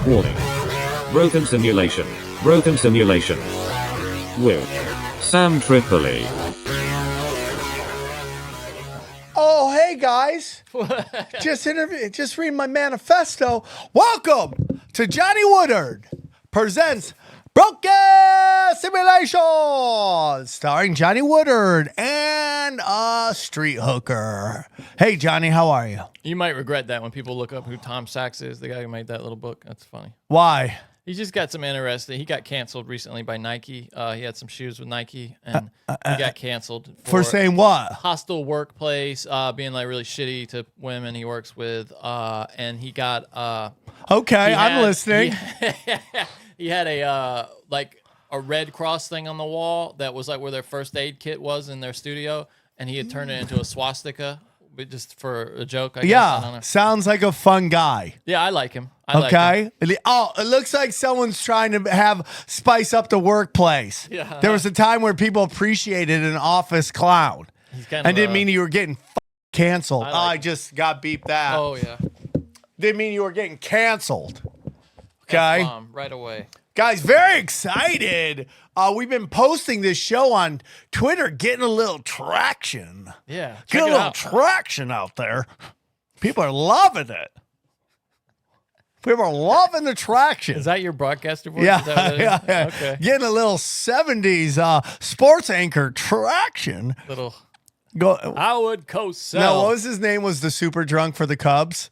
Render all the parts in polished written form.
Warning. Broken simulation. Broken simulation. With Sam Tripoli. Oh, hey guys. Just read my manifesto. Welcome to Johnny Woodard presents Broken Simulation, starring Johnny Woodard and a street hooker. Hey, Johnny, how are you? You might regret that when people look up who Tom Sachs is, the guy who made that little book. That's funny. Why? He just got some interesting. He got canceled recently by Nike. He had some shoes with Nike, and he got canceled For saying what? hostile workplace, being like really shitty to women he works with, and he got. Okay, I'm listening. He had a like a Red Cross thing on the wall that was like where their first aid kit was in their studio, and he had turned it into a swastika, but just for a joke. I guess. I don't know. Sounds like a fun guy. Yeah, I like him. I like him. Oh, it looks like someone's trying to spice up the workplace. Yeah. There was a time where people appreciated an office clown. I Didn't mean you were getting canceled. I just got beeped out. Oh yeah. Didn't mean you were getting canceled. Okay. F-bomb right away. Guys, very excited. We've been posting this show on Twitter, getting a little traction. Yeah. Getting a little traction out there. People are loving it. People are loving the traction. Is that your broadcaster voice? Yeah, Is that what it is? yeah. Okay. Getting a little 70s sports anchor traction. Little Go. Howard Cosell. No, what was his name? Was the super drunk for the Cubs?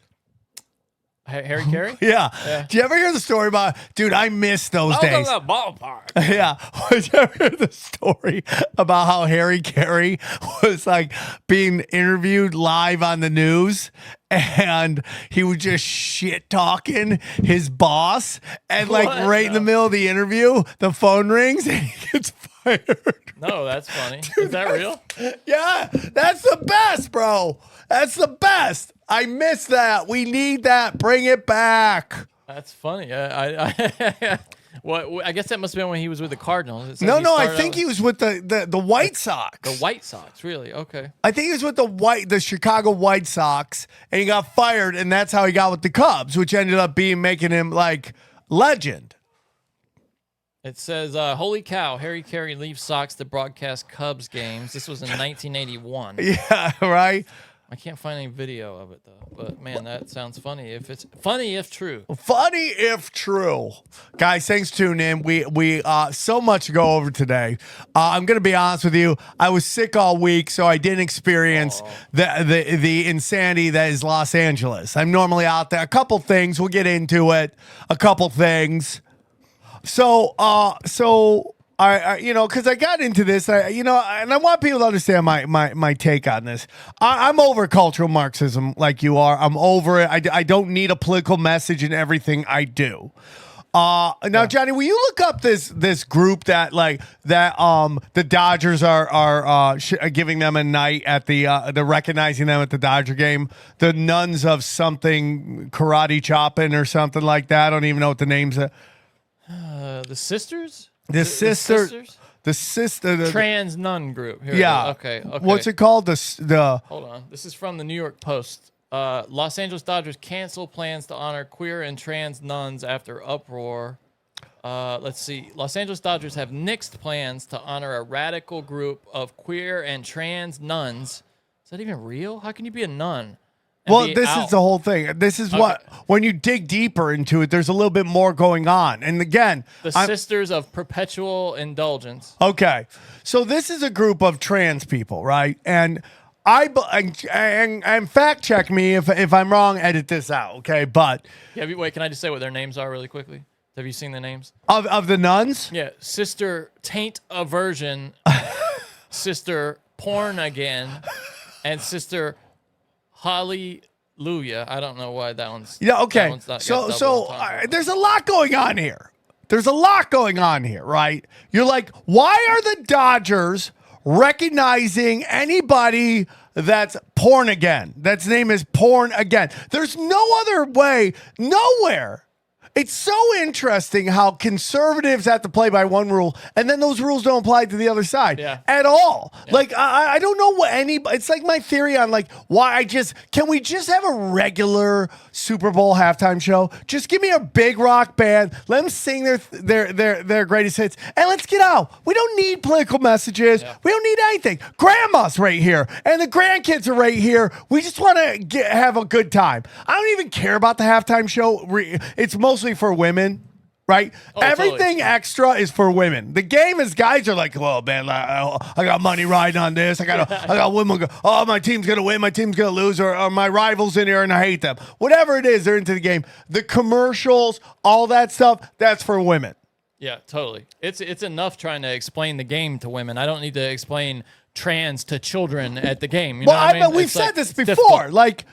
Harry Carey? Yeah. Did you ever hear the story about? Dude, I miss those days. That ballpark. Yeah. Did you ever hear the story about how Harry Carey was like being interviewed live on the news? And he was just shit talking his boss, and like right in the middle of the interview, the phone rings and he gets fired. No, that's funny. Is that real? Yeah, that's the best, bro. That's the best. I miss that. We need that. Bring it back. That's funny. I guess that must have been when he was with the Cardinals. No, I think he was with the White Sox. The White Sox, really? Okay. I think he was with the Chicago White Sox, and he got fired, and that's how he got with the Cubs, which ended up making him like legend. It says, holy cow, Harry Carey leaves Sox to broadcast Cubs games. This was in 1981. Yeah, right? I can't find any video of it, though. But, man, that sounds funny. If true. Funny if true. Guys, thanks for tuning in. We so much to go over today. I'm going to be honest with you. I was sick all week, so I didn't experience the insanity that is Los Angeles. I'm normally out there. A couple things. We'll get into it. A couple things. So I because I got into this, and I want people to understand my take on this. I'm over cultural Marxism like you are. I'm over it. I don't need a political message in everything I do. Now, Johnny, will you look up this group that the Dodgers are giving them a night at the recognizing them at the Dodger game? The Nuns of something karate chopping or something like that. I don't even know what the names are. The Sisters? The sister, Trans nun group. Here yeah. Okay. What's it called? The Hold on. This is from the New York Post. Los Angeles Dodgers cancel plans to honor queer and trans nuns after uproar. Let's see. Los Angeles Dodgers have nixed plans to honor a radical group of queer and trans nuns. Is that even real? How can you be a nun? Well, this is the whole thing. This is what, when you dig deeper into it, there's a little bit more going on. And again, Sisters of Perpetual Indulgence. Okay. So this is a group of trans people, right? And and fact check me if I'm wrong, edit this out, okay? But Wait, can I just say what their names are really quickly? Have you seen the names? Of the nuns? Yeah. Sister Taint Aversion, Sister Porn Again, and Sister Hallelujah. I don't know why that one's. Yeah, okay. So there's a lot going on here. There's a lot going on here, right? You're like, why are the Dodgers recognizing anybody that's porn again? That's name is porn again. There's no other way, nowhere It's so interesting how conservatives have to play by one rule, and then those rules don't apply to the other side at all. Yeah. Like, I don't know what it's like my theory on like why can we just have a regular Super Bowl halftime show? Just give me a big rock band, let them sing their greatest hits, and let's get out. We don't need political messages. Yeah. We don't need anything. Grandma's right here, and the grandkids are right here. We just want to have a good time. I don't even care about the halftime show. It's mostly for women, right? Everything totally extra is for women. The game is guys are like, well, man, I got money riding on this. I got women. My team's gonna win. My team's gonna lose, or my rivals in here and I hate them. Whatever it is, they're into the game. The commercials, all that stuff, that's for women. Yeah, totally. It's enough trying to explain the game to women. I don't need to explain trans to children at the game. You know what I mean? We've said this before. Like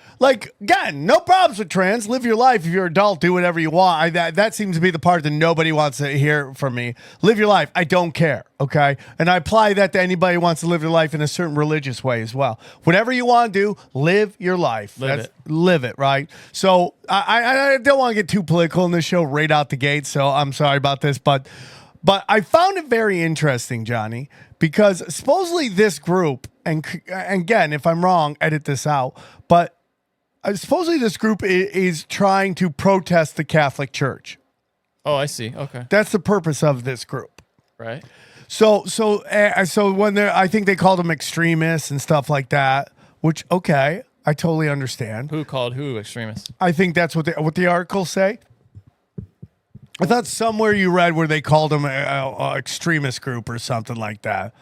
again, no problems with trans. Live your life. If you're an adult, do whatever you want. That seems to be the part that nobody wants to hear from me. Live your life. I don't care. Okay, and I apply that to anybody who wants to live their life in a certain religious way as well. Whatever you want to do, live your life. Live it, right? So I don't want to get too political in this show right out the gate. So I'm sorry about this, but I found it very interesting, Johnny, because supposedly this group, and again, if I'm wrong, edit this out, but supposedly this group is trying to protest the Catholic Church. Oh, I see. Okay. That's the purpose of this group. Right. So when I think they called them extremists and stuff like that, which, okay, I totally understand. Who called who extremists? I think that's what the articles say. I thought somewhere you read where they called them a extremist group or something like that.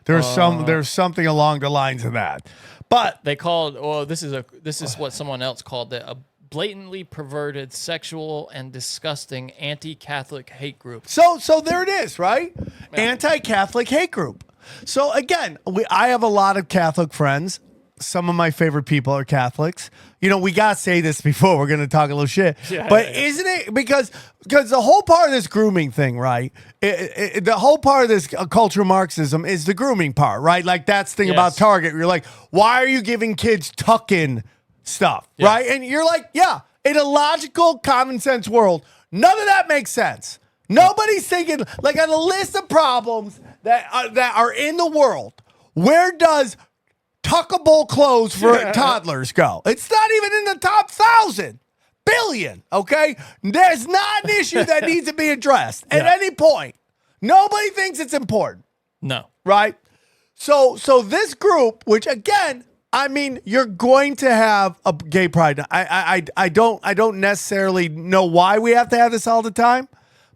There's something along the lines of that. But they called, this is what someone else called it, a blatantly perverted, sexual, and disgusting anti-Catholic hate group. So there it is, right? Yeah. Anti-Catholic hate group. So again, I have a lot of Catholic friends. Some of my favorite people are Catholics. You know, we got to say this before we're going to talk a little shit. Isn't it? Because the whole part of this grooming thing, right? The whole part of this cultural Marxism is the grooming part, right? Like that's the thing about Target. You're like, why are you giving kids tuck-in stuff, right? And you're like, in a logical, common sense world, none of that makes sense. Nobody's thinking, like on a list of problems that are in the world, where does tuckable clothes for toddlers go? It's not even in the top 1,000 billion, okay? There's not an issue that needs to be addressed at any point. Nobody thinks it's important. No. Right? So this group, which again, I mean, you're going to have a gay pride. I don't necessarily know why we have to have this all the time,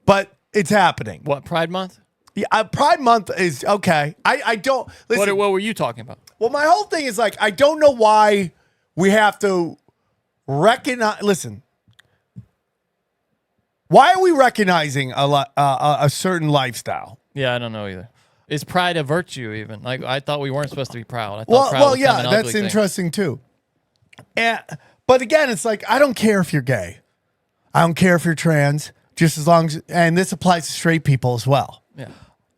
but it's happening. What, Pride Month? Yeah, Pride Month is okay. I don't listen. What were you talking about? Well, my whole thing is like, I don't know why we have to recognize. Listen, why are we recognizing a certain lifestyle? Yeah, I don't know either. Is pride a virtue even? Like, I thought we weren't supposed to be proud. I thought proud was yeah, that's interesting too. But again, it's like, I don't care if you're gay. I don't care if you're trans, just as long as, and this applies to straight people as well. Yeah.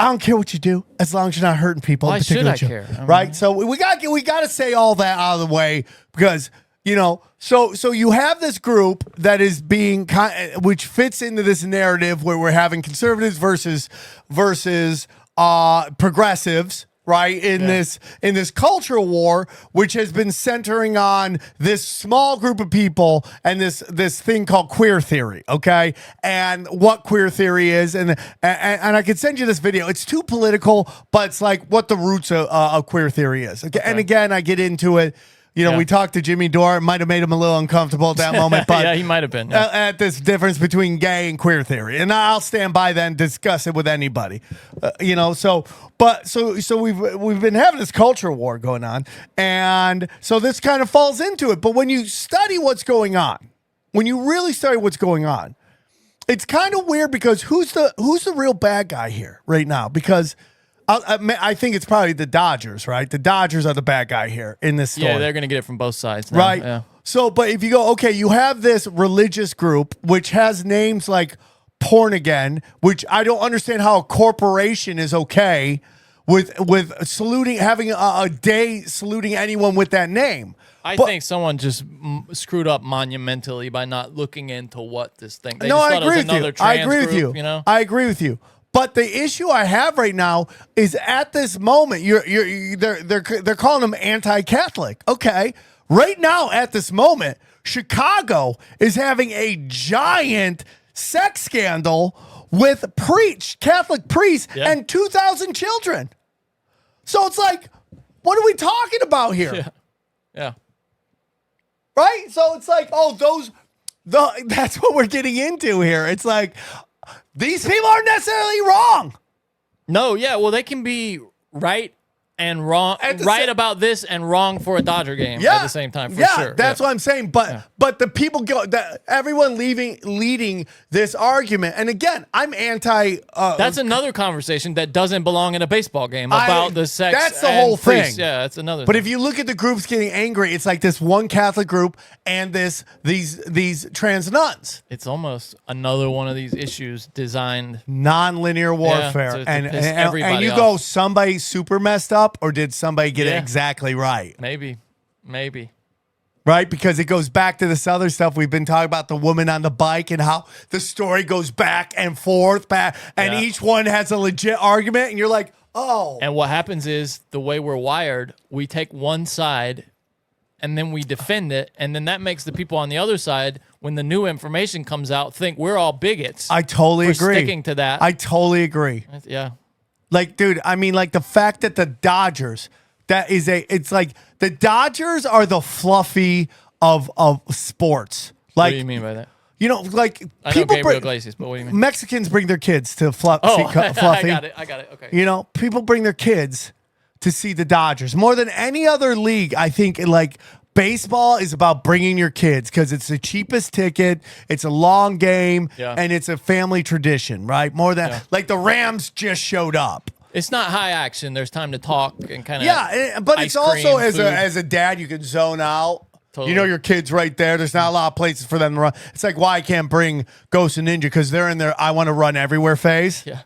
I don't care what you do, as long as you're not hurting people. Why should I care? Right? So we got to say all that out of the way because, you know, so you have this group that is being, which fits into this narrative where we're having conservatives versus progressives, right? In this cultural war, which has been centering on this small group of people and this thing called queer theory, okay? And what queer theory is, and I could send you this video. It's too political, but it's like what the roots of queer theory is. Okay? And again, I get into it. You know, we talked to Jimmy Dore. It might have made him a little uncomfortable at that moment, but yeah, he might have been at this difference between gay and queer theory, and I'll stand by that and discuss it with anybody. You know, so we've been having this culture war going on, and so this kind of falls into it. But when you study what's going on, when you really study what's going on, it's kind of weird because who's the real bad guy here right now? Because I think it's probably the Dodgers, right? The Dodgers are the bad guy here in this story. Yeah, they're going to get it from both sides now. Right? Yeah. So, but if you go, okay, you have this religious group, which has names like Porn Again, which I don't understand how a corporation is okay with saluting, having a day saluting anyone with that name. I think someone just screwed up monumentally by not looking into what this thing. They No, just I thought it was agree with you. another I trans agree with group, you. know? I agree with you. But the issue I have right now is at this moment, they're calling them anti-Catholic. Okay, right now at this moment, Chicago is having a giant sex scandal with Catholic priests and 2,000 children. So it's like, what are we talking about here? Yeah. Right? So it's like, that's what we're getting into here. It's like, these people aren't necessarily wrong. No, yeah. Well, they can be right and wrong, right about this and wrong for a Dodger game at the same time, for sure. That's what I'm saying. But the people everyone leading this argument, and again, I'm anti. That's another conversation that doesn't belong in a baseball game about the sex. That's the and whole priests. thing. Yeah, that's another. But thing. if you look at the groups getting angry, it's like this one Catholic group and these trans nuns. It's almost another one of these issues designed Non-linear warfare, to piss everybody and you off. go, somebody super messed up, or did somebody get it exactly right? Maybe. Right? Because it goes back to this other stuff we've been talking about, the woman on the bike and how the story goes back and forth, and each one has a legit argument, and you're like, oh. And what happens is, the way we're wired, we take one side and then we defend it, and then that makes the people on the other side, when the new information comes out, think we're all bigots. I totally agree. Sticking to that. I totally agree. Yeah. Like, dude, I mean, like the fact that the Dodgers, it's like the Dodgers are the fluffy of sports. Like, What do you mean by that? You know, like I know people Gabriel bring Iglesias, but what do you mean? Mexicans bring their kids to Fluffy. I got it. Okay. You know, people bring their kids to see the Dodgers more than any other league. I think like baseball is about bringing your kids because it's the cheapest ticket. It's a long game and it's a family tradition, right? More than like the Rams just showed up. It's not high action. There's time to talk and kind of but it's also food. as a dad, you can zone out. Totally. You know your kid's right there. There's not a lot of places for them to run. It's like why I can't bring Ghost and Ninja because they're in their I want to run everywhere phase. Yeah.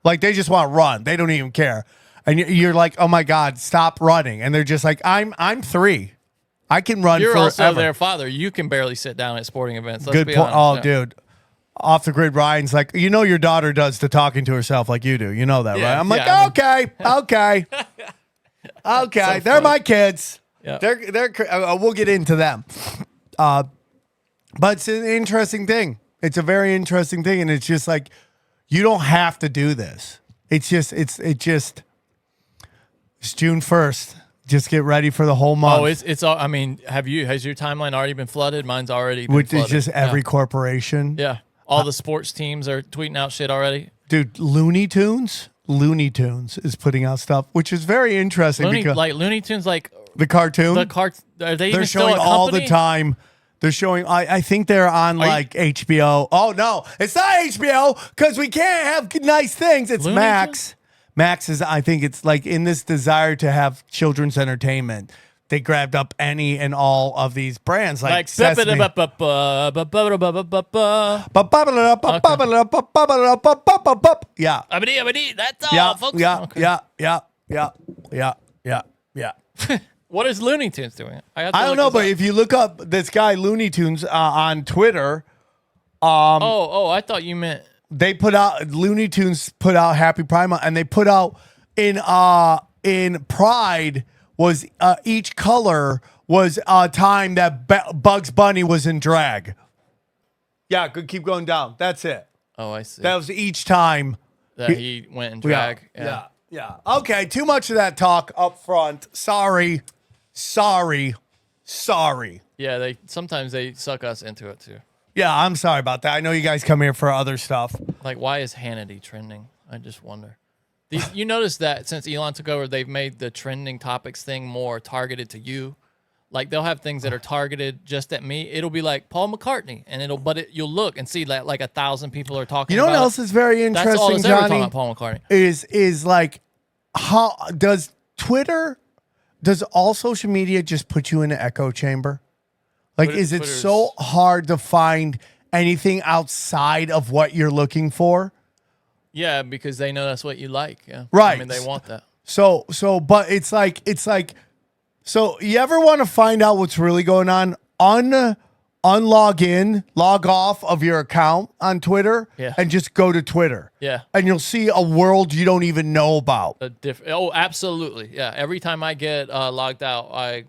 Like they just want to run. They don't even care. And you're like, oh my God, stop running. And they're just like, I'm 3. I can run You're forever. also their father. You can barely sit down at sporting events. Let's Good be point. honest. Dude. Off the grid, Ryan's like, you know, your daughter does the talking to herself like you do. You know that, right? I'm like, okay. So They're my kids. Yeah. We'll get into them. But it's an interesting thing. It's a very interesting thing. And it's just like, you don't have to do this. It's June 1st. Just get ready for the whole month. Oh, it's all. I mean, has your timeline already been flooded? Mine's already been Which flooded. is just every corporation. Yeah. All the sports teams are tweeting out shit already. Dude, Looney Tunes is putting out stuff, which is very interesting because Looney Tunes, like the cartoon. Are they They're even showing still a all the company? time. They're showing. I think they're on like HBO. Oh no, it's not HBO because we can't have nice things. It's Looney Max. Tunes? Max is. I think it's like in this desire to have children's entertainment. They grabbed up any and all of these brands like Sesame. Yeah. That's all, folks. Yeah. What is Looney Tunes doing? I don't know, but if you look up this guy Looney Tunes on Twitter, I thought you meant they put out Looney Tunes put out Happy Pride Month, and they put out in Pride was each color was a time that Bugs Bunny was in drag. Yeah, good. Keep going down. That's it. Oh, I see. That was each time that he went in drag. Yeah. Okay, too much of that talk up front. Sorry. Yeah, sometimes they suck us into it too. Yeah, I'm sorry about that. I know you guys come here for other stuff. Like, why is Hannity trending? I just wonder. You notice that since Elon took over, they've made the trending topics thing more targeted to you. Like, they'll have things that are targeted just at me. It'll be like Paul McCartney, and you'll look and see that like 1,000 people are talking. You know about what else is very interesting, That's all that's ever Johnny? talking about Paul McCartney. Is like, how does all social media just put you in an echo chamber? Like, is it so hard to find anything outside of what you're looking for? Yeah, because they know that's what you like. Yeah. Right. I mean, they want that. So, but it's like, so you ever want to find out what's really going on? Unlog in, log off of your account on Twitter, Yeah. and just go to Twitter. Yeah. And you'll see a world you don't even know about. Oh, absolutely. Yeah. Every time I get logged out, I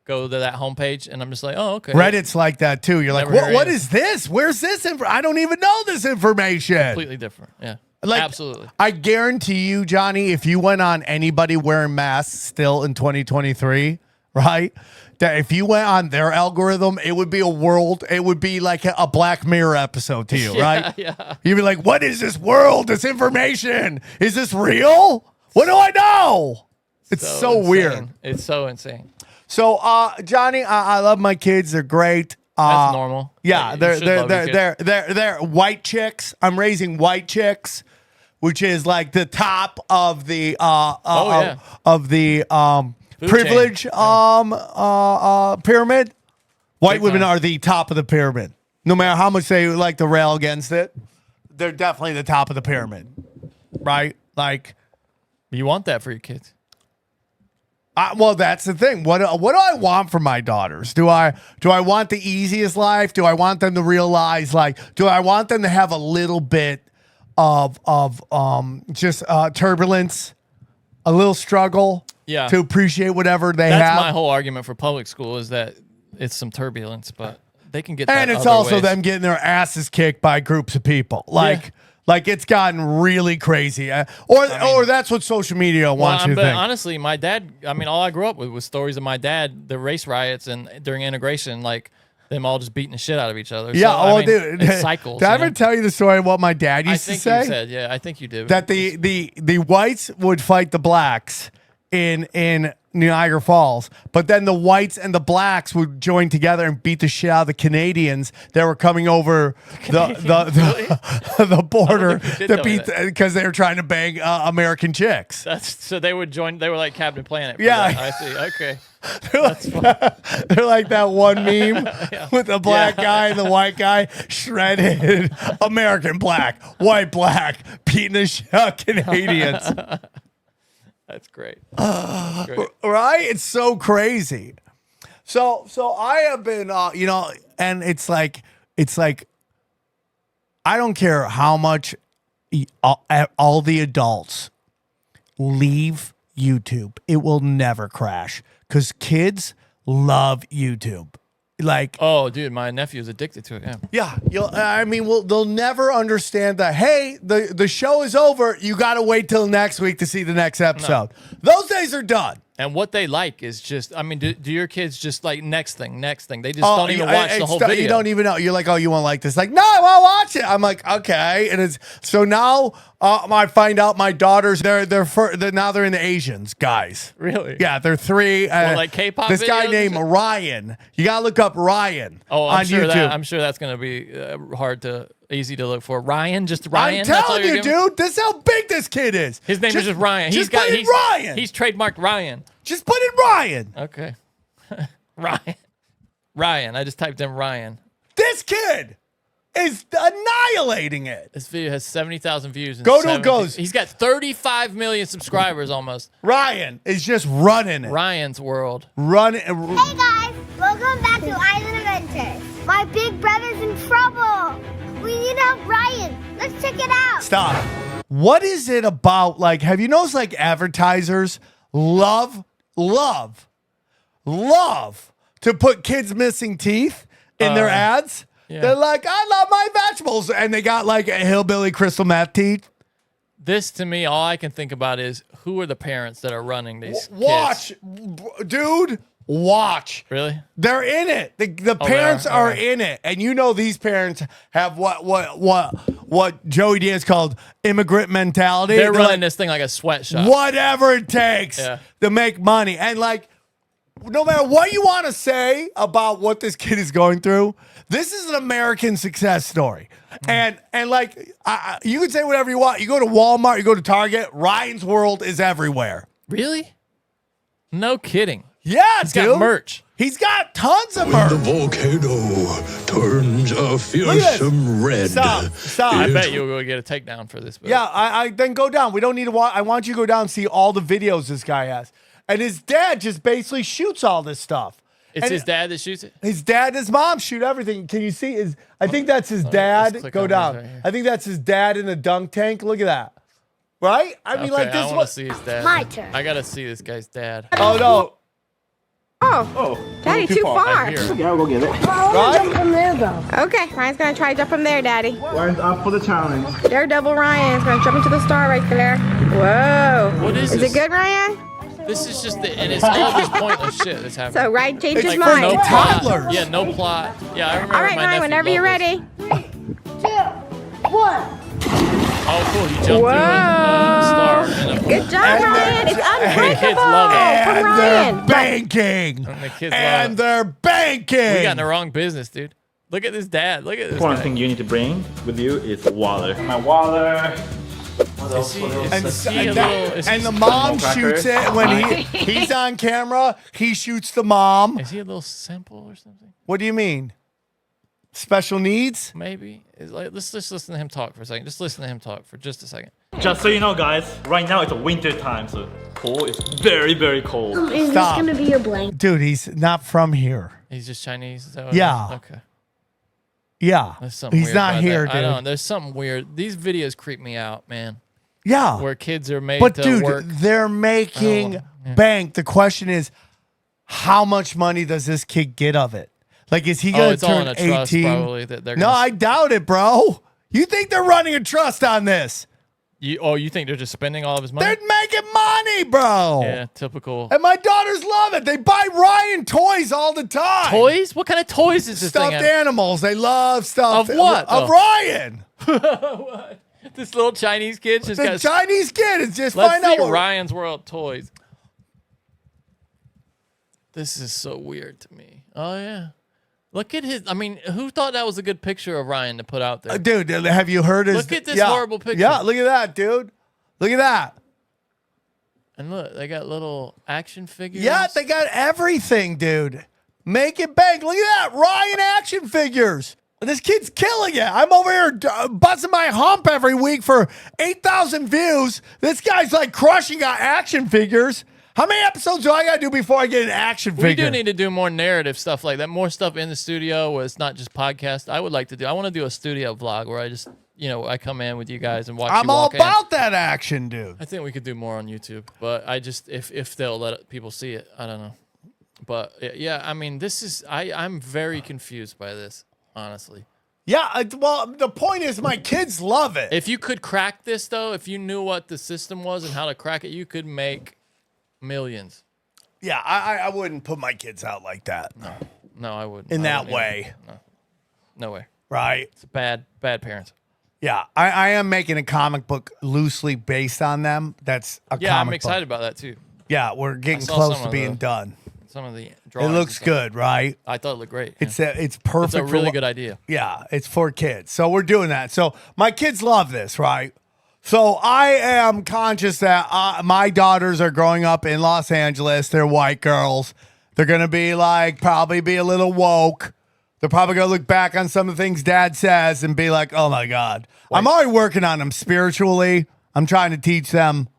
go to that homepage and I'm just like, oh, okay. Reddit's like that too. You're like, Never heard what of it. is this? Where's this? I don't even know this information. Completely different. Yeah. Like, absolutely. I guarantee you, Johnny, if you went on anybody wearing masks still in 2023, right? That if you went on their algorithm, it would be a world. It would be like a Black Mirror episode to you, right? Yeah. You'd be like, what is this world? This information? Is this real? What do I know? It's so insane. weird. It's so insane. So, Johnny, I love my kids. They're great. That's normal. Yeah, You should love your kids. they're white chicks. I'm raising white chicks, which is like the top of the of the Food privilege chain. pyramid. White Big women time. are the top of the pyramid. No matter how much they like to rail against it, they're definitely the top of the pyramid, right? Like, You want that for your kids. well, that's the thing. What do I want for my daughters? Do I want the easiest life? Do I want them to realize, like, do I want them to have a little bit of just turbulence, a little struggle, Yeah. to appreciate whatever they That's have? my whole argument for public school is that it's some turbulence, but they can get that And it's other also ways. them getting their asses kicked by groups of people. Like it's gotten really crazy. Or that's what social media wants you to but think. honestly, my dad, I mean, all I grew up with was stories of my dad, the race riots and during integration, like them all just beating the shit out of each other. Yeah, So, I mean, dude. it cycles. Did I you ever know? tell you the story of what my dad I used to think say? you said, yeah, I think you did. That the whites would fight the blacks in Niagara Falls, but then the whites and the blacks would join together and beat the shit out of the Canadians that were coming over the border did to tell me beat because they were trying to bang American chicks. That's so they would join. They were like Captain Planet. for Yeah. that. I see. Okay. They're like that one meme with the black guy and the white guy shredded American black, white black, beating the shit out of Canadians. That's great. That's great. Right? It's so crazy. So I have been, and it's like, I don't care how much all the adults leave YouTube. It will never crash because kids love YouTube. Like, Oh, dude, my nephew's addicted to it. Yeah. yeah, they'll never understand that. Hey, the show is over. You got to wait till next week to see the next episode. Those days are done. And what they like is just, I mean, do your kids just like next thing? They just don't even watch the whole video. You don't even know. You're like, oh, you won't like this. Like, no, I won't watch it. I'm like, okay. And it's so now I find out my daughters they're now they're in the Asians guys. Really? Yeah, they're 3. like K-pop This guy videos named and shit? Ryan. You gotta look up Ryan. Oh, on YouTube. I'm sure that's gonna be easy to look for. Ryan, just Ryan. I'm That's all telling you're you, giving? dude. This is how big this kid is. His name is just Ryan. Just put in Ryan. He's trademarked Ryan. Just put in Ryan. Okay. Ryan. I just typed in Ryan. This kid is annihilating it. This video has 70,000 views. And Go to it goes. He's got 35 million subscribers almost. Ryan is just running it. Ryan's World. Running. Hey guys, welcome back to Island Adventures. My big brother's in trouble. We need help Ryan. Let's check it out. Stop. What is it about? Like, have you noticed like advertisers love to put kids missing teeth in their ads? yeah. They're like, I love my vegetables. And they got like a hillbilly crystal meth teeth. This to me, all I can think about is who are the parents that are running these Watch, kids? dude. Watch. Really? They're in it. The parents are? are Okay. in it, and you know these parents have what Joey Diaz called immigrant mentality. They're running like, this thing like a sweatshop. whatever it takes Yeah. to make money, and like no matter what you want to say about what this kid is going through, this is an American success story. And like you can say whatever you want. You go to Walmart, you go to Target. Ryan's World is everywhere. Really? No kidding. Yeah, He's dude. got merch. He's got tons of When the merch. volcano turns a fearsome red. Stop. I it bet you'll go get a takedown for this. But Yeah, I then go down. We don't need to watch. I want you to go down and see all the videos this guy has. And his dad just basically shoots all this stuff. it's And his dad that shoots it. His dad and his mom shoot everything. Can you see? I think that's his dad. click Go on down. this right here. I think that's his dad in a dunk tank. Look at that. Right? I mean, like Okay, I this want was. to see his dad. My turn. I gotta see this guy's dad. Oh no! Oh, Daddy, too far. I hear it. Yeah, I'll go get it. Right? From there, though. Okay, Ryan's gonna try to jump from there, Daddy. Ryan's up for the challenge. Daredevil Ryan's gonna jump into the star right there. Whoa. What is Is this? it good, Ryan? This is just and it's all this pointless shit that's happening. So Ryan changed his It's for mind. no plot. toddlers. Yeah, no plot. Yeah, I remember. All right, my Ryan, nephew whenever you're loved ready. 2, 1. this. Oh, cool. He jumped Whoa. through a star. And Good job, And Ryan. It's kids unbreakable love it. from And Ryan. they're banking. And the kids And love it. they're banking. We got in the wrong business, dude. Look at this dad. Look at this One guy. thing you need to bring with you is water. My water. What else? he- What else? And, Is and he a that- little- is and he the some mom crackers? shoots it when he's on camera. He shoots the mom. Is he a little simple or something? What do you mean? Special needs? Maybe. Let's just listen to him talk for a second. Just listen to him talk for just a second. Just so you know, guys, right now it's a winter time, so pool is very, very cold. Is Stop. this going to be your blanket? Dude, he's not from here. He's just Chinese. Is that what it Yeah. is? Okay. Yeah. There's something He's weird not about here, that. dude. I don't know. There's something weird. These videos creep me out, man. Yeah. Where kids are made But to dude, work. they're making Oh, yeah. bank. The question is, how much money does this kid get of it? Like, is he Oh, gonna it's all in turn a trust, 18? probably. That they're No, gonna, I doubt it, bro. You think they're running a trust on this? you think they're just spending all of his money? They're making money, bro. Yeah, typical. And my daughters love it. They buy Ryan toys all the time. Toys? What kind of toys is this Stuffed thing? animals. They love stuff. Of what, Of though? Ryan. This little Chinese kid just The got. Chinese kid is just Let's find see out what Ryan's World toys. This is so weird to me. Oh yeah, look at his. I mean, who thought that was a good picture of Ryan to put out there? Dude, have you heard his? Look at this horrible picture. Yeah, look at that, dude. Look at that. And look, they got little action figures. Yeah, they got everything, dude. Make it bank. Look at that. Ryan action figures. This kid's killing it. I'm over here busting my hump every week for 8,000 views. This guy's like crushing out action figures. How many episodes do I got to do before I get an action We figure? do need to do more narrative stuff like that. More stuff in the studio where it's not just podcast. I would like to do. I want to do a studio vlog where I just, I come in with you guys and watch. I'm you all walk in. about that action, dude. I think we could do more on YouTube, but I just if they'll let people see it, I don't know. But yeah, I mean, this is I'm very confused by this, honestly. Yeah, well, the point is my kids love it. If you could crack this though, if you knew what the system was and how to crack it, you could make millions. Yeah, I wouldn't put my kids out like that. No, I wouldn't. In I that wouldn't way. either. No way. Right? It's bad parents. Yeah, I am making a comic book loosely based on them. That's a Yeah, I'm comic excited book. about that too. Yeah, we're getting saw close some to of being the- done. Some of the It drawings. looks and stuff. good, right? I thought it looked great. Yeah. It's perfect. It's a really for, good idea. Yeah, it's for kids. So we're doing that. So my kids love this, right? So I am conscious that my daughters are growing up in Los Angeles. They're white girls. They're going to be probably be a little woke. They're probably going to look back on some of the things dad says and be like, oh my God. I'm already working on them spiritually. I'm trying to teach them.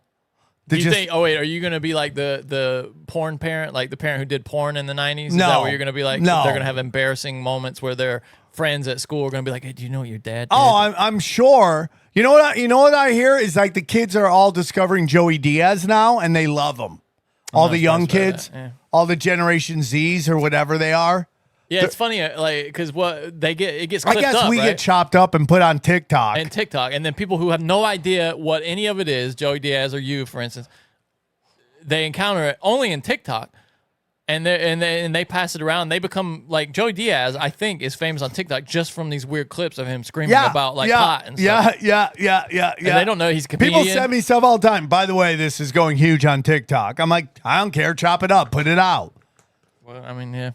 Do you think? Oh wait, are you gonna be like the porn parent, like the parent who did porn in the '90s? Is No. that what you're gonna be like? No. They're gonna have embarrassing moments where their friends at school are gonna be like, "Hey, do you know what your dad did?" Oh, I'm sure. You know what I hear is like the kids are all discovering Joey Diaz now, and they love him. All the young surprised by kids, that, yeah. all the Generation Zs or whatever they are. yeah, it's funny, like because what they get, it gets I clipped guess up, we right? get chopped up and put on TikTok. and TikTok, and then people who have no idea what any of it is, Joey Diaz or you, for instance, they encounter it only in TikTok. And they pass it around. They become like Joey Diaz. I think is famous on TikTok just from these weird clips of him screaming about pot and stuff. Yeah. And they don't know he's a comedian. People send me stuff all the time. By the way, this is going huge on TikTok. I'm like, I don't care. Chop it up. Put it out. Well, I mean, yeah.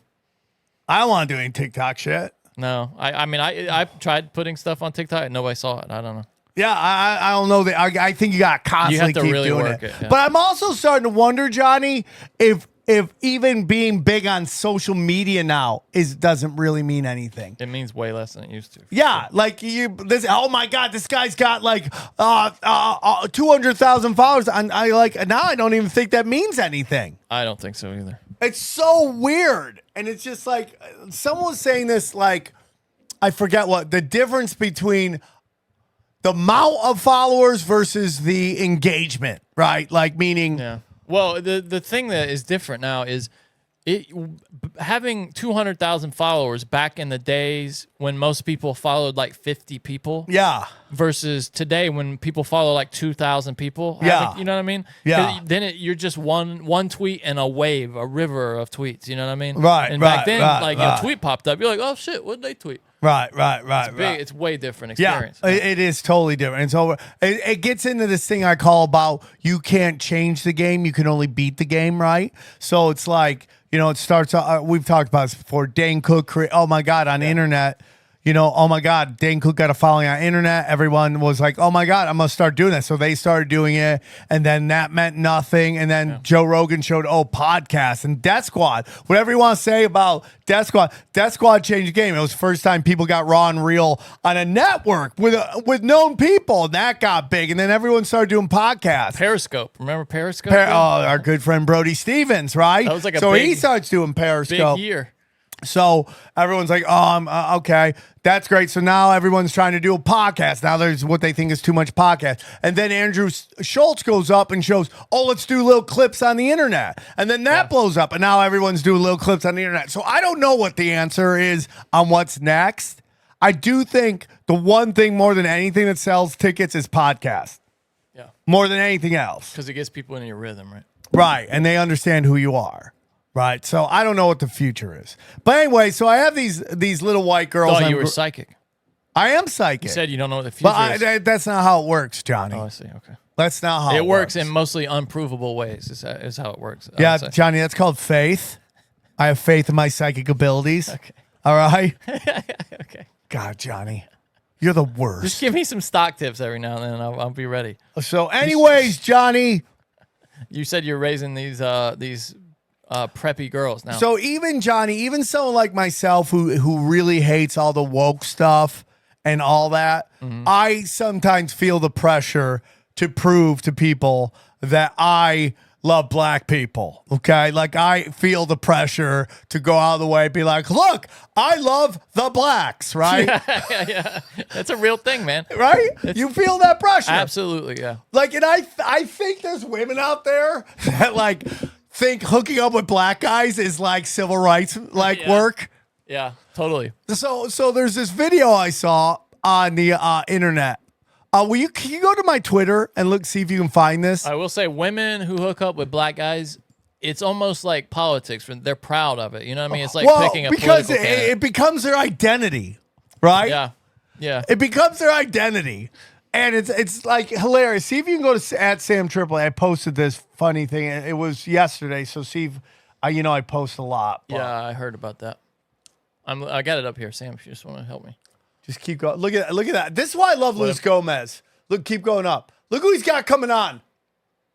I don't want to do any TikTok shit. No, I mean, I tried putting stuff on TikTok and nobody saw it. I don't know. Yeah, I don't know that. I think you got to constantly to keep really doing work it. it, yeah. But I'm also starting to wonder, Johnny, if if even being big on social media now doesn't really mean anything. It means way less than it used to. Yeah, like oh my God, this guy's got like 200,000 followers. And now I don't even think that means anything. I don't think so either. It's so weird. And it's just like, someone was saying this, like, I forget what, the difference between the amount of followers versus the engagement, right? Like, meaning. Yeah. Well, the thing that is different now is having 200,000 followers back in the days when most people followed like 50 people. Yeah. Versus today when people follow like 2,000 people. Yeah. You know what I mean? Yeah. Then you're just one tweet and a wave, a river of tweets. You know what I mean? Right. And back then, right. a tweet popped up. You're like, oh shit, what did they tweet? Right. It's big. It's way different experience. Yeah, it is totally different. It's over. It gets into this thing I call about you can't change the game, you can only beat the game, right? So it's like, it starts. We've talked about this before. Dane Cook, oh my God, on internet. Oh my God, Dane Cook got a following on internet. Everyone was like, oh my God, I'm going to start doing that. So they started doing it. And then that meant nothing. And then Joe Rogan showed, podcasts and Death Squad. Whatever you want to say about Death Squad changed the game. It was the first time people got raw and real on a network with known people. And that got big. And then everyone started doing podcasts. Periscope. Remember Periscope? Our good friend Brody Stevens, right? That was like he starts doing Periscope. Big year. So everyone's like, okay, that's great. So now everyone's trying to do a podcast. Now there's what they think is too much podcast. And then Andrew Schultz goes up and shows, let's do little clips on the internet. And then that blows up. And now everyone's doing little clips on the internet. So I don't know what the answer is on what's next. I do think the one thing more than anything that sells tickets is podcast. Yeah. More than anything else. Because it gets people into your rhythm, right? Right. And they understand who you are. Right, so I don't know what the future is, but anyway, so I have these little white girls. Thought you were psychic. I am psychic. You said you don't know what the future is. That's not how it works, Johnny. Oh, I see. Okay, that's not how it works in mostly unprovable ways. Is how it works. Yeah, Johnny, that's called faith. I have faith in my psychic abilities. Okay. All right. Okay. God, Johnny, you're the worst. Just give me some stock tips every now and then. I'll be ready. So, anyways, Johnny, you said you're raising these preppy girls now. So even Johnny, even someone like myself who really hates all the woke stuff and all that, I sometimes feel the pressure to prove to people that I love black people. Okay, like I feel the pressure to go out of the way and be like, look, I love the blacks, right? Yeah. That's a real thing, man. Right? You feel that pressure. Absolutely, yeah. Like, and I think there's women out there that like think hooking up with black guys is like civil rights work. Yeah, totally. So there's this video I saw on the internet. Can you go to my Twitter and see if you can find this? I will say women who hook up with black guys, it's almost like politics. They're proud of it. You know what I mean? It's like picking a because political candidate. it becomes their identity, right? Yeah. It becomes their identity. And it's like hilarious. See if you can go to at Sam Tripoli. I posted this funny thing. It was yesterday, so see if I post a lot. But Yeah, I heard about that. I got it up here, Sam. If you just want to help me, just keep going. Look at that. This is why I love Luis Gomez. Look, keep going up. Look who he's got coming on.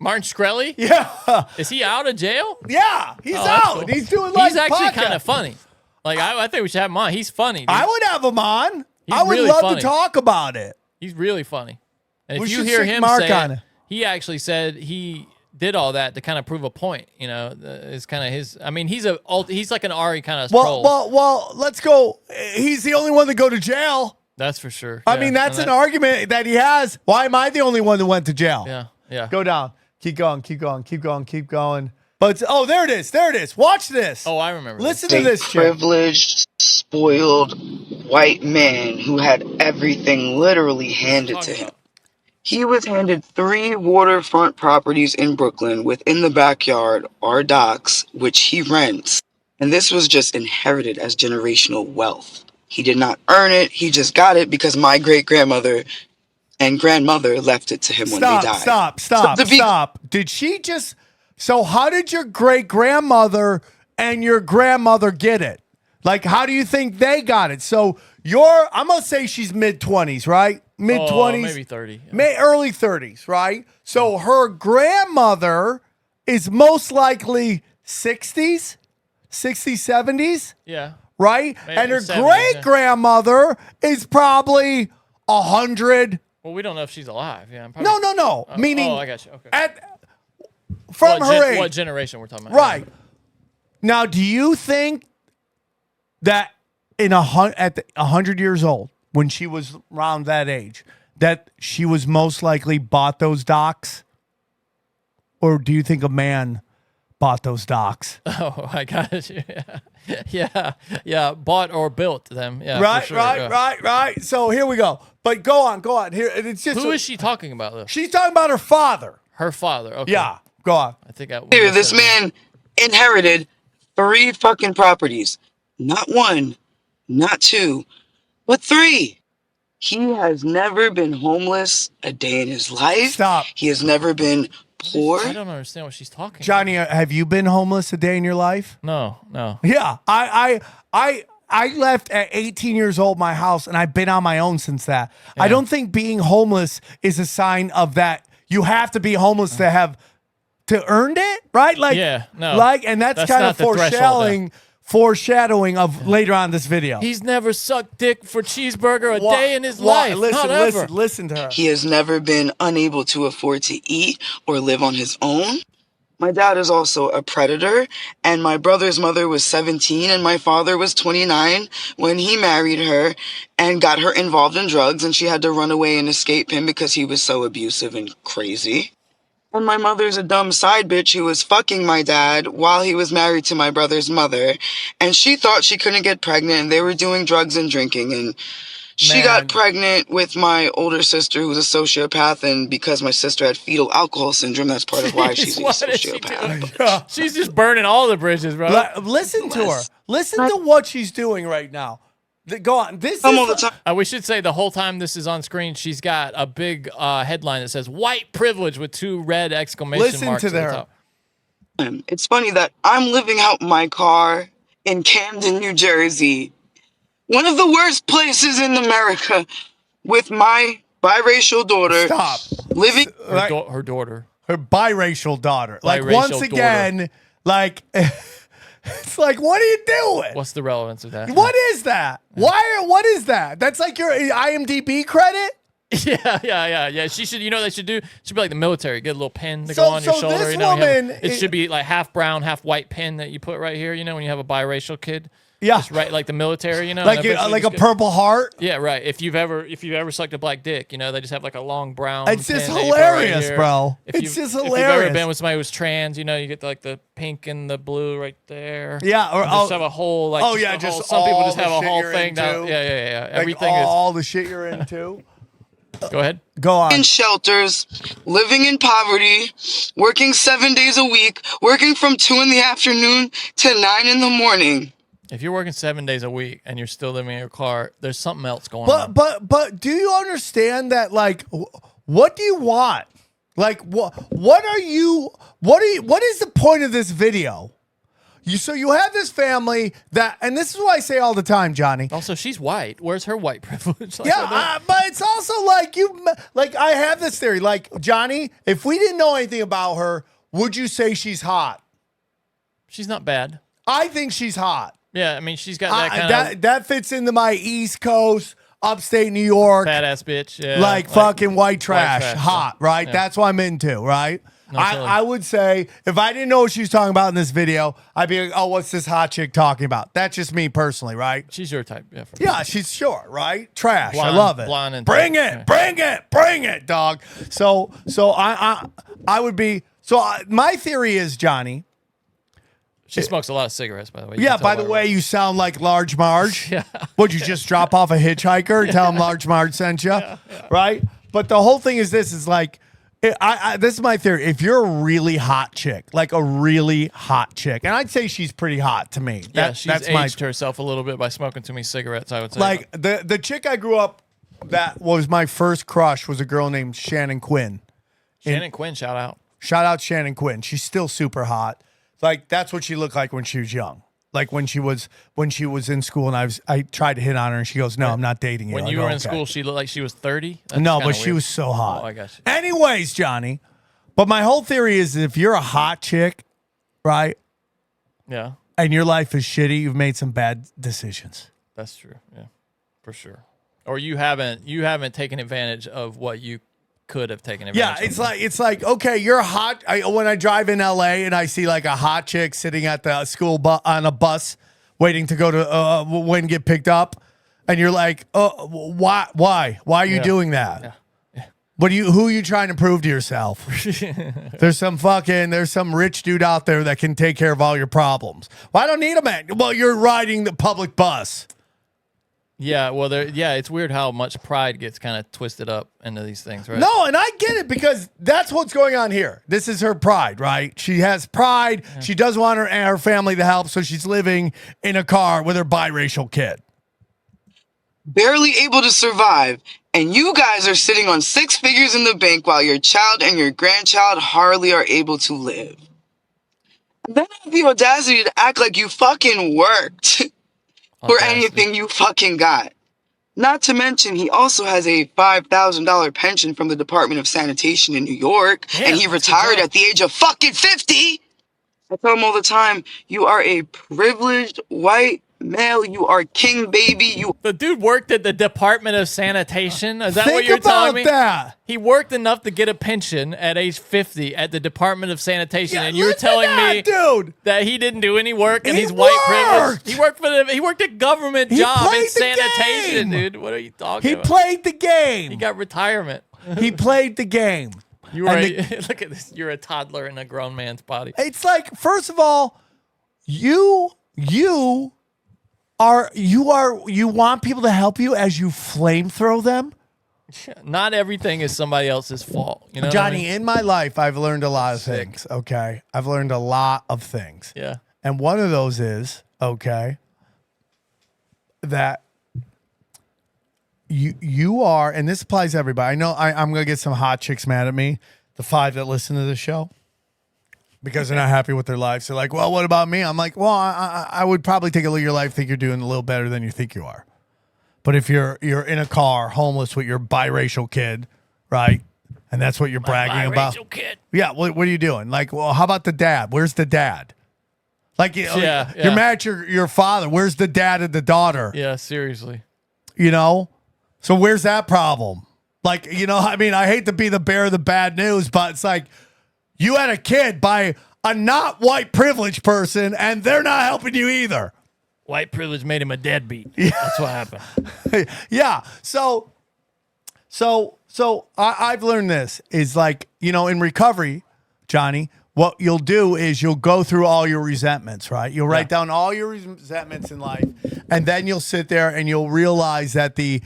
Martin Shkreli. Yeah, is he out of jail? Yeah, he's out. Cool. He's doing He's actually kind of funny. Like I think we should have him on. He's funny. Dude. I would have him on. I would really love funny. to talk about it. He's really funny. And We if you should hear stick him Mark say on it, it. he actually said he did all that to kind of prove a point. It's kind of his. I mean, he's like an Ari kind of troll. Well, let's go. He's the only one to go to jail. That's for sure. I mean, that's an argument that he has. Why am I the only one that went to jail? Yeah. Go down. Keep going. But there it is. Watch this. Oh, I remember. Listen to this shit. Privileged, spoiled white man who had everything literally handed to him. He was handed 3 waterfront properties in Brooklyn within the backyard or docks, which he rents. And this was just inherited as generational wealth. He did not earn it. He just got it because my great-grandmother and grandmother left it to him when they died. Stop. Did she just... So how did your great-grandmother and your grandmother get it? Like, how do you think they got it? So I'm going to say she's mid-20s, right? Mid-20s. Maybe 30. Yeah. Early 30s, right? So her grandmother is most likely 60s, 70s, Yeah. right? Maybe And her 70s, great grandmother is probably 100. Well, we don't know if she's alive. Yeah. No. Meaning, I got you. Okay. From her age. What generation we're talking about? Right. Now, do you think that at 100 years old, when she was around that age, that she was most likely bought those docks? Or do you think a man bought those docks? Oh, I got you. Yeah. Bought or built them. Yeah. Right, for sure, right. So here we go. But go on. Here, it's just Who is she talking about, though? She's talking about her father. Her father. Okay. Yeah, go on. I think I. Here, this man inherited 3 fucking properties. Not 1, not 2, but 3. He has never been homeless a day in his life. Stop. He has never been poor. I don't understand what she's talking Johnny, have you been homeless a day in your life? about. No. Yeah, I left at 18 years old my house, and I've been on my own since that. Yeah. I don't think being homeless is a sign of that. You have to be homeless to earn it, right? Like, Yeah, no. like, and that's kind not of the threshold, foreshadowing of later on this video. He's never sucked dick for cheeseburger a day in his life. Not ever. Listen to her. He has never been unable to afford to eat or live on his own. My dad is also a predator, and my brother's mother was 17 and my father was 29 when he married her and got her involved in drugs, and she had to run away and escape him because he was so abusive and crazy. And my mother's a dumb side bitch who was fucking my dad while he was married to my brother's mother, and she thought she couldn't get pregnant, and they were doing drugs and drinking, and she got pregnant with my older sister, who was a sociopath, and because my sister had fetal alcohol syndrome, that's part of why she's a What is she sociopath. doing? She's just burning all the bridges, bro. Listen to her. Listen to what she's doing right now. Go on. This Come all is the time. We should say the whole time this is on screen, she's got a big headline that says "white privilege" with 2 red exclamation Listen marks to at the her. top. It's funny that I'm living out my car in Camden, New Jersey, one of the worst places in America, with my biracial daughter Stop. living. Her daughter. her biracial daughter. Like Biracial once again, like it's like, what are you doing? What's the relevance of that? What is that? What is that? That's like your IMDb credit? Yeah. She should, they should do. Should be like the military. Get a little pin to So- go on your so shoulder. this You know, woman it should be like half brown, half white pin that you put right here. You know, when you have a biracial kid. Yeah. Just right, like the military. You know, Like and a, eventually like a just get- purple heart? Yeah, right. If you've ever sucked a black dick, they just have like a long brown. It's just pin that you put right hilarious, here. bro. If It's you've- just If you've hilarious. ever been with somebody who's trans, you get like the pink and the blue right there. Yeah, or And just have a whole like. oh, yeah, a just whole, some people all just the have a shit whole you're thing down. into. Yeah. like Everything all the shit you're into. is. Go ahead. Go on. in shelters, living in poverty, working 7 days a week, working from 2 in the afternoon to 9 in the morning. If you're working 7 days a week and you're still living in your car, there's something else going on. But do you understand that? Like, what do you want? Like, what is the point of this video? So you have this family that, and this is what I say all the time, Johnny. Also, she's white. Where's her white privilege? Like, Yeah, but it's also like I have this theory. Like, Johnny, if we didn't know anything about her, would you say she's hot? she's not bad. I think she's hot. Yeah, I mean, she's got that kind of That fits into my East Coast, upstate New York, badass bitch. Yeah, like fucking white trash, trash, hot, right? Yeah. That's what I'm into, right? No, totally. I would say if I didn't know what she was talking about in this video, I'd be like, oh, what's this hot chick talking about? That's just me personally, right? She's your type. Yeah, Yeah, she's short, right? Trash. I Blonde- love it. blonde and bring thick. it, bring it, dog. So I would be. So my theory is, Johnny. She smokes a lot of cigarettes, by the way. You Yeah, can tell by the her. way, you sound like Large Marge. Yeah. Would you just drop off a hitchhiker and tell him Large Marge sent you? Right? But the whole thing is this is like, this is my theory. If you're a really hot chick, like a really hot chick, and I'd say she's pretty hot to me. Yeah, she's that's aged herself a little bit by smoking too many cigarettes, I would say. like the chick I grew up that was my first crush was a girl named Shannon Quinn. Shannon Quinn, shout out. Shout out Shannon Quinn. She's still super hot. Like that's what she looked like when she was young. Like when she was in school and I tried to hit on her and she goes, "No, I'm not dating you." When I you go, were in "Okay." school, she looked like she was 30. No, but she was so hot. Oh, I got you. Anyways, Johnny, but my whole theory is if you're a hot chick, right? Yeah, and your life is shitty, you've made some bad decisions. that's true. Yeah, for sure. Or you haven't taken advantage of what you could have taken advantage. Yeah, it's like okay, you're hot. When I drive in LA and I see like a hot chick sitting at the school on a bus waiting to go to when get picked up, and you're like, why are you doing that? Yeah. Who are you trying to prove to yourself? There's some rich dude out there that can take care of all your problems. Well, I don't need a man. Well, you're riding the public bus. Yeah, well, it's weird how much pride gets kind of twisted up into these things, right? No, and I get it because that's what's going on here. This is her pride, right? She has pride. Yeah. She does want her family to help, so she's living in a car with her biracial kid. Barely able to survive, and you guys are sitting on 6 figures in the bank while your child and your grandchild hardly are able to live. And then have the audacity to act like you fucking worked for anything you fucking got. Not to mention, he also has a $5,000 pension from the Department of Sanitation in New York, and he retired at the age of fucking 50. I tell him all the time, you are a privileged white male. You are king, baby. The dude worked at the Department of Sanitation. Is that what you're telling me? That. He worked enough to get a pension at age 50 at the Department of Sanitation, and you're telling me, dude, that he didn't do any work and he's white privileged. He worked a government job in sanitation, dude. What are you talking about? He played the game. He got retirement. He played the game. Look at this. You're a toddler in a grown man's body. It's like, first of all, you want people to help you as you flamethrow them. Not everything is somebody else's fault. You know, Johnny, what I mean? in my life, I've learned a lot of things. Okay, I've learned a lot of things. Yeah, and one of those is that you are, and this applies to everybody. I know I'm gonna get some hot chicks mad at me, the 5 that listen to the show, because they're not happy with their lives. They're like, well, what about me? I'm like, well, I would probably take a look at your life, think you're doing a little better than you think you are. But if you're in a car, homeless with your biracial kid, right? And that's what you're bragging about. Kid. Yeah, what are you doing? Like, well, how about the dad? Where's the dad? Like, you're mad at your father. Where's the dad and the daughter? Yeah, seriously. You know? So where's that problem? Like, I mean, I hate to be the bearer of the bad news, but it's like you had a kid by a not white privileged person, and they're not helping you either. White privilege made him a deadbeat. Yeah. That's what happened. Yeah. So I've learned this is like, in recovery, Johnny, what you'll do is you'll go through all your resentments, right? You'll write down all your resentments in life, and then you'll sit there and you'll realize that the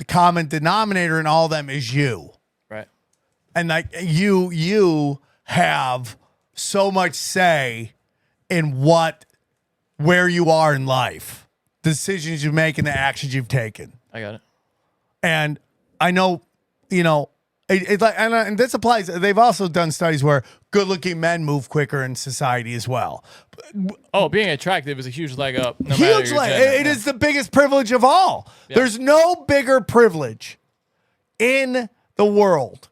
common denominator in all of them is you. Right. And like you have so much say in where you are in life, the decisions you make and the actions you've taken. I got it. And I know, and this applies. They've also done studies where good-looking men move quicker in society as well. Oh, being attractive is a huge leg up. Huge leg. It is the biggest privilege of all. Yeah. There's no bigger privilege in the world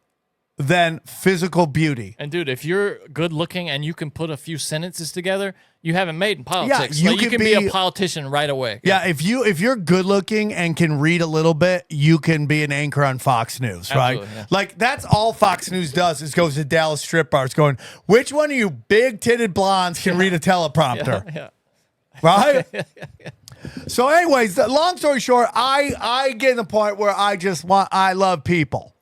than physical beauty. And dude, if you're good looking and you can put a few sentences together, you haven't made in politics. Yeah, you can be a politician right away. Yeah, if you're good looking and can read a little bit, you can be an anchor on Fox News, right? Yeah. Like that's all Fox News does is goes to Dallas strip bars going, which one of you big titted blondes can read a teleprompter? Yeah. Right? So anyways, long story short, I get to the point where I love people.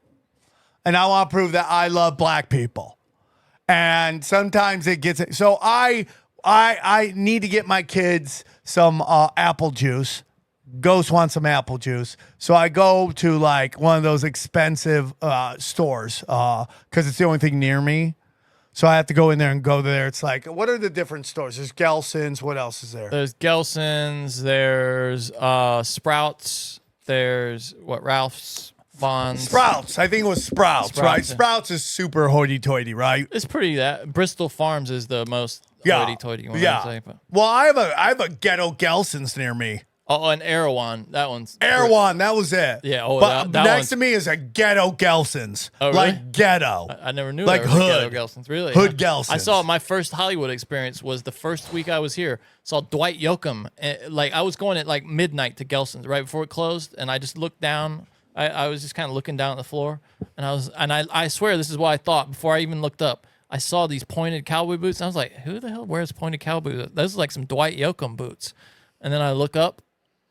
And I want to prove that I love black people. And sometimes it gets so I need to get my kids some apple juice. Ghost wants some apple juice. So I go to like one of those expensive stores because it's the only thing near me. So I have to go in there and go there. It's like, what are the different stores? There's Gelson's. What else is there? There's Gelson's. There's Sprouts. There's Ralph's. Bonds. Sprouts. I think it was Sprouts, right? Yeah. Sprouts is super hoity-toity, right? It's pretty that. Bristol Farms is the most hoity-toity one. Yeah. I'd say, but. Well, I have a ghetto Gelson's near me. Oh, and Erewhon. That one's Erewhon, that was it. Yeah, oh, but that next one's- to me is a ghetto Gelson's. Oh, really? Like ghetto. I never knew Like there was a hood. Ghetto Gelson's. Really? Hood Yeah. Gelson's. I saw my first Hollywood experience was the first week I was here. Saw Dwight Yoakam. Like I was going at like midnight to Gelson's right before it closed, and I just looked down. I was just kind of looking down at the floor, and I swear this is what I thought before I even looked up. I saw these pointed cowboy boots, and I was like, who the hell wears pointed cowboy boots? Those are like some Dwight Yoakam boots. And then I look up,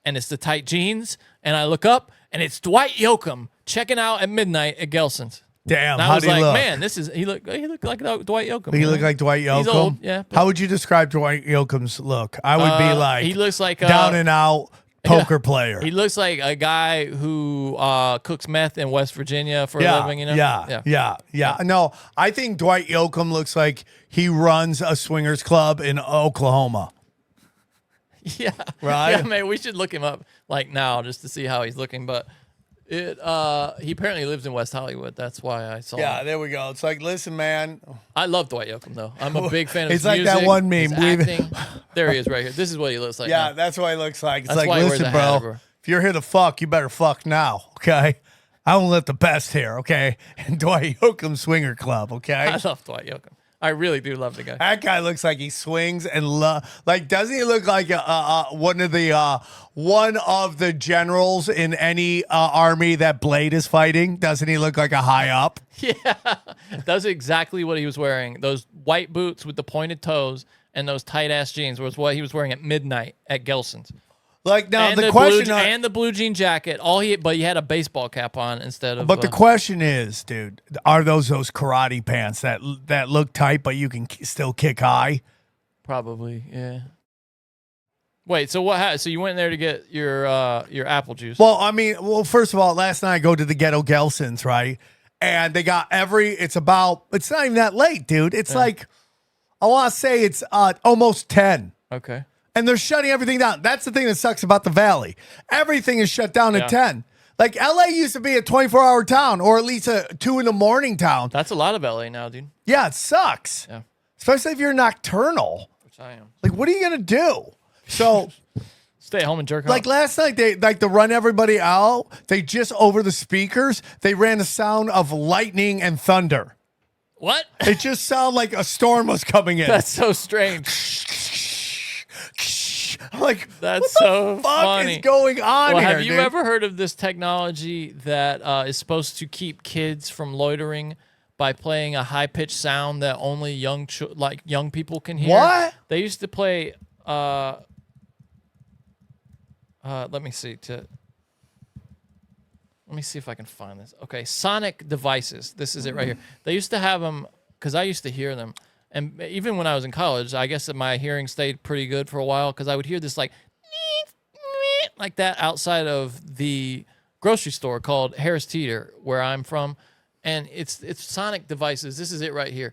and it's the tight jeans, and I look up, and it's Dwight Yoakam checking out at midnight at Gelson's. Damn, And I how was do he like, look? man, he looked like Dwight Yoakam. He you look know? like Dwight Yoakam? He's old, yeah. How would you describe Dwight Yoakam's look? I would be like, he looks like down and out poker player. He looks like a guy who cooks meth in West Virginia for a living, you know? Yeah. No, I think Dwight Yoakam looks like he runs a swingers club in Oklahoma. Yeah. Right? Yeah, man, we should look him up like now just to see how he's looking. But he apparently lives in West Hollywood. That's why I saw Yeah, him. there we go. It's like, listen, man. I love Dwight Yoakam, though. I'm a big fan of It's his like music, that one meme. his acting. There he is right here. This is what he looks like Yeah, now. that's what he looks like. It's That's like, why he wears listen, a hat bro, over. if you're here to fuck, you better fuck now, okay? I don't let the best here, okay? And Dwight Yoakam Swinger Club, okay? I love Dwight Yoakam. I really do love the guy. That guy looks like he swings and like, doesn't he look like one of the generals in any army that Blade is fighting? Doesn't he look like a high up? Yeah, that's exactly what he was wearing. Those white boots with the pointed toes and those tight ass jeans was what he was wearing at midnight at Gelson's. Like now, And the blue, question, and the blue jean jacket. But he had a baseball cap on instead of. but the question is, dude, are those karate pants that look tight but you can still kick high? Probably, yeah. Wait, so what? So you went there to get your apple juice? Well, first of all, last night I go to the Ghetto Gelson's, right? And they got it's not even that late, dude. It's like, I want to say it's almost 10. Okay. And they're shutting everything down. That's the thing that sucks about the Valley. Everything is shut down at 10. Like LA used to be a 24-hour town, or at least a 2 a.m. town. That's a lot of LA now, dude. Yeah, it sucks. Yeah. Especially if you're nocturnal. Which I am. Like, what are you gonna do? So Stay at home and jerk off. like last night, they to run everybody out. They just over the speakers, they ran the sound of lightning and thunder. What? It just sounded like a storm was coming in. That's so strange. I'm like, That's what so the fuck funny. is going on Well, here? have you dude? ever heard of this technology that is supposed to keep kids from loitering by playing a high pitched sound that only young people can hear? What? They used to play. Let me see. Let me see if I can find this. Okay, sonic devices. This is it right here. They used to have them because I used to hear them. And even when I was in college, I guess that my hearing stayed pretty good for a while because I would hear this like that outside of the grocery store called Harris Teeter, where I'm from. And it's sonic devices. This is it right here.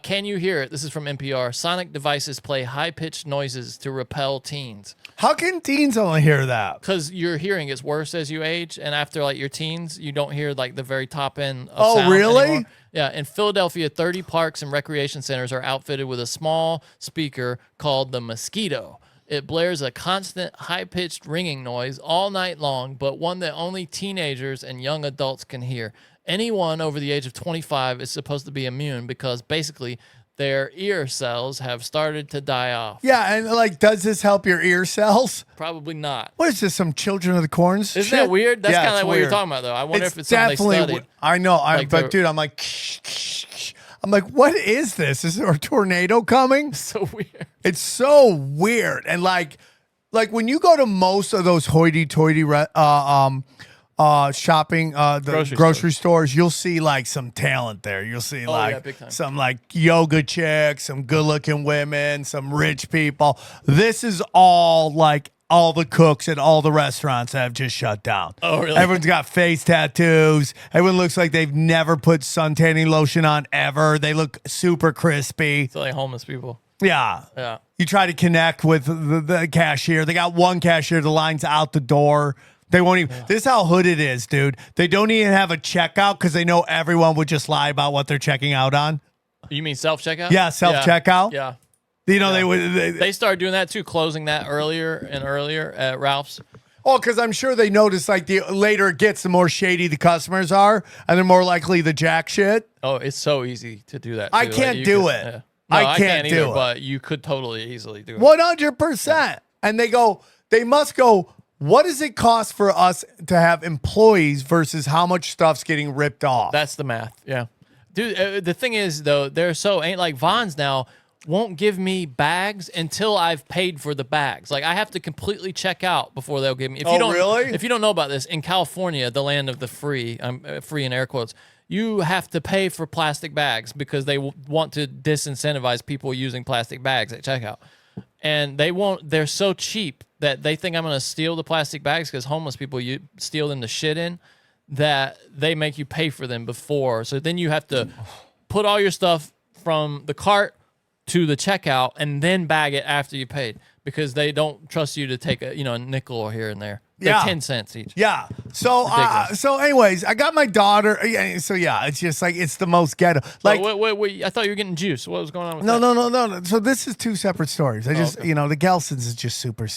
Can you hear it? This is from NPR. Sonic devices play high-pitched noises to repel teens. How can teens only hear that? Because your hearing gets worse as you age, and after like your teens, you don't hear like the very top end of sound really? anymore. Yeah, in Philadelphia, 30 parks and recreation centers are outfitted with a small speaker called the Mosquito. It blares a constant, high-pitched ringing noise all night long, but one that only teenagers and young adults can hear. Anyone over the age of 25 is supposed to be immune because basically their ear cells have started to die off. Yeah, and like, does this help your ear cells? Probably not. What is this? Some Children of the Corns? Isn't shit? that weird? That's Yeah, kind of it's like what you're weird. talking about, though. I wonder if it's something they definitely. studied. I know, Like but the- dude, I'm like, what is this? Is there a tornado coming? So weird. It's so weird, and like when you go to most of those hoity-toity shopping the grocery stores, you'll see like some talent there. You'll see yeah, like big time. some like yoga chicks, some good-looking women, some rich people. This is all like all the cooks at all the restaurants have just shut down. Oh, really? Everyone's got face tattoos. Everyone looks like they've never put suntanning lotion on ever. They look super crispy. So like homeless people. Yeah. Yeah. You try to connect with the cashier. They got one cashier. The line's out the door. They won't even. This is how hood it is, dude. They don't even have a checkout because they know everyone would just lie about what they're checking out on. You mean self-checkout? Yeah, self-checkout. Yeah. You know, they would. They started doing that too, closing that earlier and earlier at Ralph's. Oh, because I'm sure they notice like the later it gets, the more shady the customers are, and they're more likely to jack shit. Oh, it's so easy to do that. I too. can't you do could- it. yeah. I No, can't either, do it. but you could totally easily do it. 100%. And they must go, what does it cost for us to have employees versus how much stuff's getting ripped off? That's the math. Yeah. Dude, the thing is, though, they're so ain't like Vons now won't give me bags until I've paid for the bags. Like I have to completely check out before they'll give me. If you don't, really? If you don't know about this, in California, the land of the free, free in air quotes, you have to pay for plastic bags because they want to disincentivize people using plastic bags at checkout. And they're so cheap that they think I'm going to steal the plastic bags because homeless people steal them to shit in, that they make you pay for them before. So then you have to put all your stuff from the cart to the checkout and then bag it after you paid because they don't trust you to take a nickel here and there. They're Yeah. 10 cents each. Yeah. So, anyways, I got my daughter. So yeah, it's just like it's the most ghetto. Like, Wait, I thought you were getting juice. What was going on with no, that? no. So this is two separate stories. I just, okay. the Gelsons is just super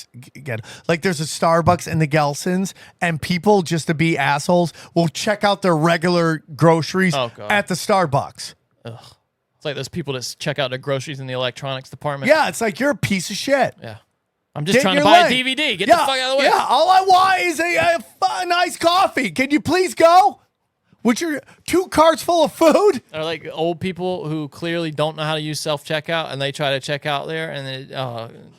ghetto. Like there's a Starbucks in the Gelsons, and people just to be assholes will check out their regular groceries Oh, God. at the Starbucks. It's like those people that check out their groceries in the electronics department. Yeah, it's like you're a piece of shit. Yeah. I'm just Get trying to your buy leg. a DVD. Get the fuck out of the way. Yeah, all I want is a nice coffee. Can you please go? With your 2 carts full of food? Or like old people who clearly don't know how to use self-checkout and they try to check out there and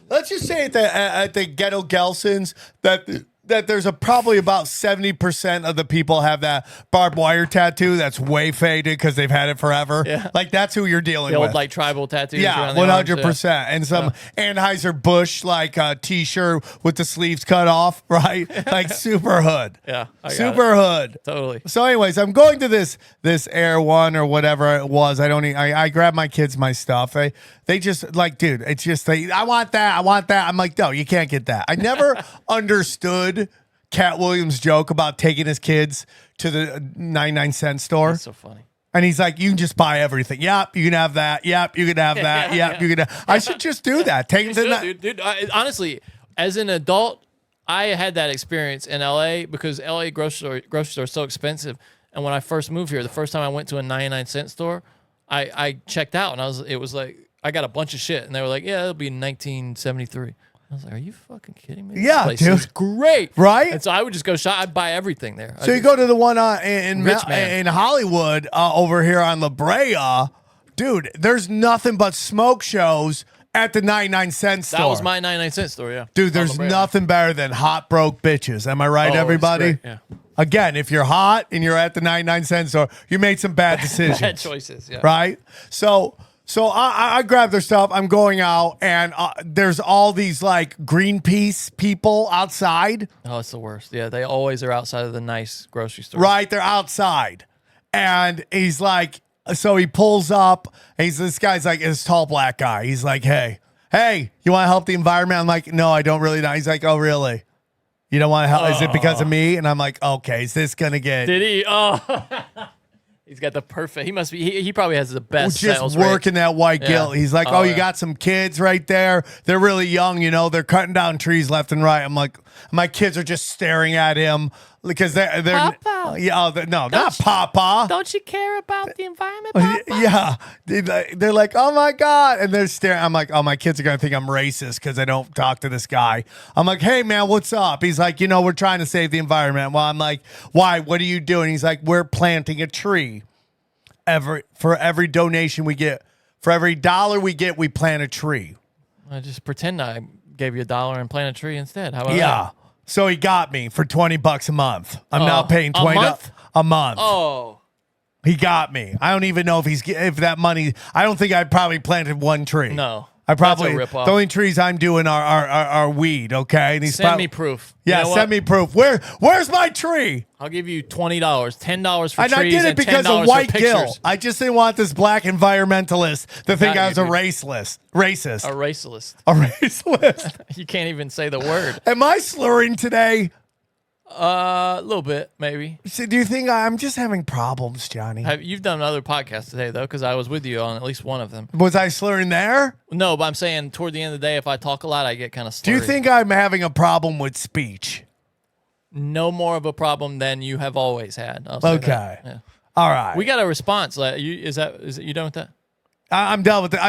Let's just say at the ghetto Gelsons that there's probably about 70% of the people have that barbed wire tattoo that's way faded because they've had it forever. Yeah. Like that's who you're dealing the with. old like tribal tattoos. Yeah, around the arms, 100%. And some Anheuser-Busch like t-shirt with the sleeves cut off, right? Like super hood. Yeah, I got Super hood. Totally. So anyways, I'm going to this Air One or whatever it was. I grabbed my kids my stuff. They just like, dude, it's just I want that. I'm like, no, you can't get that. I never understood Cat Williams' joke about taking his kids to the 99-cent store. That's so funny. And he's like, you can just buy everything. Yep, you can have that. Yep, you can have that. Yep, you can have. I should just do that. Take them to Dude, honestly, as an adult, I had that experience in LA because LA grocery store is so expensive. And when I first moved here, the first time I went to a 99-cent store, I checked out and it was like I got a bunch of shit and they were like, yeah, it'll be 1973. I was like, are you fucking kidding me? Yeah, this place dude. is great. Right? And so I would just go shop. I'd buy everything there. So you go to the one in Rich man. in Hollywood over here on La Brea, dude. There's nothing but smoke shows at the 99-cent store. That was my 99-cent store, yeah. Dude, there's On La Brea. nothing better than hot broke bitches. Am I right, Oh, everybody? it's great, yeah. Again, if you're hot and you're at the 99-cent store, you made some bad decisions. Bad choices, yeah. Right? So I grabbed their stuff. I'm going out, and there's all these like Greenpeace people outside. Oh, it's the worst. Yeah, they always are outside of the nice grocery store. Right, they're outside, and he's like, so he pulls up. And this guy's like this tall black guy. He's like, hey, you want to help the environment? I'm like, no, I don't really know. He's like, oh, really? You don't want to help? Is it because of me? And I'm like, okay, is this gonna get? Did he? Oh. He's got the perfect. He must be. He probably has the best sales just rate. working that white guilt. He's like, oh, you got some kids right there. They're really young, they're cutting down trees left and right. I'm like, my kids are just staring at him because they're Papa. Not Papa. Don't you care about the environment, Papa? Yeah, they're like, oh my God, and they're staring. I'm like, oh, my kids are gonna think I'm racist because I don't talk to this guy. I'm like, hey man, what's up? He's like, we're trying to save the environment. Well, I'm like, why? What are you doing? He's like, we're planting a tree. For every donation we get, for every dollar we get, we plant a tree. I just pretend I gave you $1 and plant a tree instead. How about Yeah. that? So he got me for $20 a month. I'm now paying a $20 month? a month. Oh, He got me. I don't even know if that money. I don't think I probably planted one tree. no. I probably That's a ripoff. the only trees I'm doing are weed. Okay, and he's Send me proof. Yeah, You know send what? me proof. Where's my tree? I'll give you $20, $10 for And I trees, did it and because $10 of white for pictures. guilt. I just didn't want this black environmentalist to think Got I was you, a dude. racist. A racist. A racist. You can't even say the word. Am I slurring today? A little bit, maybe. So do you think I'm just having problems, Johnny? You've done other podcasts today, though, because I was with you on at least one of them. Was I slurring there? No, but I'm saying toward the end of the day, if I talk a lot, I get kind of slurry. Do you think I'm having a problem with speech? No more of a problem than you have always had. I'll say Okay. that. Yeah. All right. We got a response. Is you done with that? I'm done with it.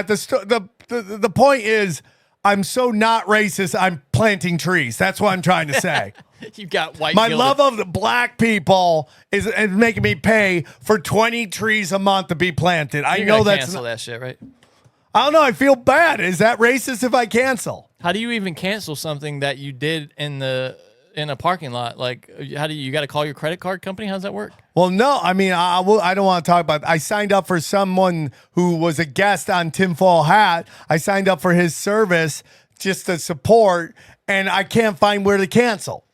The point is, I'm so not racist. I'm planting trees. That's what I'm trying to say. You got white. My gilded- love of the black people is making me pay for 20 trees a month to be planted. I You're know gonna that's. cancel that shit, right? I don't know. I feel bad. Is that racist if I cancel? How do you even cancel something that you did in a parking lot? Like, how do you got to call your credit card company? How's that work? Well, no. I mean, I don't want to talk about. I signed up for someone who was a guest on Tinfoil Hat. I signed up for his service just to support, and I can't find where to cancel.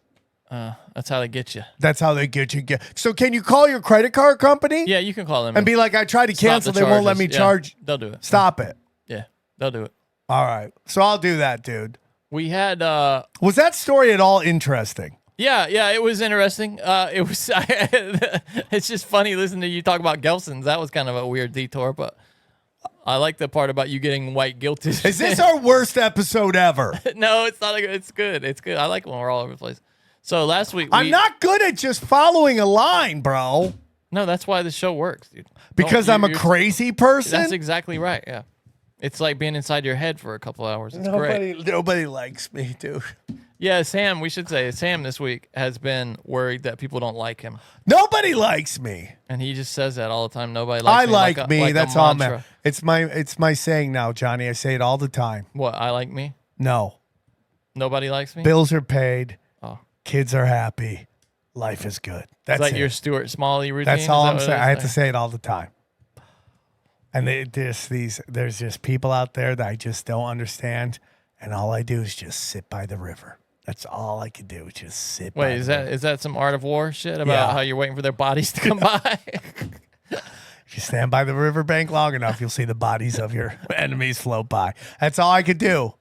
That's how they get you. That's how they get you. So can you call your credit card company? Yeah, you can call them And be like, I tried to stop cancel. the They won't let charges. me Yeah, charge. They'll do it. Stop it. Yeah, they'll do it. All right. So I'll do that, dude. We had. Was that story at all interesting? Yeah, it was interesting. It was. It's just funny listening to you talk about Gelson's. That was kind of a weird detour, but I like the part about you getting white guilted. Is this our worst episode ever? No, it's not. It's good. It's good. I like when we're all over the place. So last week, I'm not good at just following a line, bro. No, that's why the show works, dude. Because I'm a crazy person? That's exactly right. Yeah, it's like being inside your head for a couple hours. It's great. Nobody likes me, dude. Yeah, Sam. We should say Sam this week has been worried that people don't like him, Nobody likes me. and he just says that all the time. Nobody likes I me. like me. Like a That's all, mantra. man. It's my saying now, Johnny. I say it all the time. What? I like me. No. Nobody likes me. Bills are paid. Oh. Kids are happy. Life is good. That's Is that it. your Stuart Smalley routine? That's all Is that I'm what it saying. is? I have to say it all the time. And there's just people out there that I just don't understand, and all I do is just sit by the river. That's all I can do. Is just sit. by Wait, the river. is that some Art of War shit about Yeah. how you're waiting for their bodies to come by? If you stand by the riverbank long enough, you'll see the bodies of your enemies float by. That's all I could do.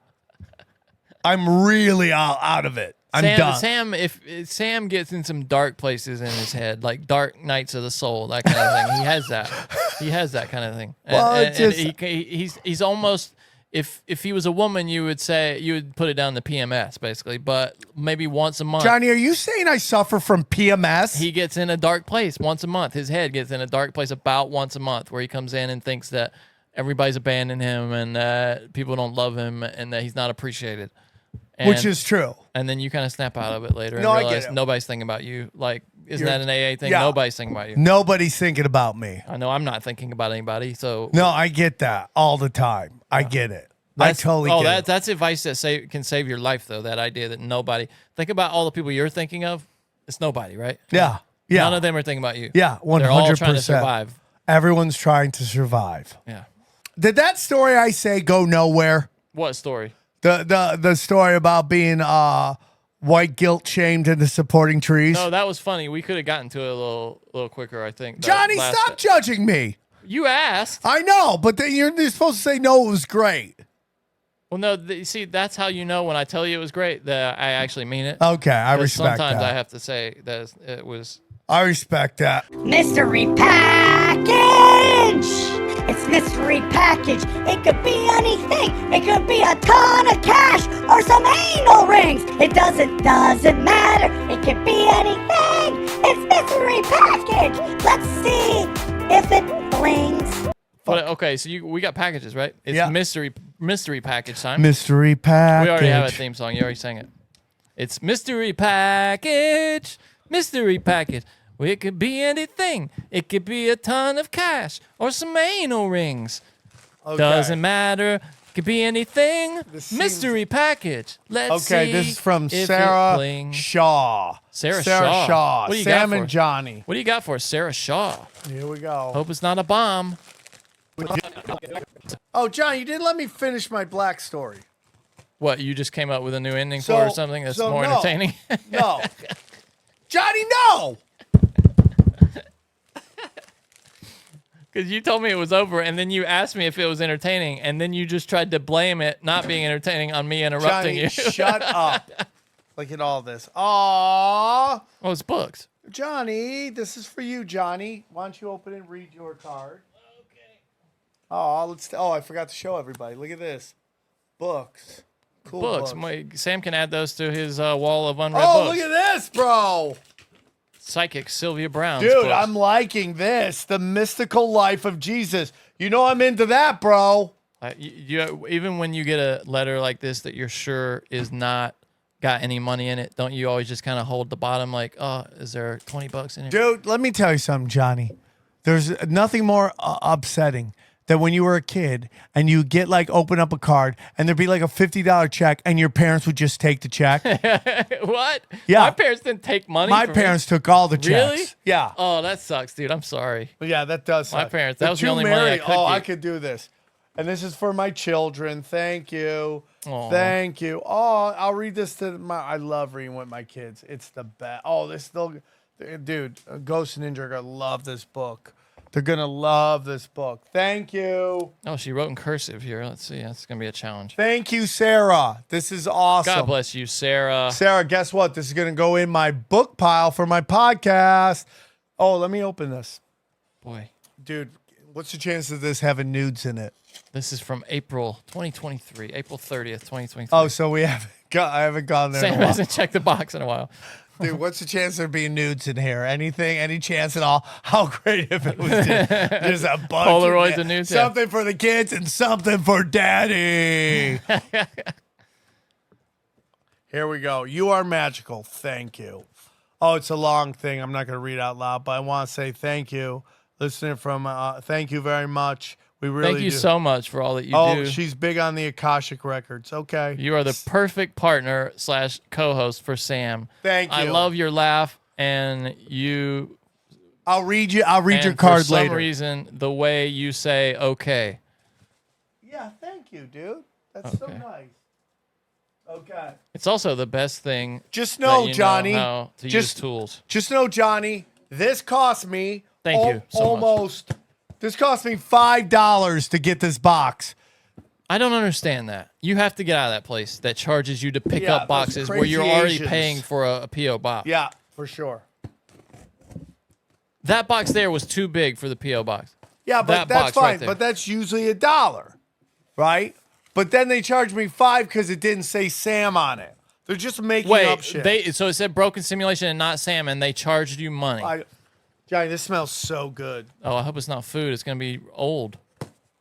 I'm really out of it. I'm done. If Sam gets in some dark places in his head, like dark nights of the soul, that kind of thing, he has that. He has that kind of thing. Well, and it's he's almost. If he was a woman, you would put it down to PMS basically, but maybe once a month. Johnny, are you saying I suffer from PMS? He gets in a dark place once a month. His head gets in a dark place about once a month, where he comes in and thinks that everybody's abandoned him and that people don't love him and that he's not appreciated. Which is true. And then you kind of snap out of it later No, and I get realize it. nobody's thinking about you. Like, isn't You're- that an AA thing? yeah. Nobody's thinking about you. Nobody's thinking about me. I know I'm not thinking about anybody. So No, I get that all the time. I get it. I totally get it. That's advice that can save your life, though. That idea that nobody think about all the people you're thinking of. It's nobody, right? Yeah. Yeah. None of them are thinking about you. Yeah, 100%. They're all trying to survive. Everyone's trying to survive. Yeah. Did that story I say go nowhere? What story? The story about being white guilt shamed into supporting trees? No, that was funny. We could have gotten to it a little quicker, I think. Johnny, stop judging me. You asked. I know, but then you're supposed to say no, it was great. Well, no, you see, that's how you know when I tell you it was great that I actually mean it. Okay, I 'Cause respect sometimes that. I have to say that it was. I respect that. Mystery package! It's mystery package. It could be anything. It could be a ton of cash or some anal rings. It doesn't matter. It could be anything. It's mystery package. Let's see if it blings. But, okay, so we got packages, right? It's Yeah. mystery package time. Mystery package. We already have a theme song. You already sang it. It's mystery package. Mystery package. Well, it could be anything. It could be a ton of cash or some anal rings. Okay. Doesn't matter. It could be anything. Mystery package. Let's see. Okay, this is from if it Sarah blings. Shaw. Sarah Shaw. What do you Sam got for and us? Johnny. What do you got for us, Sarah Shaw? Here we go. Hope it's not a bomb. Oh, John, you didn't let me finish my black story. What, you just came up with a new ending for or something that's more no. entertaining? No. Johnny, no! Because you told me it was over, and then you asked me if it was entertaining, and then you just tried to blame it not being entertaining on me interrupting Johnny, you. shut up. Look at all this. Aww. Oh, it's books. Johnny, this is for you, Johnny. Why don't you open it and read your card? Okay. Oh, I forgot to show everybody. Look at this. Books. Cool books. Sam can add those to his wall of unread Oh, books. look at this, bro. Psychic Sylvia Brown's Dude, books. I'm liking this. The Mystical Life of Jesus. You know I'm into that, bro. Even when you get a letter like this that you're sure is not got any money in it, don't you always just kind of hold the bottom like, oh, is there 20 bucks in here? Dude, let me tell you something, Johnny. There's nothing more upsetting than when you were a kid and you get like open up a card and there'd be like a $50 check and your parents would just take the check. What? Yeah. My parents didn't take money. My parents took all the checks. Really? Yeah. Oh, that sucks, dude. I'm sorry. Yeah, that does suck. My parents, that was the only money I could I get. could do this. And this is for my children. Thank you. Aw. Thank you. Oh, I'll read this to I love reading with my kids. It's the best. Oh, this still, dude, Ghost and Ninja are gonna love this book. They're gonna love this book. Thank you. Oh, she wrote in cursive here. Let's see. That's gonna be a challenge. Thank you, Sarah. This is awesome. God bless you, Sarah. Sarah, guess what? This is gonna go in my book pile for my podcast. Oh, let me open this. Boy. Dude, what's the chance of this having nudes in it? This is from April 2023, April 30th, 2023. Oh, so I haven't gone there in a Sam while. hasn't checked the box in a while. Dude, what's the chance there being nudes in here? Anything? Any chance at all? How great if it was there's a bunch Polaroids of nudes. Yeah. Something for the kids and something for daddy. Here we go. You are magical. Thank you. Oh, it's a long thing. I'm not going to read out loud, but I want to say thank you. Listening from, thank you very much. We really Thank you do. so much for all that you do. Oh, she's big on the Akashic Records. Okay. You are the perfect partner / co-host for Sam. Thank you. I love your laugh, and you. I'll read your card for later. some reason, the way you say "okay." Yeah, thank you, dude. That's so Okay. nice. Okay. It's also the best thing. Just know, that you Johnny. know how to use tools. Just know, Johnny. This cost me. Thank you so much. almost. This cost me $5 to get this box. I don't understand that. You have to get out of that place that charges you to pick Yeah, up those boxes where crazy you're already Asians. paying for a P.O. box. Yeah, for sure. That box there was too big for the P.O. box. Yeah, but That that's box right fine. there. But that's usually $1, right? But then they charged me $5 because it didn't say Sam on it. They're just making up shit. So it said broken simulation and not Sam, and they charged you money. Johnny, this smells so good. Oh, I hope it's not food. It's gonna be old.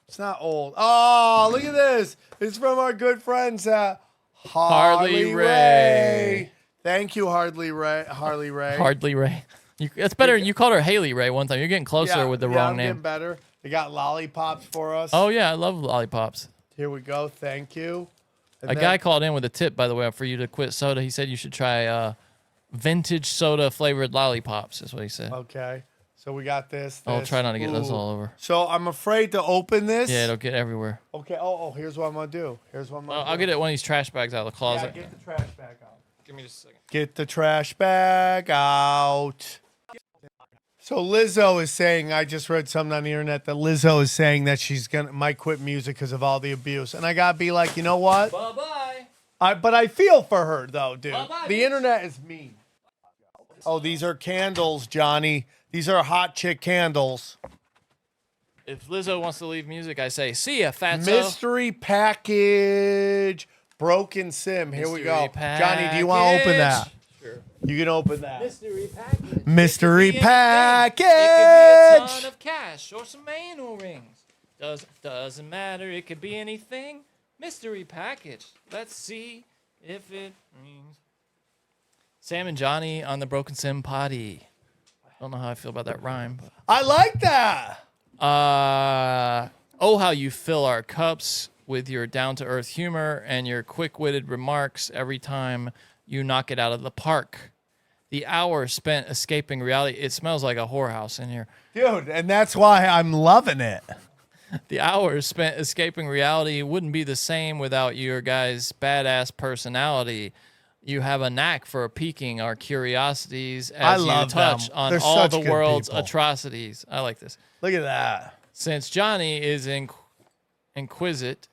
It's not old. Oh, look at this. It's from our good friends at Harley Ray. Thank you, Harley Ray. Hardly Ray. That's better. You called her Haley Ray one time. You're getting closer with the wrong I'm name. getting better. They got lollipops for us. Oh yeah, I love lollipops. Here we go. Thank you. And A then- guy called in with a tip, by the way, for you to quit soda. He said you should try vintage soda flavored lollipops. Is what he said. Okay. So we got this. I'll try not to get those Ooh. all over. So I'm afraid to open this. Yeah, it'll get everywhere. Okay. Oh, here's what I'm gonna do. Here's what I'm gonna do. I'll get it one of these trash bags out of the closet. Yeah, get the trash bag out. Give me just a second. Get the trash bag out. So Lizzo is saying, I just read something on the internet that Lizzo is saying that she's might quit music because of all the abuse. And I gotta be like, you know what? Bye-bye. But I feel for her though, dude. Bye-bye, The bitch. internet is mean. Oh, these are candles, Johnny. These are hot chick candles. If Lizzo wants to leave music, I say, see ya, fatso. Mystery package. Broken sim. Here we go. Mystery Johnny, do you want to open that? package. Sure. You can open that. Mystery package. Mystery It could be package. anything. It could be a ton of cash or some anal rings. Doesn't matter. It could be anything. Mystery package. Let's see if it rings. Sam and Johnny on the Broken Sim potty. I don't know how I feel about that rhyme. But. I like that. Oh, how you fill our cups with your down-to-earth humor and your quick-witted remarks every time you knock it out of the park. The hour spent escaping reality. It smells like a whorehouse in here. Dude, and that's why I'm loving it. The hours spent escaping reality wouldn't be the same without your guys' badass personality. You have a knack for piquing our curiosities as you love touch them. on They're all such the good world's people. atrocities. I like this. Look at that. Since Johnny is inquisitive,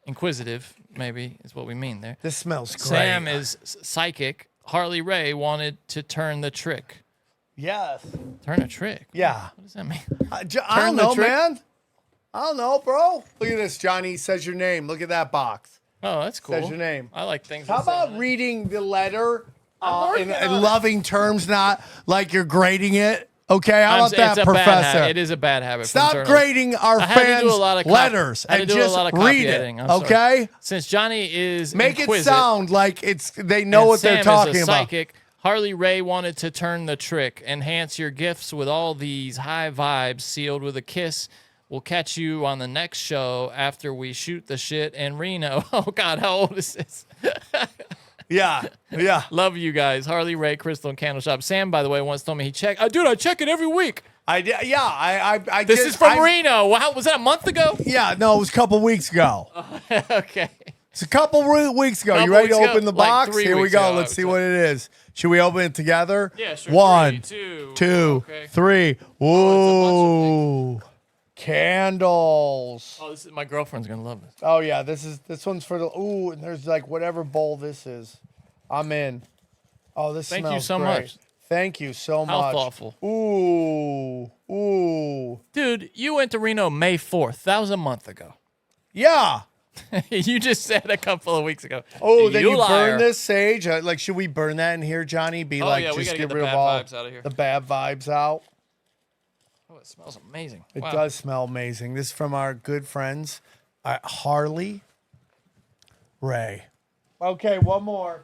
inquisitive, maybe is what we mean there. This smells great. Sam is psychic. Harley Ray wanted to turn the trick. Yes. Turn a trick? Yeah. What does that mean? I don't know, man. I don't know, bro. Look at this, Johnny. Says your name. Look at that box. Oh, that's cool. Says your name. I like things. How that say about that. reading the letter in working on it. loving terms, not like you're grading it? Okay, how about It's that, a bad Professor? habit. It is a bad habit. from Stop journalism. grading our I had to fans' do a lot of letters I had and to do just a lot of read copyediting. it. I'm sorry. Okay, Since Johnny is make it inquisitive sound like they know and what they're Sam talking is a about. psychic, Harley Ray wanted to turn the trick, enhance your gifts with all these high vibes, sealed with a kiss. We'll catch you on the next show after we shoot the shit in Reno. Oh God, how old is this? Yeah. Love you guys, Harley Ray, Crystal and Candle Shop. Sam, by the way, once told me he checked. Dude, I check it every week. I This is from Reno. Wow, was that a month ago? Yeah, no, it was a couple weeks ago. Okay. It's a couple weeks ago. Couple you ready to weeks ago? open the Like box? 3 Here we weeks go. ago, I Let's would see say. what it is. Should we open it together? Yeah, sure. 1, 3, 2, Okay. 3. Oh, Ooh, candles. Oh, this is my girlfriend's gonna love this. Oh yeah, this one's for the. Ooh, and there's like whatever bowl this is. I'm in. Oh, this Thank you smells so great. much. Thank you so How much. thoughtful. Ooh. Dude, you went to Reno May 4th. That was a month ago. Yeah. You just said a couple of weeks ago. Oh, then you liar. burn this sage. Like, should we burn that in here, Johnny? Be Oh, like, yeah, we just gotta get get the rid of bad all vibes out of here. the bad vibes out. Oh, it smells amazing. It Wow. does smell amazing. This is from our good friends, Harley Ray. Okay, one more.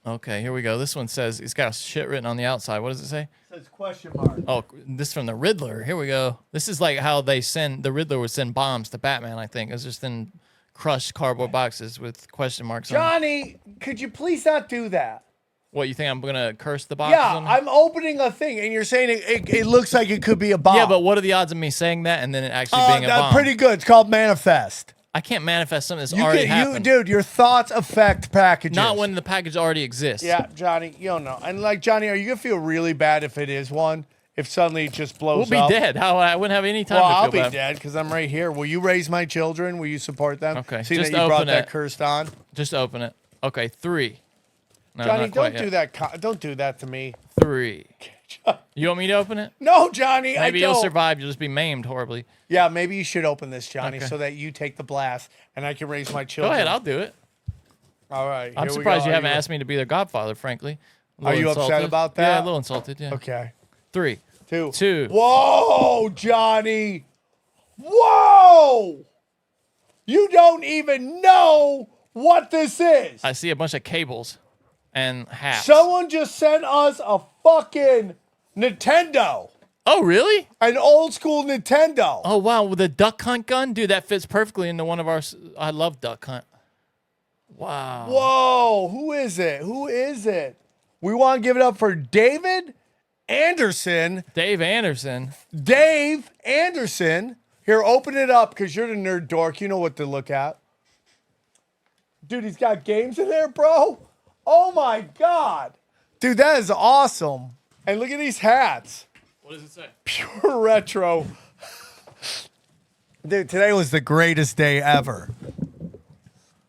Okay, here we go. This one says it's got shit written on the outside. What does it say? It says question mark. Oh, this is from the Riddler. Here we go. This is like how the Riddler would send bombs to Batman, I think. It's just in crushed cardboard boxes with question marks on them. Johnny, could you please not do that? What, you think I'm going to curse the boxes? Yeah, on them? I'm opening a thing, and you're saying it looks like it could be a bomb. Yeah, but what are the odds of me saying that and then it actually being a bomb? Pretty good. It's called manifest. I can't manifest something that's already happened. Dude, your thoughts affect packages. Not when the package already exists. Yeah, Johnny, you don't know. And like, Johnny, are you gonna feel really bad if it is one? If suddenly it just blows We'll up? be dead. How I wouldn't have any time Well, to feel I'll be bad. dead because I'm right here. Will you raise my children? Will you support them? Okay, See just that you brought open that it. cursed on? Just open it. Okay, 3. No, Johnny, not quite don't do yet. that. Don't do that to me. 3. You want me to open it? No, Johnny, I Maybe don't. you'll survive. You'll just be maimed horribly. Yeah, maybe you should open this, Johnny, Okay. so that you take the blast and I can raise my Go children. ahead. I'll do it. All right. I'm here we surprised go. you Are haven't asked me to be their godfather, frankly. A Are little you upset insulted. about Yeah, that? a little insulted, yeah. Okay. 3. 2. 2. Whoa, Johnny. Whoa. You don't even know what this is. I see a bunch of cables and hats. Someone just sent us a fucking Nintendo. Oh, really? An old school Nintendo. Oh, wow. With a duck hunt gun? Dude, that fits perfectly into one of our... I love duck hunt. Wow. Whoa. Who is it? Who is it? We want to give it up for David Anderson. Dave Anderson. Dave Anderson. Here, open it up because you're the nerd dork. You know what to look at. Dude, he's got games in there, bro. Oh, my God. Dude, that is awesome. And look at these hats. What does it say? Pure retro. Dude, today was the greatest day ever.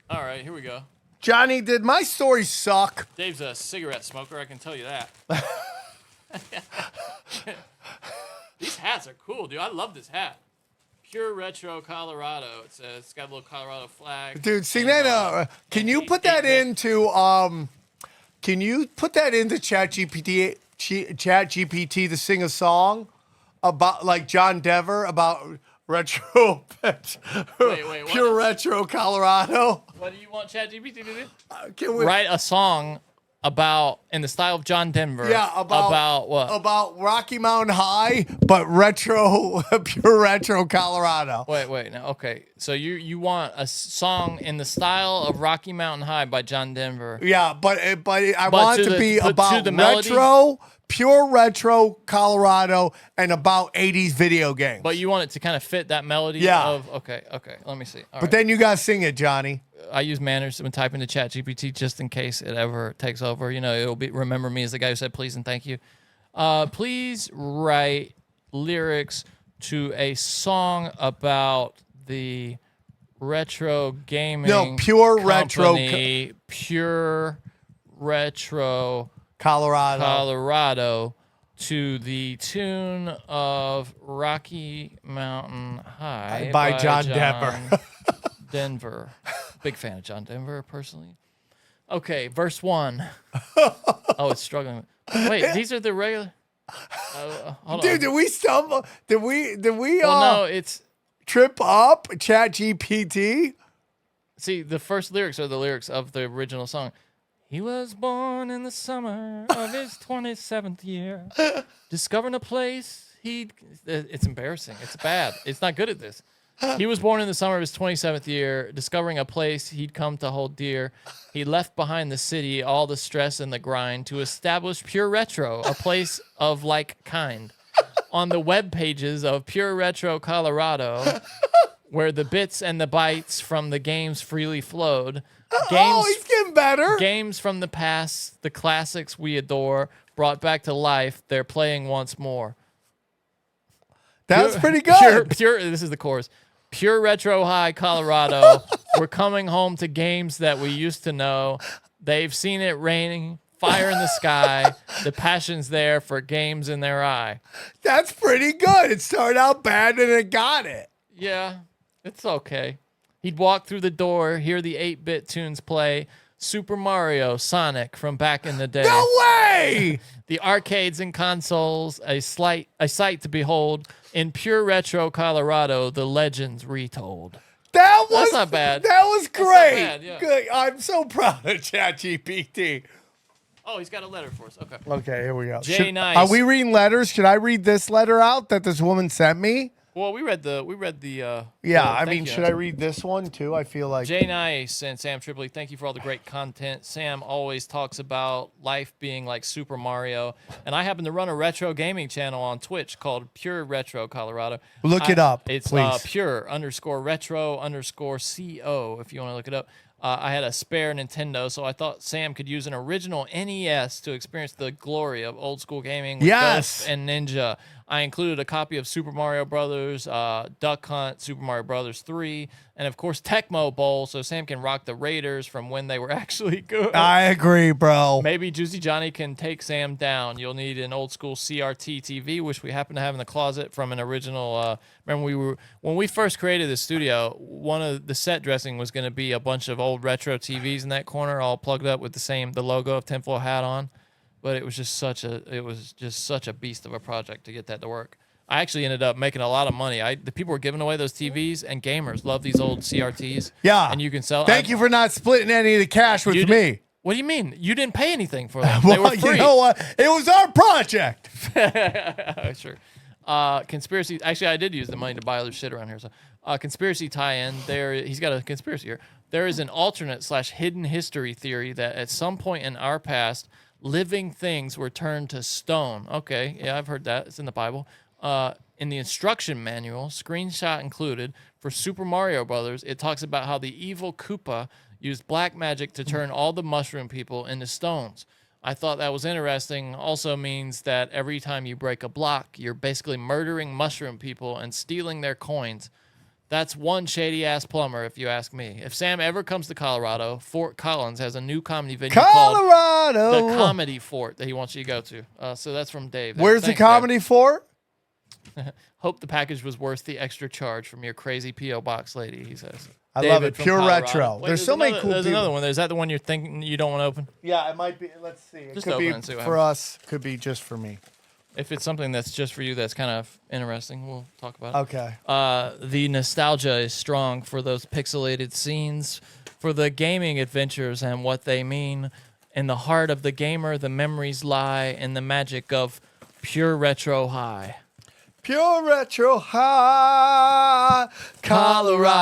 All right, here we go. Johnny, did my story suck? Dave's a cigarette smoker, I can tell you that. These hats are cool, dude. I love this hat. Pure Retro Colorado. It says it's got a little Colorado flag. Dude, see and, that? Can you put that into ChatGPT to sing a song about like John Denver about retro Wait, what? pure retro Colorado? What do you want ChatGPT to do? Can we Write a song about, in the style of John Denver. Yeah, about what? About Rocky Mountain High, but retro, pure retro Colorado. Wait, no, okay. So you want a song in the style of Rocky Mountain High by John Denver. Yeah, but I want it to be but to about the melody? retro, pure retro Colorado, and about 80s video games. But you want it to kind of fit that melody Yeah. of, okay, let me see. All But right. then you gotta sing it, Johnny. I use manners when typing to ChatGPT just in case it ever takes over. You know, it'll be remember me as the guy who said please and thank you. Please write lyrics to a song about the retro gaming. No, Pure Retro. Pure Retro Colorado. to the tune of Rocky Mountain High by John Denver. Denver. Big fan of John Denver, personally. Okay, verse 1. Oh, it's struggling. Wait, these are the regular. Hold Dude, on. did we stumble? Did we Well, no, it's. trip up ChatGPT? See, the first lyrics are the lyrics of the original song. He was born in the summer of his 27th year, discovering a place it's embarrassing. It's bad. It's not good at this. He was born in the summer of his 27th year, discovering a place he'd come to hold dear. He left behind the city, all the stress and the grind, to establish Pure Retro, a place of like kind. On the web pages of Pure Retro Colorado, where the bits and the bytes from the games freely flowed. He's getting better. Games from the past, the classics we adore, brought back to life, they're playing once more. That's pretty good. This is the chorus. Pure Retro High, Colorado. We're coming home to games that we used to know. They've seen it raining, fire in the sky. The passion's there for games in their eye. That's pretty good. It started out bad and it got it. Yeah, it's okay. He'd walk through the door, hear the 8-bit tunes play. Super Mario, Sonic from back in the day. No way! The arcades and consoles, a sight to behold. In Pure Retro Colorado, the legends retold. That's not bad. That was great. That's not bad, yeah. Good. I'm so proud of ChatGPT. Oh, he's got a letter for us. Okay. Okay, here we go. Nice. Are we reading letters? Should I read this letter out that this woman sent me? Well, we read the. Yeah, I mean, should I read this one too? I feel like Jay Nice and Sam Tripoli, thank you for all the great content. Sam always talks about life being like Super Mario, and I happen to run a retro gaming channel on Twitch called Pure Retro Colorado. Look it up, It's please. pure_retro_co if you want to look it up. I had a spare Nintendo, so I thought Sam could use an original NES to experience the glory of old school gaming with Ghost and Ninja. I included a copy of Super Mario Brothers, Duck Hunt, Super Mario Brothers 3, and of course Tecmo Bowl, so Sam can rock the Raiders from when they were actually good. I agree, bro. Maybe Juicy Johnny can take Sam down. You'll need an old school CRT TV, which we happen to have in the closet from an original. Remember, when we first created the studio, one of the set dressing was going to be a bunch of old retro TVs in that corner, all plugged up with the logo of tinfoil hat on. But it was just such a beast of a project to get that to work. I actually ended up making a lot of money. The people were giving away those TVs, and gamers love these old CRTs. Yeah, and you can sell. Thank you for not splitting any of the cash with me. What do you mean? You didn't pay anything for them. Well, They were free. You know what? It was our project. Sure. Conspiracy. Actually, I did use the money to buy other shit around here. So, conspiracy tie-in. He's got a conspiracy here. There is an alternate/hidden history theory that at some point in our past, living things were turned to stone. Okay, yeah, I've heard that. It's in the Bible. In the instruction manual, screenshot included, for Super Mario Brothers, it talks about how the evil Koopa used black magic to turn all the mushroom people into stones. I thought that was interesting. Also means that every time you break a block, you're basically murdering mushroom people and stealing their coins. That's one shady-ass plumber, if you ask me. If Sam ever comes to Colorado, Fort Collins has a new comedy venue called The Comedy Fort that he wants you to go to. So that's from Dave. Where's the Comedy Fort? Hope the package was worth the extra charge from your crazy P.O. Box lady, he says. I love it. Pure Colorado. retro. Wait, there's so many cool There's people. another one. Is that the one you're thinking you don't want to open? Yeah, it might be. Let's see. It Just could open be it and see what for happens. us. Could be just for me. If it's something that's just for you that's kind of interesting, we'll talk about it. Okay. The nostalgia is strong for those pixelated scenes, for the gaming adventures and what they mean. In the heart of the gamer, the memories lie in the magic of Pure Retro High. Pure Retro High,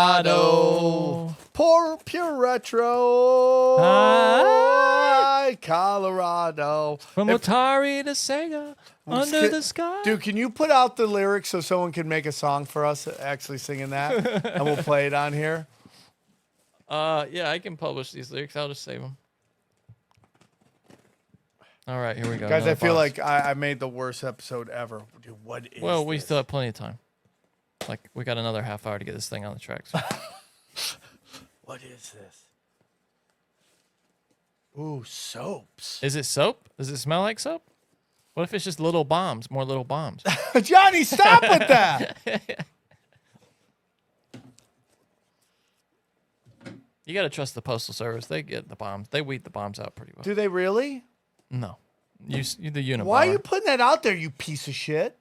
Colorado. Pure Retro High, Colorado. From Atari to Sega, under the sky. Dude, can you put out the lyrics so someone can make a song for us actually singing that? And we'll play it on here. Yeah, I can publish these lyrics. I'll just save them. All right, here we go. Guys, Another I feel box. like I made the worst episode ever. Dude, what is Well, we this? still have plenty of time. Like, we got another half hour to get this thing on the track. So. What is this? Ooh, soaps. Is it soap? Does it smell like soap? What if it's just little bombs? More little bombs. Johnny, stop with that. You got to trust the Postal Service. They get the bombs. They weed the bombs out pretty well. Do they really? No. You the Unabomber. Why are you putting that out there, you piece of shit?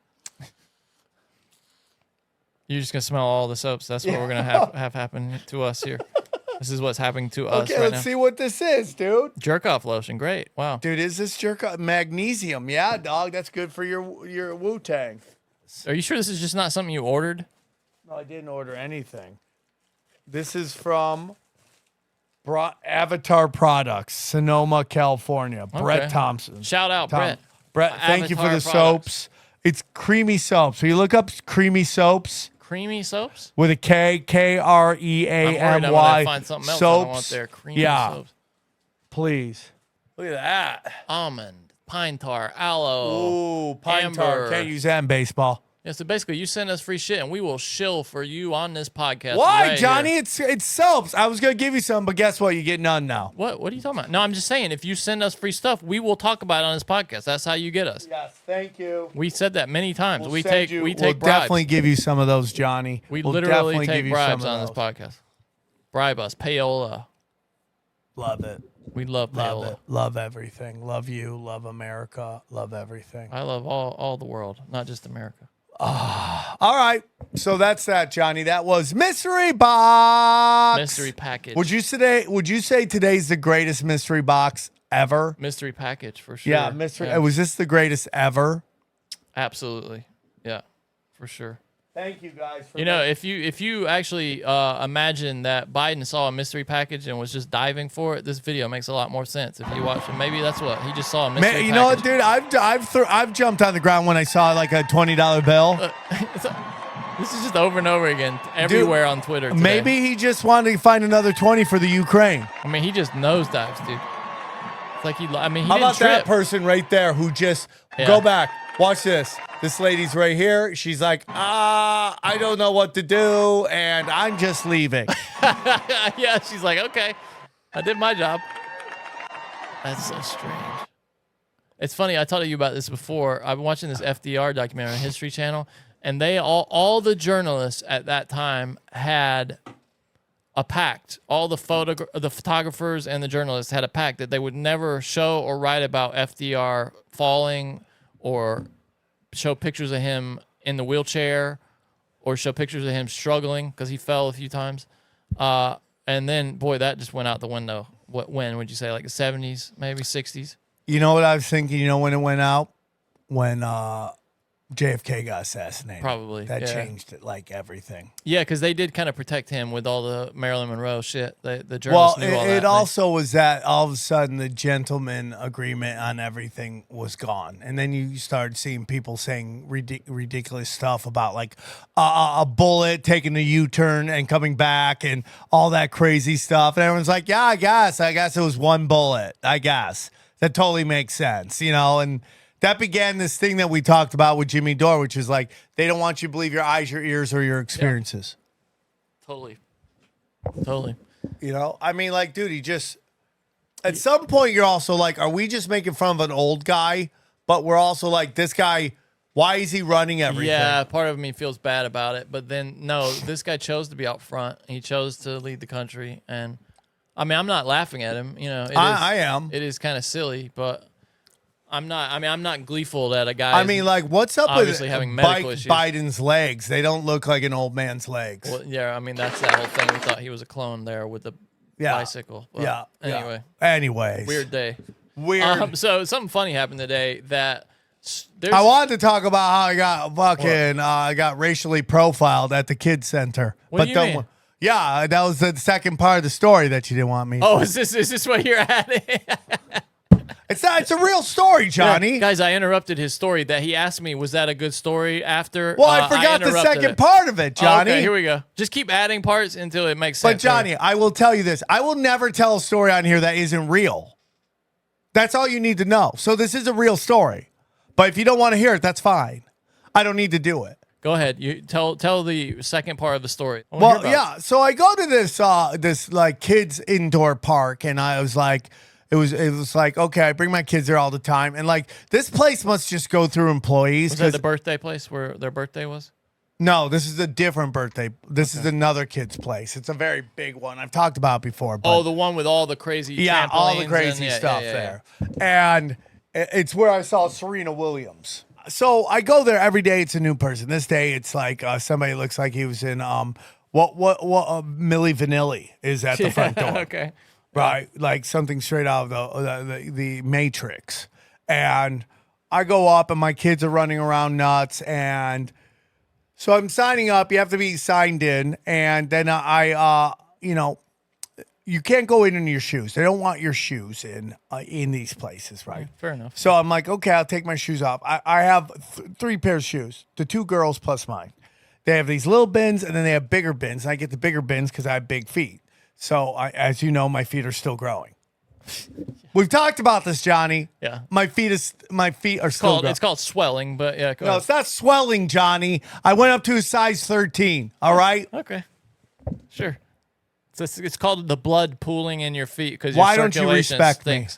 You're just going to smell all the soaps. That's what we're going to have happen to us here. This is what's happening to us Okay, right let's now. see what this is, dude. Jerk off lotion. Great. Wow. Dude, is this jerk off? Magnesium. Yeah, dog. That's good for your Wu-Tang. Are you sure this is just not something you ordered? No, I didn't order anything. This is from Avatar Products, Sonoma, California. Brett Okay. Thompson. Shout out, Brett. Brett, thank you for the Avatar Products. soaps. It's creamy soaps. So you look up creamy soaps Creamy soaps? with a K, K-R-E-A-M-Y. I'm worried I'm going to find something else I don't want soaps. there. Creamy Yeah, soaps. please. Look at that. Almond, pine tar, aloe. Ooh, pine tar. amber. Can't use that in baseball. Yeah, so basically you send us free shit and we will shill for you on this podcast. Why, right Johnny? here. It's soaps. I was gonna give you some, but guess what? You get none now. What are you talking about? No, I'm just saying if you send us free stuff, we will talk about it on this podcast. That's how you get us. Yes, thank you. We said that many times. We'll we send take you- we we'll take bribes. definitely give you some of those, Johnny. We We'll literally definitely take give you bribes some on of this those. podcast. Bribe us, payola. Love it. We love Love payola. it. Love everything. Love you. Love America. Love everything. I love all the world, not just America. All right. So that's that, Johnny. That was Mystery Box. Mystery package. Would you say today's the greatest mystery box ever? Mystery package for sure. Yeah, mystery. Yeah. Was this the greatest ever? Absolutely. Yeah, for sure. Thank you guys. For You know, if you actually imagine that Biden saw a mystery package and was just diving for it, this video makes a lot more sense. If you watch it, maybe that's what he just saw a mystery Man, you package. know what, dude? I've jumped on the ground when I saw like a $20 bill. This is just over and over again everywhere on Twitter today. Maybe he just wanted to find another 20 for the Ukraine. I mean, he just nosedives, dude. It's like he How didn't about trip. that person right there who just go back? Watch this. This lady's right here. She's like, I don't know what to do, and I'm just leaving. Yeah, she's like, okay, I did my job. That's so strange. It's funny. I told you about this before. I've been watching this FDR documentary on History Channel, and they all the journalists at that time had a pact. All the photographers and the journalists had a pact that they would never show or write about FDR falling or show pictures of him in the wheelchair or show pictures of him struggling because he fell a few times. And then, boy, that just went out the window. When would you say? Like the 70s, maybe 60s? You know what I was thinking? You know when it went out? When JFK got assassinated. Probably. That yeah. changed it, like everything. Yeah, because they did kind of protect him with all the Marilyn Monroe shit. The Well, journalists knew all that. it also was that all of a sudden the gentleman agreement on everything was gone. And then you started seeing people saying ridiculous stuff about like a bullet taking a U-turn and coming back and all that crazy stuff. And everyone's like, yeah, I guess it was one bullet. I guess. That totally makes sense, you know? And that began this thing that we talked about with Jimmy Dore, which is like, they don't want you to believe your eyes, your ears, or your experiences. Totally. You know, I mean, like, dude, he just, at some point, you're also like, are we just making fun of an old guy? But we're also like, this guy, why is he running everything? Yeah, part of me feels bad about it. But then, no, this guy chose to be out front. He chose to lead the country. And, I mean, I'm not laughing at him. You know, I am. It is kind of silly, but I'm not gleeful that a guy. I mean, like, what's up with obviously having medical issues. Biden's legs? They don't look like an old man's legs. Well, yeah, I mean, that's that whole thing. We thought he was a clone there with the bicycle. But yeah. Anyway. Anyways. Weird day. Weird. So something funny happened today that there's. I wanted to talk about how I got fucking I got racially profiled at the kids center. What do you mean? Yeah, that was the second part of the story that you didn't want me. Oh, is this what you're at? It's not. It's a real story, Johnny. Yeah, guys, I interrupted his story that he asked me, was that a good story after? Well, I forgot the interrupted second it. part of it, Johnny. Okay, here we go. Just keep adding parts until it makes sense. But Johnny, I will tell you this. I will never tell a story on here that isn't real. That's all you need to know. So this is a real story. But if you don't want to hear it, that's fine. I don't need to do it. Go ahead. You tell the second part of the story. Well, yeah. So I go to this like kids indoor park, and I was like, it was like, okay, I bring my kids there all the time, and like this place must just go through employees. Was that the birthday place where their birthday was? No, this is a different birthday. This is another kid's place. It's a very big one. I've talked about it before. But The one with all the crazy all the crazy and, stuff there. And it's where I saw Serena Williams. So I go there every day. It's a new person. This day it's like somebody looks like he was in what Milli Vanilli is at the front door. Okay. Right, like something straight out of the Matrix. And I go up, and my kids are running around nuts, and so I'm signing up. You have to be signed in, and then you can't go in your shoes. They don't want your shoes in these places, right? Yeah, fair enough. So I'm like, okay, I'll take my shoes off. I have 3 pairs of shoes, the 2 girls plus mine. They have these little bins, and then they have bigger bins. I get the bigger bins because I have big feet. So, as you know, my feet are still growing. We've talked about this, Johnny. Yeah. My feet are still growing. It's called swelling, but yeah. Go No, ahead. it's not swelling, Johnny. I went up to a size 13, all right? Okay. Sure. It's called the blood pooling in your feet because Why don't you respect me?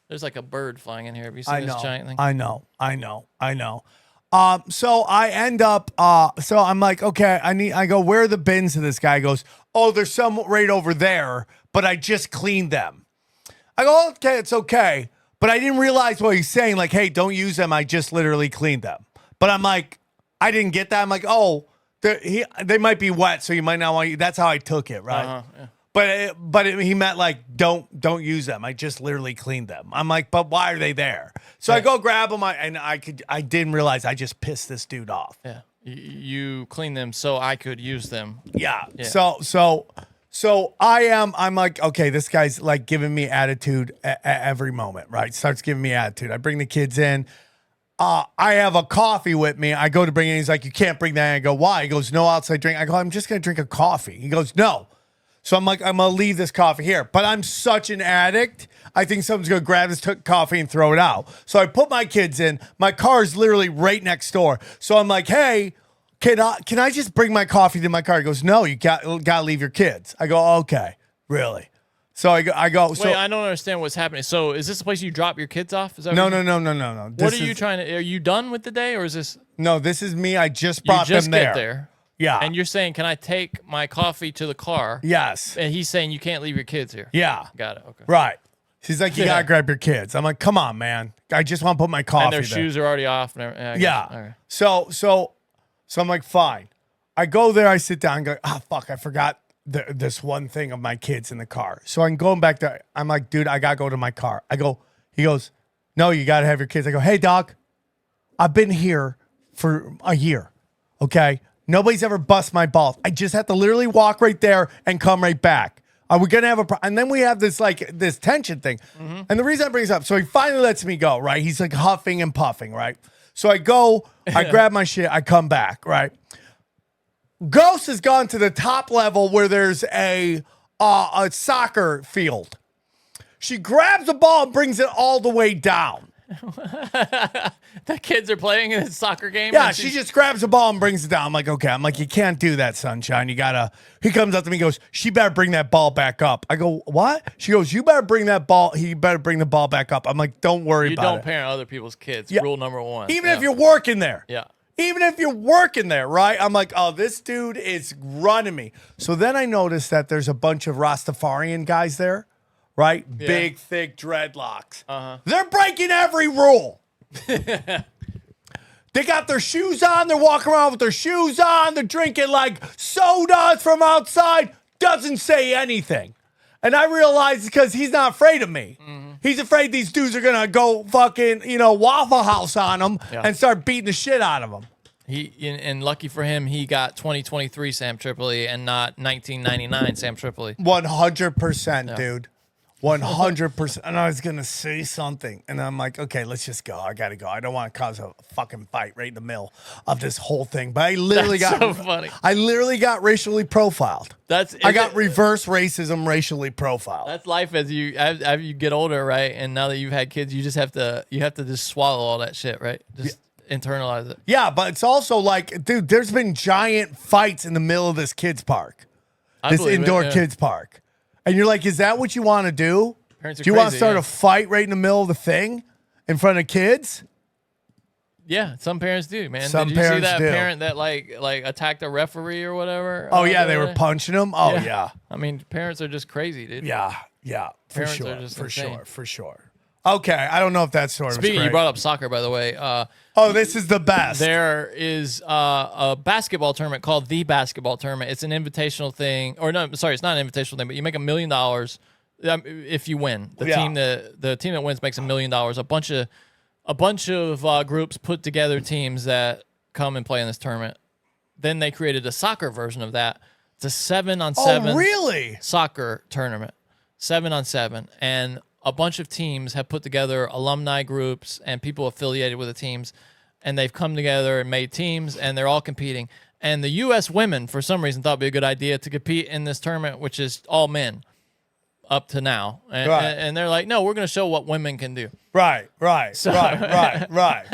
There's like a bird flying in here. Have you seen this giant thing? I know. So I end up, so I'm like, okay, I go, where are the bins? And this guy goes, oh, there's some right over there, but I just cleaned them. I go, okay, it's okay. But I didn't realize what he's saying. Like, hey, don't use them. I just literally cleaned them. But I'm like, I didn't get that. I'm like, oh, they might be wet, so you might not want you. That's how I took it, right? Yeah. But he meant like, don't use them. I just literally cleaned them. I'm like, but why are they there? So I go grab them, and I didn't realize I just pissed this dude off. Yeah. You cleaned them so I could use them. Yeah. So I'm like, okay, this guy's like giving me attitude at every moment, right? Starts giving me attitude. I bring the kids in. I have a coffee with me. I go to bring it in. He's like, you can't bring that in. I go, why? He goes, no outside drink. I go, I'm just going to drink a coffee. He goes, no. So I'm like, I'm going to leave this coffee here. But I'm such an addict. I think someone's going to grab this coffee and throw it out. So I put my kids in. My car is literally right next door. So I'm like, hey, can I just bring my coffee to my car? He goes, no, you got to leave your kids. I go, okay, really? So I go. Wait, I don't understand what's happening. So is this the place you drop your kids off? Is that No. What are you trying to? Are you done with the day, or is this? No, this is me. I just brought them there. Get there. Yeah. And you're saying, can I take my coffee to the car? Yes. And he's saying you can't leave your kids here. Yeah. Got it. Okay. Right. She's like, you gotta grab your kids. I'm like, come on, man. I just want to put my coffee And their there. shoes are already off. And yeah. All right. So I'm like, fine. I go there. I sit down and go, fuck, I forgot this one thing of my kids in the car. So I'm going back there. I'm like, dude, I gotta go to my car. He goes, no, you gotta have your kids. I go, hey, doc, I've been here for a year. Okay. Nobody's ever bust my balls. I just have to literally walk right there and come right back. Are we gonna have a and then we have this this tension thing. Mm-hmm. And the reason I bring this up, so he finally lets me go, right? He's like huffing and puffing, right? So I go, I grab my shit, I come back, right? Ghost has gone to the top level where there's a soccer field. She grabs the ball and brings it all the way down. The kids are playing in a soccer game? Yeah, she just grabs the ball and brings it down. I'm like, okay. I'm like, you can't do that, sunshine. You gotta. He comes up to me and goes, she better bring that ball back up. I go, what? She goes, you better bring that ball. He better bring the ball back up. I'm like, don't worry about it. You don't parent other people's kids. Yeah. Rule number 1. Even if you're working there. Yeah. Even if you're working there, right? I'm like, oh, this dude is running me. So then I noticed that there's a bunch of Rastafarian guys there, right? Yeah. Big, thick dreadlocks. Uh-huh. They're breaking every rule. They got their shoes on. They're walking around with their shoes on. They're drinking like sodas from outside. Doesn't say anything. And I realized because he's not afraid of me. Mm-hmm. He's afraid these dudes are going to go fucking, Waffle House on him and start beating the shit out of him. And lucky for him, he got 2023 Sam Tripoli and not 1999 Sam Tripoli. 100%, dude. 100%. And I was going to say something. And I'm like, okay, let's just go. I got to go. I don't want to cause a fucking fight right in the middle of this whole thing. But I literally so funny. I literally got racially profiled. I got reverse racism racially profiled. That's life as you you get older, right? And now that you've had kids, you have to just swallow all that shit, right? internalize it. Yeah, but it's also like, dude, there's been giant fights in the middle of this kids park, this indoor kids park, and you're like, is that what you want to do? Parents are do you want to crazy, start a fight right in the middle of the thing in front of kids? Yeah, some parents do, man. Some Did you see parents that do. parent that like attacked a referee or whatever? Oh yeah, the they other were day? punching him. Oh yeah. I mean, parents are just crazy, dude. Yeah, for Parents sure, are just for insane. sure, for sure. Okay, I don't know if that story was Speaking, great. you brought up soccer, by the way. Oh, this is the best. There is a basketball tournament called the Basketball Tournament. It's an invitational thing, or no, sorry, it's not an invitational thing, but you make $1 million if you win. The team that wins makes $1 million. A bunch of groups put together teams that come and play in this tournament. Then they created a soccer version of that. It's a 7-on-7 Oh, really? soccer tournament. 7-on-7, and a bunch of teams have put together alumni groups and people affiliated with the teams, and they've come together and made teams, and they're all competing. And the U.S. women, for some reason, thought it'd be a good idea to compete in this tournament, which is all men up to now. And, Right. and they're like, no, we're going to show what women can do. Right. So- right.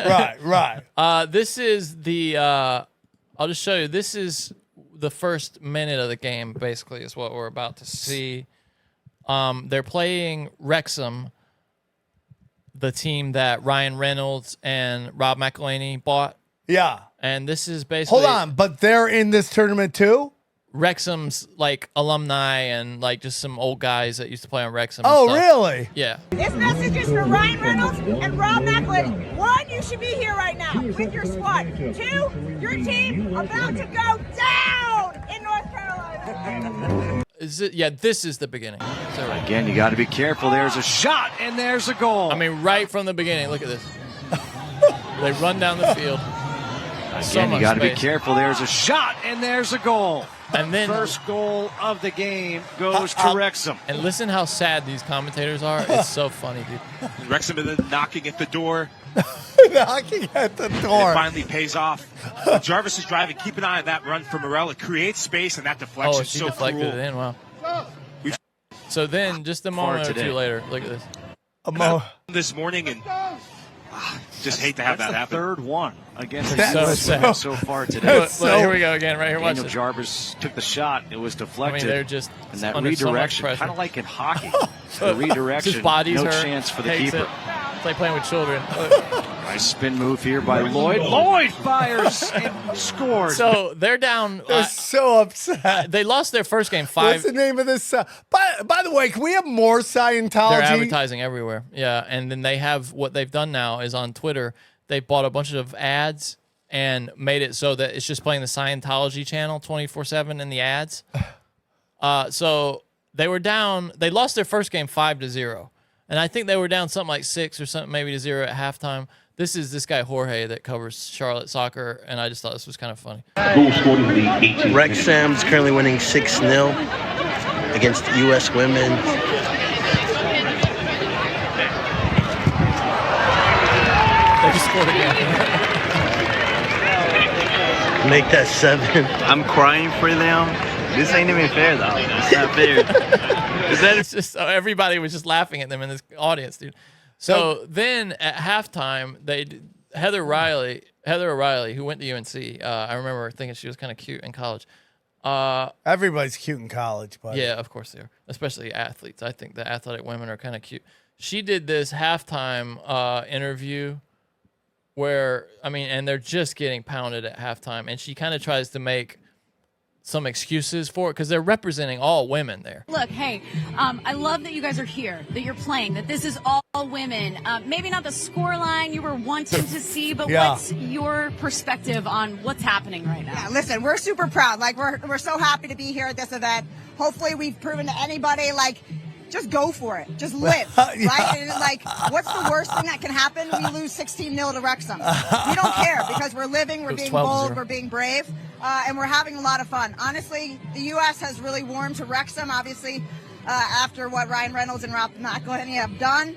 This is the, I'll just show you. This is the first minute of the game, basically, is what we're about to see. They're playing Wrexham, the team that Ryan Reynolds and Rob McElhaney bought. Yeah. And this is basically... Hold on, but they're in this tournament too? Wrexham's like alumni and like just some old guys that used to play on Wrexham. Oh, and stuff. really? Yeah. This message is for Ryan Reynolds and Rob McElhaney. 1, you should be here right now with your squad. 2, your team about to go down in North Carolina. Is it? Yeah, this is the beginning. So, Again, you got to be careful. There's a shot, and there's a goal. I mean, right from the beginning. Look at this. They run down the field. Again, you got to be careful. There's a shot, and there's a goal. And then first goal of the game goes to Wrexham. And listen how sad these commentators are. It's so funny, dude. Wrexham is knocking at the door. Knocking at the door. It finally pays off. Jarvis is driving. Keep an eye on that run from Morel. It creates space, and that deflection Oh, is she so deflected cruel. it in. Wow. So then, just a moment or two later, look at this. This morning, and just hate to have That's that the happen. third one against so sad. so far today. Look, here we go again, right here. Watch Daniel this. Jarvis took the shot. It was deflected. they're just and that under so much redirection, pressure. kind of like in hockey. The redirection, His body's no hurt, chance for the takes keeper. it. It's like playing with children. Nice spin move here by Lloyd. Lloyd fires and scores. So they're down. They're so upset. They lost their first game 5. What's the name of this? By the way, can we have more Scientology? They're advertising everywhere. Yeah, and then they have what they've done now is on Twitter. They bought a bunch of ads and made it so that it's just playing the Scientology channel 24/7 in the ads. So they were down. They lost their first game 5-0, and I think they were down something like 6 or something, maybe to 0 at halftime. This is this guy Jorge that covers Charlotte soccer, and I just thought this was kind of funny. Wrexham's currently winning 6-0 against the U.S. women. They just scored again. Make that 7. I'm crying for them. This ain't even fair, though. It's not fair. It's just everybody was just laughing at them in this audience, dude. So then at halftime, Heather O'Reilly, who went to UNC, I remember thinking she was kind of cute in college. Everybody's cute in college, but yeah, of course they are, especially athletes. I think the athletic women are kind of cute. She did this halftime interview where, I mean, and they're just getting pounded at halftime, and she kind of tries to make some excuses for it because they're representing all women there. Look, hey, I love that you guys are here, that you're playing, that this is all women. Maybe not the scoreline you were wanting to see, but what's your perspective on what's happening right now? Yeah, listen, we're super proud. Like, we're so happy to be here at this event. Hopefully we've proven to anybody, like, just go for it. Just live, right? And like, what's the worst thing that can happen? We lose 16-0 to Wrexham. We don't care because we're living, we're being bold, we're being brave, and we're having a lot of fun. Honestly, the U.S. has really warmed to Wrexham. Obviously, after what Ryan Reynolds and Rob McElhenney have done.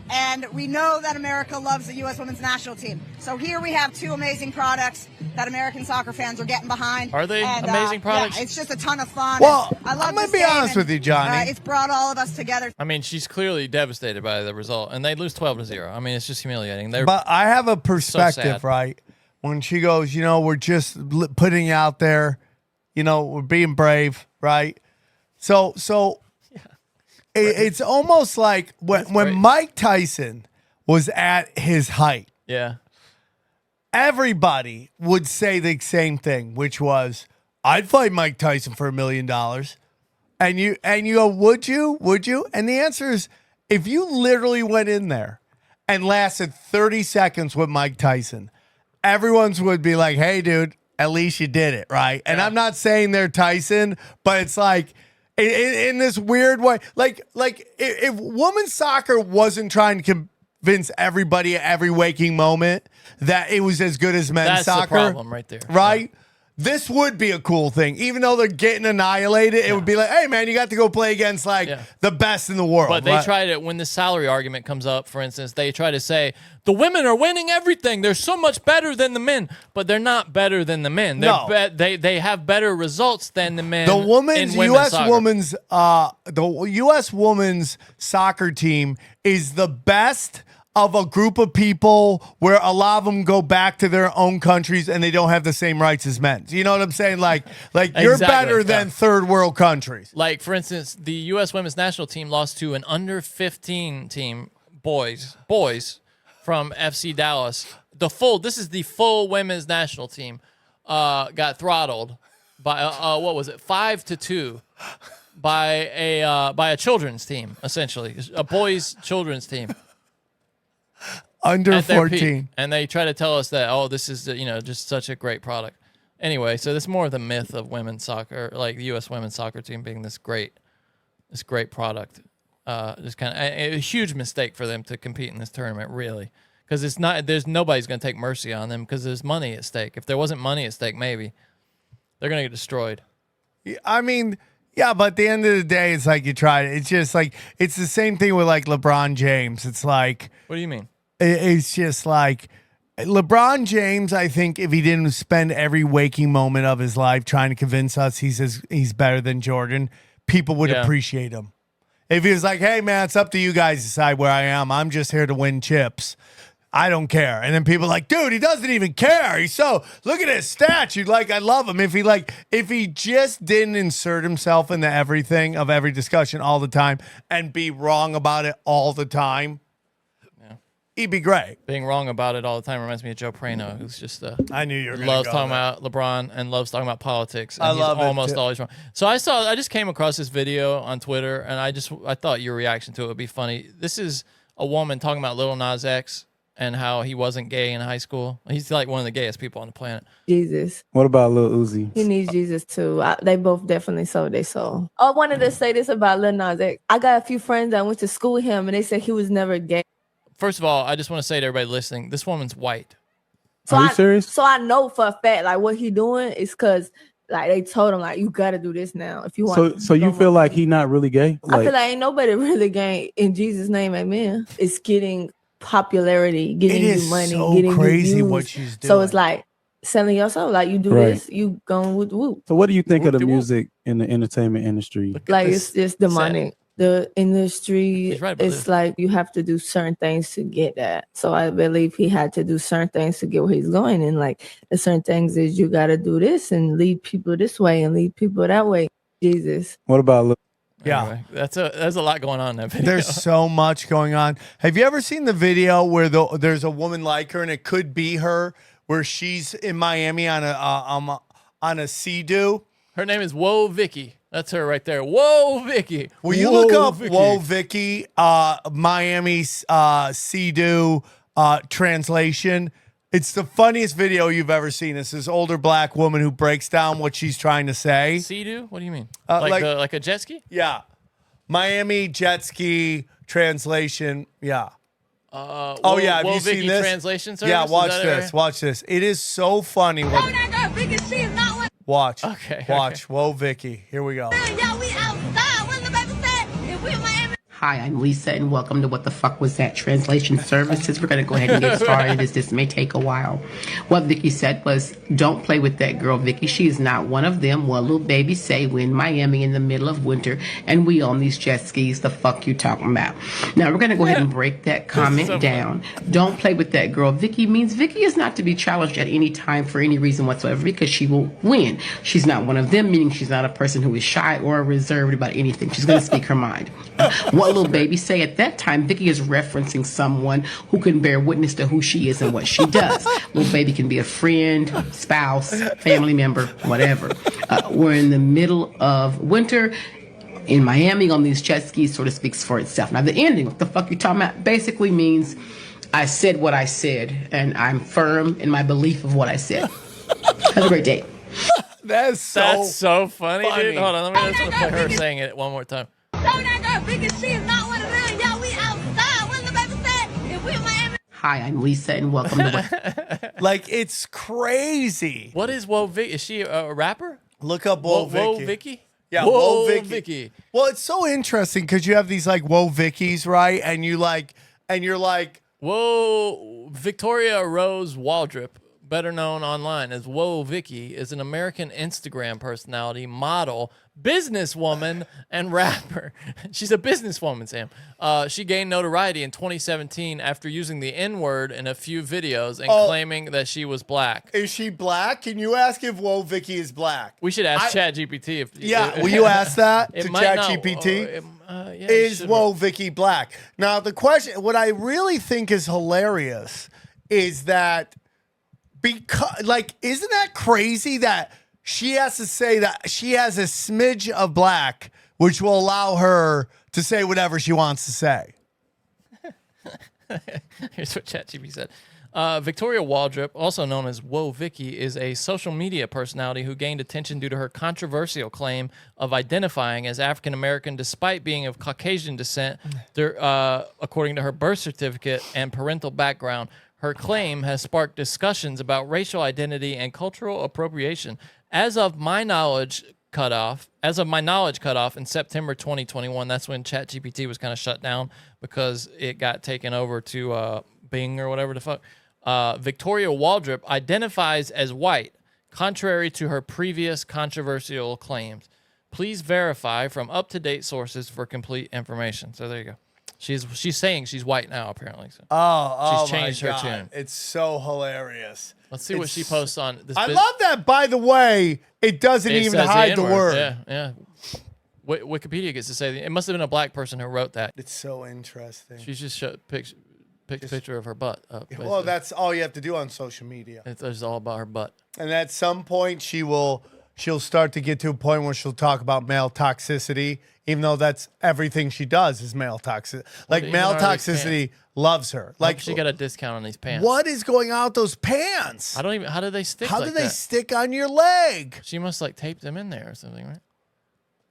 And we know that America loves the U.S. women's national team. So here we have two amazing products that American soccer fans are getting behind. Are they amazing products? Yeah, it's just a ton of fun. Well, I love I'm going to this be game, honest with you, Johnny. It's brought all of us together. I mean, she's cletely devastated by the result, and they lose 12-0. I mean, it's just humiliating. But I have a perspective, sad. right? When she goes, we're just putting out there, we're being brave, right? So it's almost like when Mike Tyson was at his height. Yeah. Everybody would say the same thing, which was, I'd fight Mike Tyson for $1 million. And you go, would you? And the answer is, if you literally went in there and lasted 30 seconds with Mike Tyson, everyone's would be like, hey, dude, at least you did it, right? And I'm not saying they're Tyson, but it's like, in this weird way, like if women's soccer wasn't trying to convince everybody at every waking moment that it was as good as men's soccer. That's the problem right there. Right? Yeah. This would be a cool thing. Even though they're getting annihilated, it would be like, hey, man, you got to go play against the best in the world. But they try to, when the salary argument comes up, for instance, they try to say, the women are winning everything. They're so much better than the men. But they're not better than the men. They have better results than the men. The U.S. women's soccer team is the best of a group of people where a lot of them go back to their own countries and they don't have the same rights as men. You know what I'm saying? Like you're better than third world countries. Like, for instance, the U.S. women's national team lost to an under 15 team, boys from FC Dallas. This is the full women's national team, got throttled by, 5-2 by a children's team, essentially, a boys' children's team. Under 14. And they try to tell us that, this is, just such a great product. Anyway, so that's more of the myth of women's soccer, like the U.S. women's soccer team being this great product. Just kind of a huge mistake for them to compete in this tournament, really. Because nobody's going to take mercy on them because there's money at stake. If there wasn't money at stake, maybe they're going to get destroyed. I mean, yeah, but at the end of the day, it's like you tried it. It's just like, it's the same thing with like LeBron James. It's like, what do you mean? It's just like LeBron James, I think if he didn't spend every waking moment of his life trying to convince us he's better than Jordan, people would appreciate him. If he was like, hey, man, it's up to you guys to decide where I am. I'm just here to win chips. I don't care. And then people are like, dude, he doesn't even care. Look at his stats. I love him. If he just didn't insert himself into everything of every discussion all the time and be wrong about it all the time, he'd be great. Being wrong about it all the time reminds me of Joe Prano, who's just I knew you were going to loves talking about LeBron and loves talking about politics. And I love he's almost it too. always wrong. So I just came across this video on Twitter, and I thought your reaction to it would be funny. This is a woman talking about Lil Nas X and how he wasn't gay in high school. He's like one of the gayest people on the planet. Jesus. What about Lil Uzi? He needs Jesus too. They both definitely sold their soul. I wanted to say this about Lil Nas X. I got a few friends that went to school with him, and they said he was never gay. First of all, I just want to say to everybody listening, this woman's white. Are you serious? So I know for a fact, like, what he doing is because, like, they told him, like, you got to do this now if you want. So you feel like he not really gay? I feel like ain't nobody really gay in Jesus' name, amen. It's getting popularity, getting you money, getting crazy you views. What she's doing. So it's like selling yourself. Like, you do this, you going with whoop. So what do you think of the music in the entertainment industry? Like, it's demonic. The industry, right it's like you have to do certain things to get that. So I believe he had to do certain things to get where he's going. And like the certain things is you got to do this and lead people this way and lead people that way. Jesus. What about Anyway, there's a lot going on in that video. There's so much going on. Have you ever seen the video where there's a woman like her and it could be her, where she's in Miami on a Sea-Doo? Her name is Whoa Vicky. That's her right there. Whoa Vicky. Will you look up Whoa Vicky, Miami Sea-Doo translation? It's the funniest video you've ever seen. It's this older black woman who breaks down what she's trying to say. Sea-Doo? What do you mean? Like a jet ski? Yeah. Miami jet ski translation. Yeah. Have you Vicky seen this? Translation service? Yeah, watch this. Watch this. It is so funny. Watch. Okay. Watch. Whoa, Vicky. Here we go. Yeah, we outside. Where's the baby Hi, I'm Lisa, and welcome to What the Fuck Was That Translation Services. We're going to go ahead and get started, as this may take a while. What Vicky said was, don't play with that girl, Vicky. She is not one of them. What little baby say, we're in Miami in the middle of winter, and we on these jet skis. The fuck you talking about? Now, we're going to go ahead and break that comment down. Don't play with that girl, Vicky means Vicky is not to be challenged at any time for any reason whatsoever, because she will win. She's not one of them, meaning she's not a person who is shy or reserved about anything. She's going to speak her mind. What little baby say, at that time, Vicky is referencing someone who can bear witness to who she is and what she does. Little baby can be a friend, spouse, family member, whatever. We're in the middle of winter in Miami on these jet skis, sort of speaks for itself. Now, the ending, what the fuck you talking about, basically means I said what I said, and I'm firm in my belief of what I said. Have a great day. That's so funny, dude. Hold on, let me listen to her saying it one more time. Hi, I'm Lisa, and welcome to Like, it's crazy. What is Whoa Vicky? Is she a rapper? Look up Whoa Vicky. Whoa Vicky? Yeah, Whoa Whoa Vicky. Vicky. Well, it's so interesting because you have these like Whoa Vickies, right? And you're like, Whoa, Victoria Rose Waldrop, better known online as Whoa Vicky, is an American Instagram personality, model, businesswoman, and rapper. She's a businesswoman, Sam. She gained notoriety in 2017 after using the N-word in a few videos and claiming that she was black. Is she black? Can you ask if Whoa Vicky is black? We should ask ChatGPT. Will you ask that to might not- ChatGPT? Yeah, Is Whoa Vicky black? Now, the question, what I really think is hilarious is that because, like, isn't that crazy that she has to say that she has a smidge of black, which will allow her to say whatever she wants to say? Here's what ChatGPT said. Victoria Waldrop, also known as Whoa Vicky, is a social media personality who gained attention due to her controversial claim of identifying as African American despite being of Caucasian descent, according to her birth certificate and parental background. Her claim has sparked discussions about racial identity and cultural appropriation. As of my knowledge cutoff in September 2021, that's when ChatGPT was kind of shut down because it got taken over to Bing or whatever the fuck. Victoria Waldrop identifies as white, contrary to her previous controversial claims. Please verify from up-to-date sources for complete information. So there you go. She's saying she's white now, apparently. So she's changed her tune. It's so hilarious. Let's see what she posts on this. I love that, by the way, it doesn't even hide the word. Yeah. Wikipedia gets to say it must have been a black person who wrote that. It's so interesting. She's just picked a picture of her butt up. Well, that's all you have to do on social media. It's all about her butt. And at some point, she'll start to get to a point where she'll talk about male toxicity, even though that's everything she does is male toxicity. Like, male toxicity loves her. Like, she got a discount on these pants. What is going on with those pants? How do they stick? How like do they that? stick on your leg? She must like tape them in there or something, right?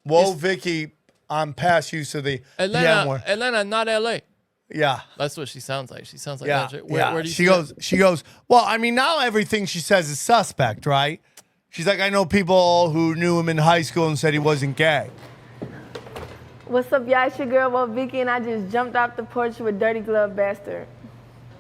Whoa, Vicky, I'm past use of the Atlanta, not LA. Yeah, that's what she sounds like. She sounds like where do you she goes. Well, I mean, now everything she says is suspect, right? She's like, I know people who knew him in high school and said he wasn't gay. What's up, y'all? It's your girl, Whoa Vicky, and I just jumped off the porch with Dirty Glove Bastard.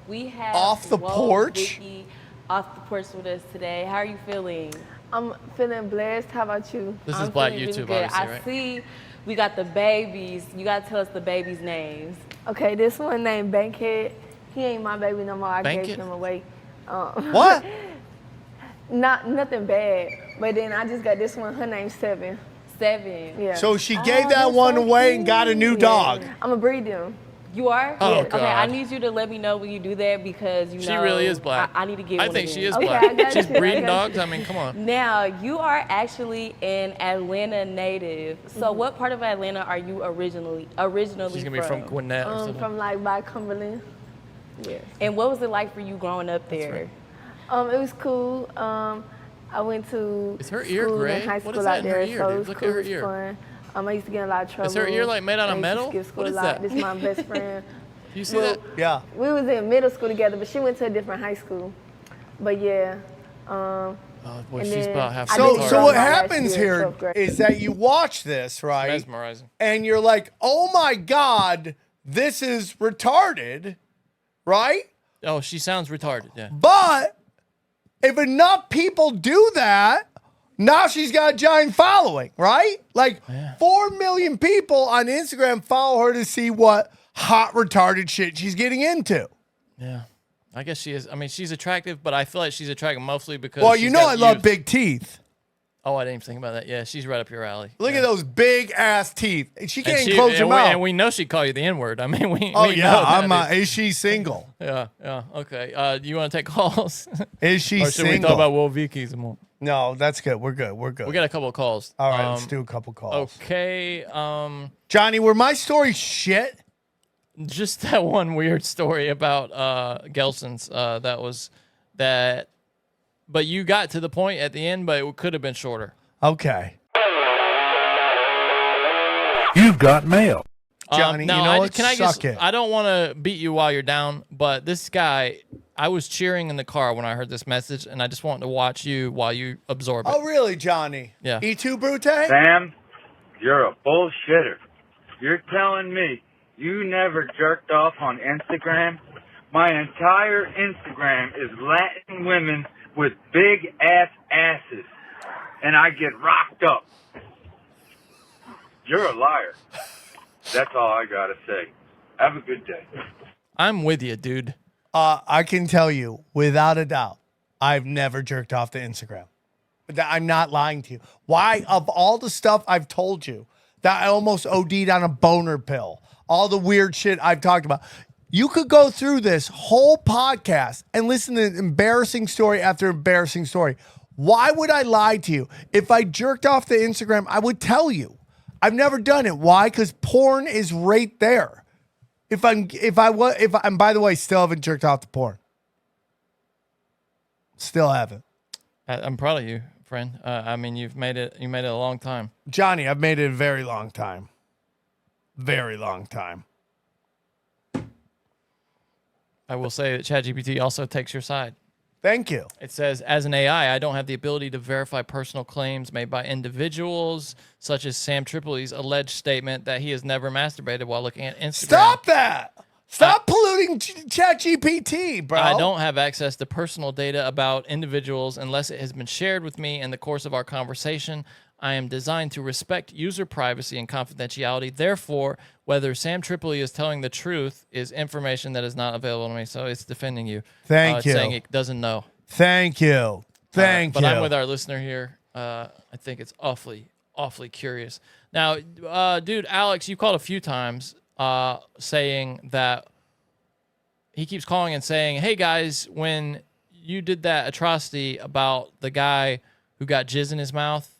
We have off the porch? Vicky off the porch with us today. How are you feeling? I'm feeling blessed. How about you? This is Black YouTube, really obviously, I right? see we got the babies. You got to tell us the babies' names. Okay, this one named Bankhead. He ain't my baby no more. I Bankhead? gave him away. What? Nothing bad. But then I just got this one. Her name's Seven. Yeah. So she gave that one away and got a new dog. I'm going to breed them. You are? Oh, Okay, I God. need you to let me know when you do that because She really is black. I need to get I one think of she them. is Okay, black. I got She's you. I breeding got dogs. I mean, come on. Now, you are actually an Atlanta native. So what part of Atlanta are you originally She's gonna be from Gwinnett or something. From like by Cumberland. Yes. And what was it like for you growing up there? It was cool. I went to Is her ear school gray? and high What school is that out in her there, ear, so dude? it was Look cool. at her It was ear. fun. I used to get in a lot of trouble. Is her ear like made out of I used to metal? skip school What is a lot. that? This is my best friend. You see that? Yeah. We was in middle school together, but she went to a different high school. But yeah, Oh boy, And she's then about half. I So, didn't so go what my last happens year in here 12th grade. is that you watch this, right? Mesmerizing. And you're like, oh my God, this is retarded, right? Oh, she sounds retarded. Yeah. But if enough people do that, now she's got a giant following, right? Like 4 million people on Instagram follow her to see what hot retarded shit she's getting into. Yeah. I guess she is. I mean, she's attractive, but I feel like she's attractive mostly because. Well, she's you know got I love youth. big teeth. Oh, I didn't even think about that. Yeah, she's right up your alley. Look at those big ass teeth. She can't And even close her mouth. And we know she'd call you the N-word. I mean, we. Oh we yeah, know that is she single? Yeah, yeah. Okay. Do you want to take calls? Is she or should we single? talk about Will Vicky some more? No, that's good. We're good. We're good. We got a couple of calls. All right, let's do a couple calls. Okay. Johnny, were my stories shit? Just that one weird story about Gelson's. That. But you got to the point at the end, but it could have been shorter. Okay. You've got mail. Johnny, no, you know what? Can I Suck it. I don't want to beat you while you're down, but this guy, I was cheering in the car when I heard this message, and I just wanted to watch you while you absorb it. Oh, really, Johnny? Yeah. E2 Brute? Sam, you're a bullshitter. You're telling me you never jerked off on Instagram? My entire Instagram is Latin women with big ass asses, and I get rocked up. You're a liar. That's all I gotta say. Have a good day. I'm with you, dude. I can tell you, without a doubt, I've never jerked off to Instagram. I'm not lying to you. Why, of all the stuff I've told you, that I almost OD'd on a boner pill, all the weird shit I've talked about, you could go through this whole podcast and listen to embarrassing story after embarrassing story. Why would I lie to you? If I jerked off to Instagram, I would tell you. I've never done it. Why? Because porn is right there. And by the way, still haven't jerked off to porn. Still haven't. I'm proud of you, friend. I mean, you made it a long time. Johnny, I've made it a very long time. Very long time. I will say that ChatGPT also takes your side. Thank you. It says, as an AI, I don't have the ability to verify personal claims made by individuals, such as Sam Tripoli's alleged statement that he has never masturbated while looking at Instagram. Stop that. Stop polluting ChatGPT, bro. I don't have access to personal data about individuals unless it has been shared with me in the course of our conversation. I am designed to respect user privacy and confidentiality. Therefore, whether Sam Tripoli is telling the truth is information that is not available to me. So it's defending you. Thank you. Saying it doesn't know. Thank you. Thank you. But I'm with our listener here. I think it's awfully curious. Now, dude, Alex, you called a few times saying that he keeps calling and saying, hey, guys, when you did that atrocity about the guy who got jizz in his mouth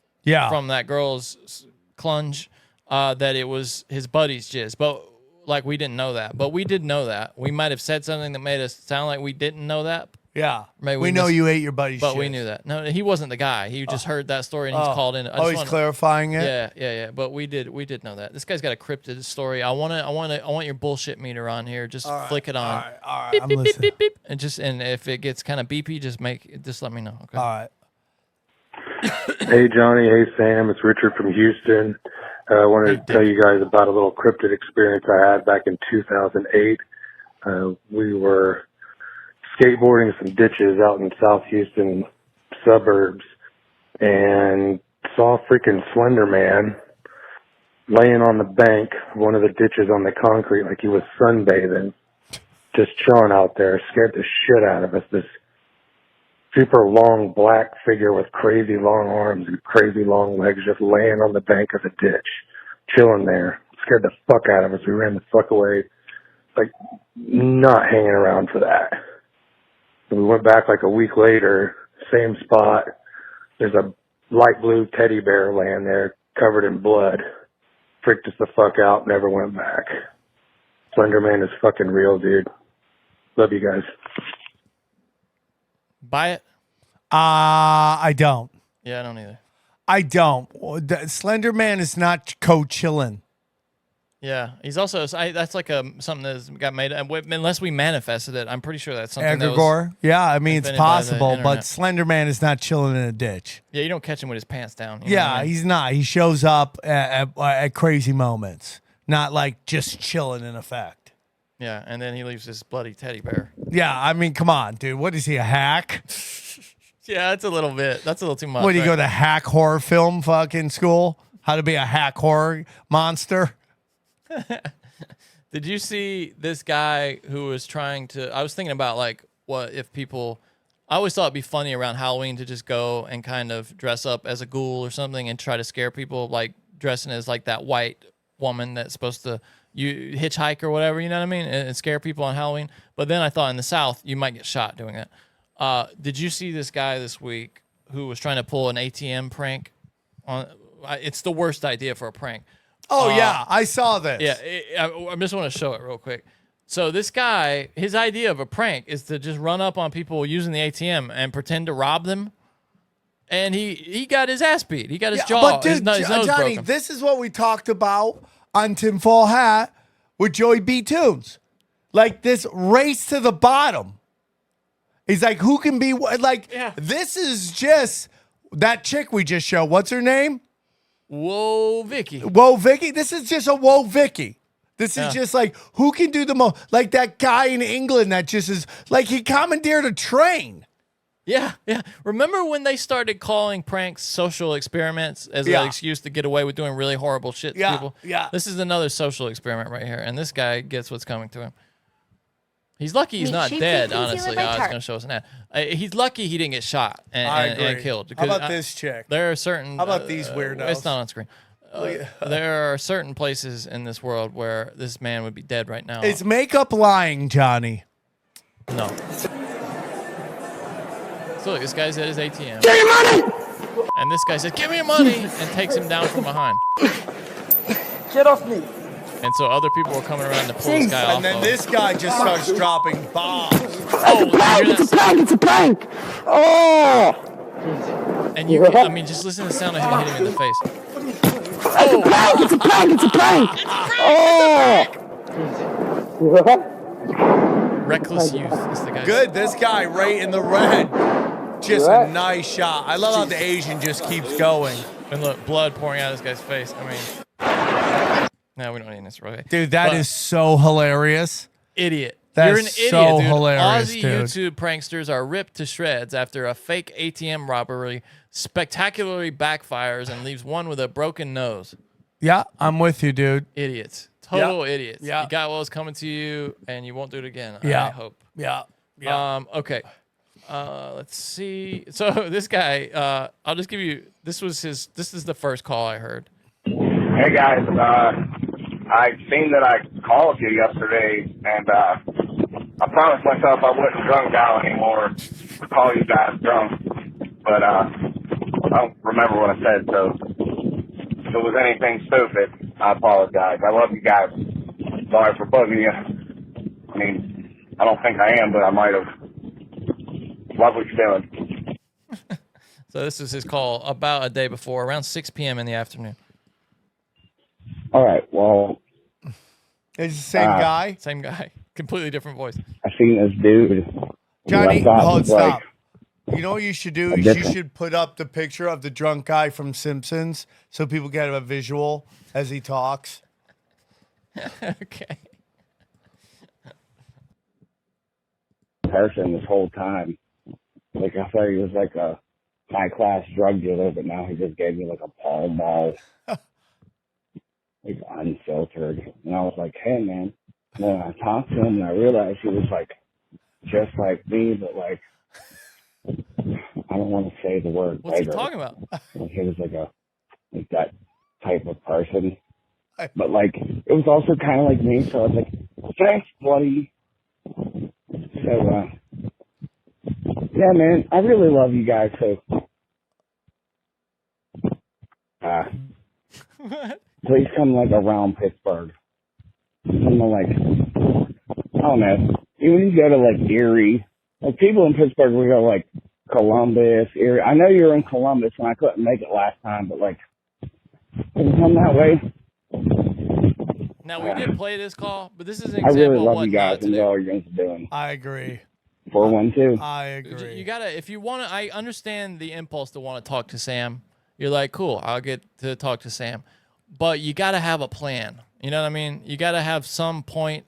from that girl's clunge, that it was his buddy's jizz. But, like, we didn't know that. But we did know that. We might have said something that made us sound like we didn't know that. Yeah. Maybe we know you ate your buddy's But shit. we knew that. No, he wasn't the guy. He just heard that story and he's called in. He's clarifying it? Yeah. But we did know that. This guy's got a cryptid story. I want your bullshit meter on here. Just flick it on. All right. Beep, I'm beep, beep, listening. beep, beep. And if it gets kind of beepy, just let me know. Okay. All right. Hey, Johnny. Hey, Sam. It's Richard from Houston. I wanted to tell you guys about a little cryptid experience I had back in 2008. We were skateboarding some ditches out in South Houston suburbs and saw a freaking Slender Man laying on the bank, one of the ditches on the concrete, like he was sunbathing, just chilling out there. Scared the shit out of us. This super long black figure with crazy long arms and crazy long legs just laying on the bank of the ditch, chilling there. Scared the fuck out of us. We ran the fuck away, like not hanging around for that. And we went back like a week later, same spot. There's a light blue teddy bear laying there covered in blood. Freaked us the fuck out, never went back. Slender Man is fucking real, dude. Love you guys. Buy it? I don't. Yeah, I don't either. I don't. Slender Man is not co-chillin'. Yeah, he's also that's like something that's got made. Unless we manifested it, I'm pretty sure that's something. Egregore. Yeah, I mean it's invented by the possible, but internet. Slender Man is not chilling in a ditch. Yeah, you don't catch him with his pants down. You know Yeah, what I mean? he's not. He shows up at crazy moments, not like just chilling in effect. Yeah, and then he leaves his bloody teddy bear. Yeah, I mean, come on, dude. What is he, a hack? Yeah, that's a little bit. That's a little too much. What, do you right? go to hack horror film fucking school? How to be a hack horror monster? Did you see this guy who was trying to? I was thinking about like what if people. I always thought it'd be funny around Halloween to just go and kind of dress up as a ghoul or something and try to scare people, like dressing as like that white woman that's supposed to hitchhike or whatever. You know what I mean? And scare people on Halloween. But then I thought in the South you might get shot doing that. Did you see this guy this week who was trying to pull an ATM prank? It's the worst idea for a prank. Oh, yeah, I saw this. Yeah, I just want to show it real quick. So this guy, his idea of a prank is to just run up on people using the ATM and pretend to rob them. And he got his ass beat. He got his jaw, But dude, his nose Johnny, broken. this is what we talked about on Tinfoil Hat with Joey B. Tunes. Like this race to the bottom. He's like, who can be, like, this is just that chick we just showed. What's her name? Whoa, Vicky. Whoa, Vicky. This is just a whoa, Vicky. This is just like, who can do the most? Like that guy in England that just is, like he commandeered a train. Yeah. Remember when they started calling pranks social experiments as an excuse to get away with doing really horrible shit to people? Yeah. This is another social experiment right here. And this guy gets what's coming to him. He's lucky he's not dead, honestly. I was going to show us an ad. He's lucky he didn't get shot and killed. How about this chick? There are certain... How about these weirdos? It's not on screen. There are certain places in this world where this man would be dead right now. Is makeup lying, Johnny? No. So look, this guy's at his ATM. Give me money! And this guy says, give me your money! And takes him down from behind. Get off me. And so other people were coming around to pull this guy off. And then this guy just starts dropping bombs. It's a prank! Oh! And you, I mean, just listen to the sound of him hitting him in the face. It's a prank! Oh! Reckless youth is the guy. Good, this guy right in the red. Just a nice shot. I love how the Asian just keeps going. And look, blood pouring out of this guy's face. I mean, no, we don't need this, right? Dude, that is so hilarious. Idiot. That's You're an idiot, so dude. hilarious, Aussie dude. YouTube pranksters are ripped to shreds after a fake ATM robbery spectacularly backfires and leaves one with a broken nose. Yeah, I'm with you, dude. Idiots. Total idiots. Yeah. You got what was coming to you, and you won't do it again. Yeah. I hope. Yeah. Okay. Let's see. So this guy, I'll just give you. This is the first call I heard. Hey guys, I seen that I called you yesterday, and I promised myself I wouldn't drunk dial anymore to call you guys drunk, but I don't remember what I said, so if it was anything stupid, I apologize. I love you guys. Sorry for bugging you. I mean, I don't think I am, but I might have. Love what you're doing. So this is his call about a day before, around 6 p.m. in the afternoon. All right, well. It's the same guy? Same guy. Completely different voice. I seen this dude. Johnny, hold, stop. Like, You know what you should do? Is you should put up the picture of the drunk guy from Simpsons so people get a visual as he talks. Okay. Person this whole time. Like, I thought he was like a high-class drug dealer, but now he just gave me like a Pall Mall. Like, unfiltered. And I was like, hey, man. And then I talked to him, and I realized he was like just like me, but like, I don't want to say the word. What's he beggar. talking about? Like, he was like that type of person. But like, it was also kind of like me, so I was like, thanks, buddy. So, yeah, man, I really love you guys, so, please come, like, around Pittsburgh. Something like, I don't know, even you go to, like, Erie, like, people in Pittsburgh, we go, like, Columbus, Erie. I know you're in Columbus, and I couldn't make it last time, but, like, can you come that way? Now we did play this call, but this is an I example really of love what you guys not to and do. what all you guys are doing. I agree. 412. I agree. You gotta, if you want to, I understand the impulse to want to talk to Sam. You're like, cool, I'll get to talk to Sam, but you gotta have a plan. You know what I mean? You gotta have some point.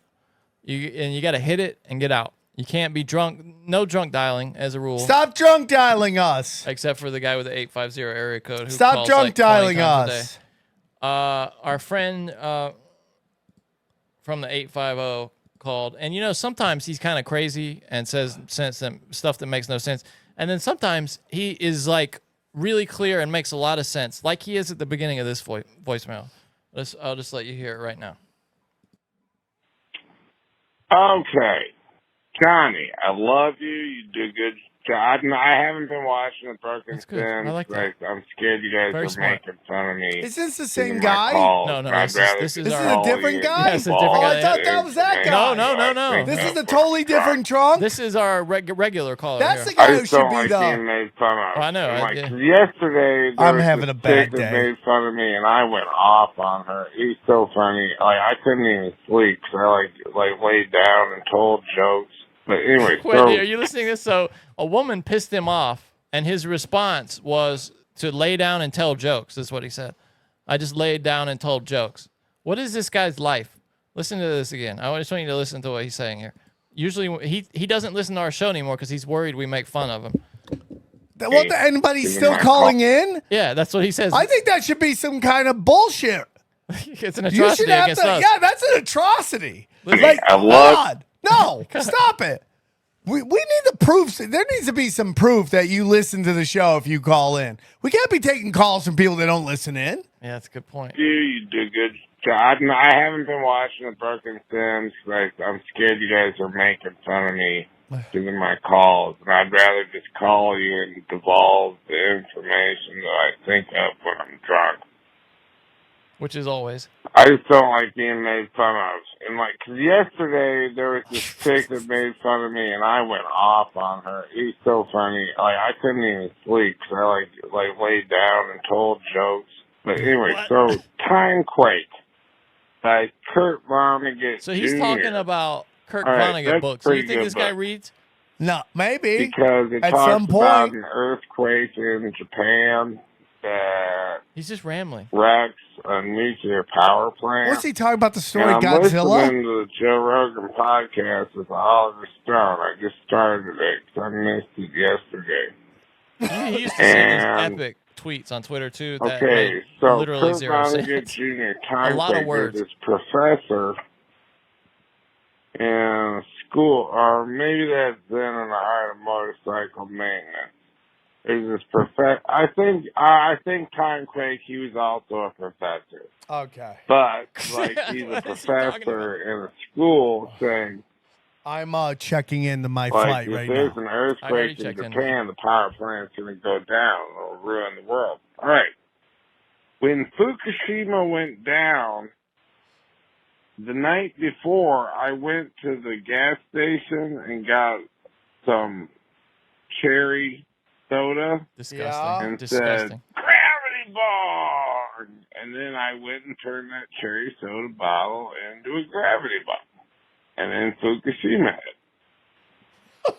You gotta hit it and get out. You can't be drunk. No drunk dialing as a rule. Stop drunk dialing us. Except for the guy with the 850 area code. Who Stop calls drunk like 20 dialing times a us. day. Our friend from the 850 called, and you know, sometimes he's kind of crazy and says stuff that makes no sense, and then sometimes he is like really clear and makes a lot of sense, like he is at the beginning of this voicemail. I'll just let you hear it right now. Okay, Johnny, I love you. You do good job. I haven't been watching the Broken Sims. I like that. I'm scared you guys Very are smart. making fun of me. Is this the same in my guy? calls. No, I'd rather this is just our- a different call guy? you Yes, a different Oh, guy. I thought that was that guy. No. This is a totally different drunk. This is our regular caller. That's here. the guy I who just should don't be like the. being made fun of. Oh, I know. And, Yeah. Yesterday, there I'm was having this a bad chick that day. made fun of me, and I went off on her. It was so funny. Like I couldn't even sleep. So I like laid down and told jokes. But anyway, Wait, so are you listening to this? So a woman pissed him off, and his response was to lay down and tell jokes. That's what he said. I just laid down and told jokes. What is this guy's life? Listen to this again. I just want you to listen to what he's saying here. Usually he doesn't listen to our show anymore because he's worried we make fun of him. Well, anybody's still calling in? Yeah, that's what he says. I think that should be some kind of bullshit. It's an You should atrocity have against to. us. Yeah, that's an atrocity. Listen, Like, I love- God, no, stop it. We need the proof. There needs to be some proof that you listen to the show if you call in. We can't be taking calls from people that don't listen in. Yeah, that's a good point. You do good job. I haven't been watching the Broken Sims. I'm scared you guys are making fun of me doing my calls, and I'd rather just call you and divulge the information that I think of when I'm drunk. Which is always. I just don't like being made fun of. And 'cause yesterday there was this chick that made fun of me, and I went off on her. It was so funny. I couldn't even sleep. So I laid down and told jokes. But anyway, so Timequake by Kurt Vonnegut. So he's Jr. talking about Kurt All right, Vonnegut that's books. Do you pretty think good this guy book. reads? No, maybe. Because it at talks some about point. an earthquake in Japan that He's just rambling. wrecks a nuclear power plant. What's he talking about? The story And I'm Godzilla? listening to the Joe Rogan podcast with Oliver Stone. I just started it because I missed it yesterday. He used to say these And- epic tweets on Twitter too. That Okay, made so literally Kurt zero Vonnegut sense. Jr. A lot of Timequake words. is this professor in school, or maybe that's then in the art of motorcycle maintenance. There's this professor. I think Timequake, he was also a professor. Okay. But he's a professor in a school saying, I'm checking into my like, flight if right there's now. an I already earthquake in checked in. Japan, the power plant's going to go down. It'll ruin the world. All right. When Fukushima went down, the night before, I went to the gas station and got some cherry soda. Disgusting. And Disgusting. said, gravity ball! And then I went and turned that cherry soda bottle into a gravity ball. And then Fukushima hit.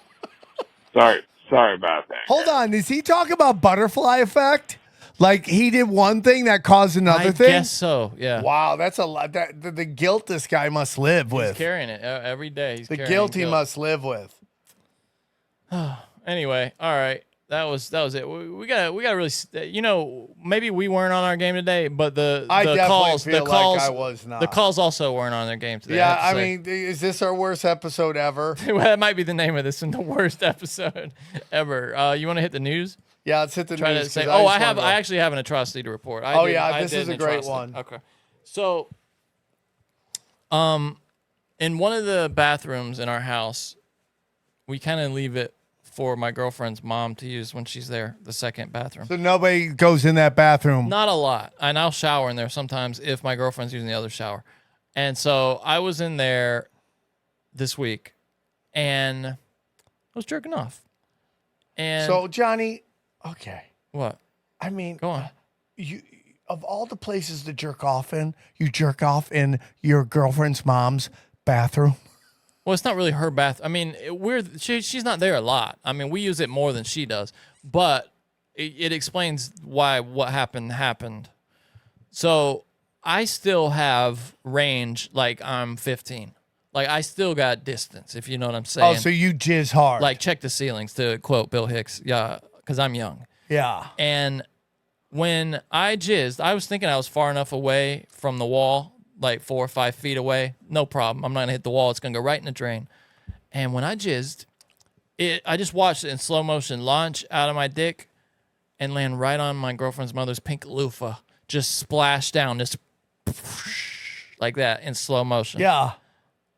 Sorry about that. Hold on. Is he talking about butterfly effect? Like he did one thing that caused another I thing? guess so. Yeah. Wow, that's a lot. The guilt this guy must live He's with. carrying it every day. He's The carrying guilt he must live with. Anyway, all right. That was it. We gotta really, maybe we weren't on our game today, but the definitely calls, feel the calls, like I was not. the calls also weren't on their game today. Yeah, have I to say. mean, is this our worst episode ever? Well, that might be the name of this one, the worst episode ever. You want to hit the news? Yeah, let's hit the Try news. to say. 'cause I actually have an atrocity to report. Oh, I yeah, this did is an a great atrocity. one. Okay, so, in one of the bathrooms in our house, we kind of leave it for my girlfriend's mom to use when she's there. The second bathroom. So nobody goes in that bathroom. Not a lot. And I'll shower in there sometimes if my girlfriend's using the other shower. And so I was in there this week and I was jerking off. And So Johnny, okay. what? I mean, go on. of all the places to jerk off in, you jerk off in your girlfriend's mom's bathroom. Well, it's not really her bath. I mean, she's not there a lot. I mean, we use it more than she does, but it explains why what happened. So I still have range like I'm 15. Like I still got distance, if you know what I'm saying. Oh, so you jizz hard. Like check the ceilings, to quote Bill Hicks. Yeah, because I'm young. Yeah. And when I jizzed, I was thinking I was far enough away from the wall, like 4 or 5 feet away. No problem. I'm not gonna hit the wall. It's gonna go right in the drain. And when I jizzed, I just watched it in slow motion launch out of my dick and land right on my girlfriend's mother's pink loofah. Just splash down, just like that in slow motion. Yeah.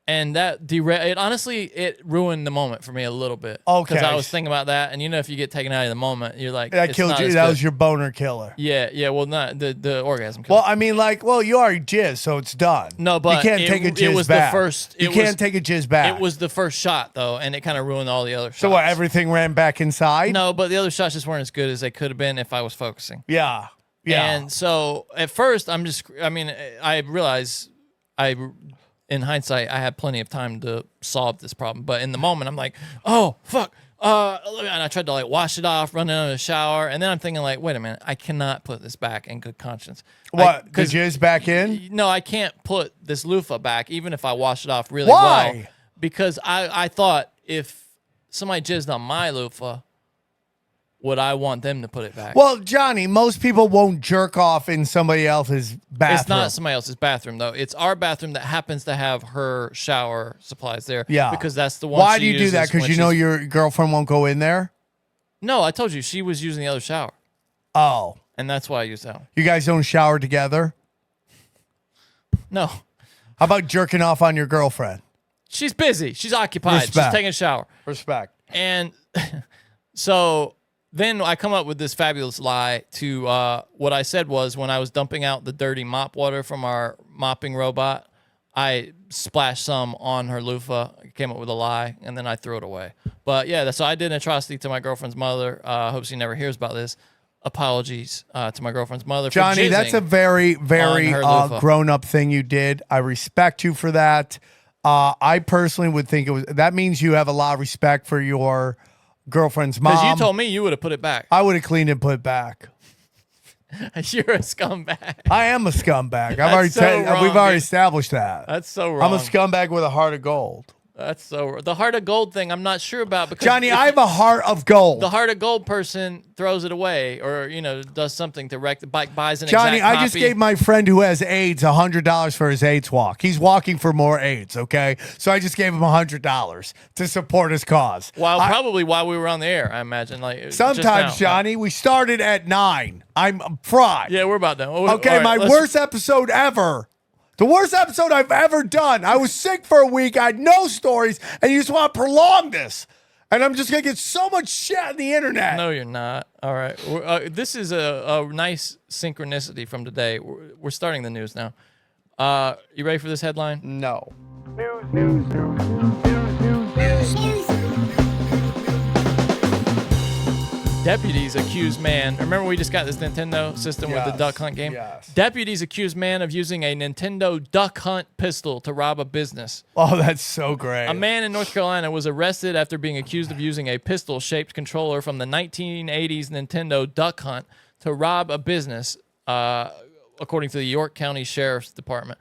And that it ruined the moment for me a little bit. Okay. Because I was thinking about that, and if you get taken out of the moment, you're like, That it's killed not you. as That good. was your boner killer. Yeah. Well, not the orgasm killer. Well, I mean, you already jizz, so it's done. No, but you can't take a jizz it was back. the first. You can't take a jizz back. It was the first shot though, and it kind of ruined all the other shots. So what? Everything ran back inside. No, but the other shots just weren't as good as they could have been if I was focusing. Yeah. Yeah. And so at first, I realize in hindsight, I had plenty of time to solve this problem. But in the moment, I'm like, oh, fuck. And I tried to wash it off, run it under the shower. And then I'm thinking wait a minute, I cannot put this back in good conscience. What? The jizz back in? No, I can't put this loofah back, even if I wash it off really well. Because I thought if somebody jizzed on my loofah, would I want them to put it back? Well, Johnny, most people won't jerk off in somebody else's bathroom. It's not somebody else's bathroom, though. It's our bathroom that happens to have her shower supplies there. Yeah. Because that's the one Why she do you do uses that? Because when you know she's- your girlfriend won't go in there? No, I told you. She was using the other shower. Oh. And that's why I used that one. You guys don't shower together? No. How about jerking off on your girlfriend? She's busy. She's occupied. Respect. She's taking a shower. Respect. And so then I come up with this fabulous lie to what I said was when I was dumping out the dirty mop water from our mopping robot, I splashed some on her loofah, came up with a lie, and then I threw it away. But yeah, so I did an atrocity to my girlfriend's mother. Hope she never hears about this. Apologies to my girlfriend's mother. Johnny, for that's a very, very grown-up thing you did. I respect you for that. I personally would think that means you have a lot of respect for your girlfriend's mom. Because you told me you would have put it back. I would have cleaned it and put it back. You're a scumbag. I am a scumbag. We've already established that. That's so wrong. I'm a scumbag with a heart of gold. That's so the heart of gold thing. I'm not sure about because Johnny, I have a heart of gold. The heart of gold person throws it away, or does something to wreck the bike, buys an Johnny, exact I just copy. gave my friend who has AIDS $100 for his AIDS walk. He's walking for more AIDS. Okay, so I just gave him $100 to support his cause. Probably while we were on the air, I imagine. Sometimes, Johnny, we started at 9. I'm fried. Yeah, we're about done. Okay, my worst episode ever. The worst episode I've ever done. I was sick for a week. I had no stories, and you just want to prolong this. And I'm just going to get so much shit on the internet. No, you're not. All right. This is a nice synchronicity from today. We're starting the news now. You ready for this headline? No. News. Deputies accuse man. Remember we just got this Nintendo system with the Duck Hunt game? Yes. Deputies accuse man of using a Nintendo Duck Hunt pistol to rob a business. Oh, that's so great. A man in North Carolina was arrested after being accused of using a pistol-shaped controller from the 1980s Nintendo Duck Hunt to rob a business, according to the York County Sheriff's Department.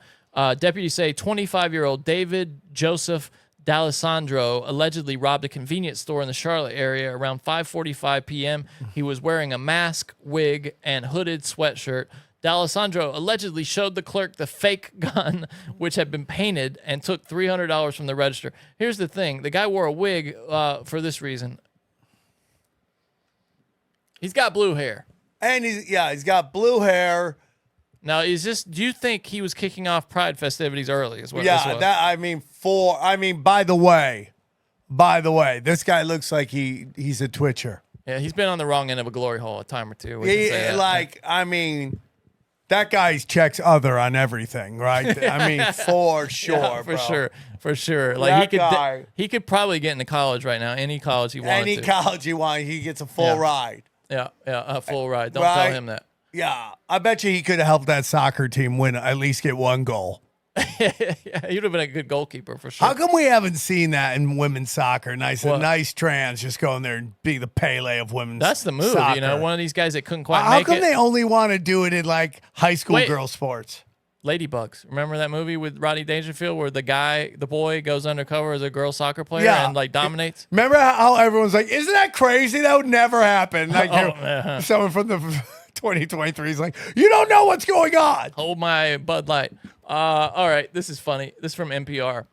Deputies say 25-year-old David Joseph D'Alessandro allegedly robbed a convenience store in the Charlotte area around 5:45 p.m. He was wearing a mask, wig, and hooded sweatshirt. D'Alessandro allegedly showed the clerk the fake gun, which had been painted, and took $300 from the register. Here's the thing. The guy wore a wig for this reason. He's got blue hair. And he's got blue hair. Now, do you think he was kicking off Pride festivities early? Is what this was? By the way, this guy looks like he's a twitcher. Yeah, he's been on the wrong end of a glory hole a time or two. That guy checks other on everything, right? I mean, for sure, yeah, bro. For sure. He could probably get into college right now. Any college he wanted. Any college he wants, he gets a full ride. Yeah, a full ride. Don't tell him that. Yeah, I bet you he could have helped that soccer team win, at least get one goal. Yeah, he'd have been a good goalkeeper for sure. How come we haven't seen that in women's soccer? Nice trans just go in there and be the Pele of women's That's the move, soccer. you know, one of these guys that couldn't quite How make come it. they only want to do it in like high school Wait. girl sports? Ladybugs. Remember that movie with Rodney Dangerfield where the boy goes undercover as a girl soccer player and like dominates? Remember how everyone's like, isn't that crazy? That would never happen. Like someone from the 2023 is like, you don't know what's going on. Hold my Bud Light. All right, this is funny. This is from NPR.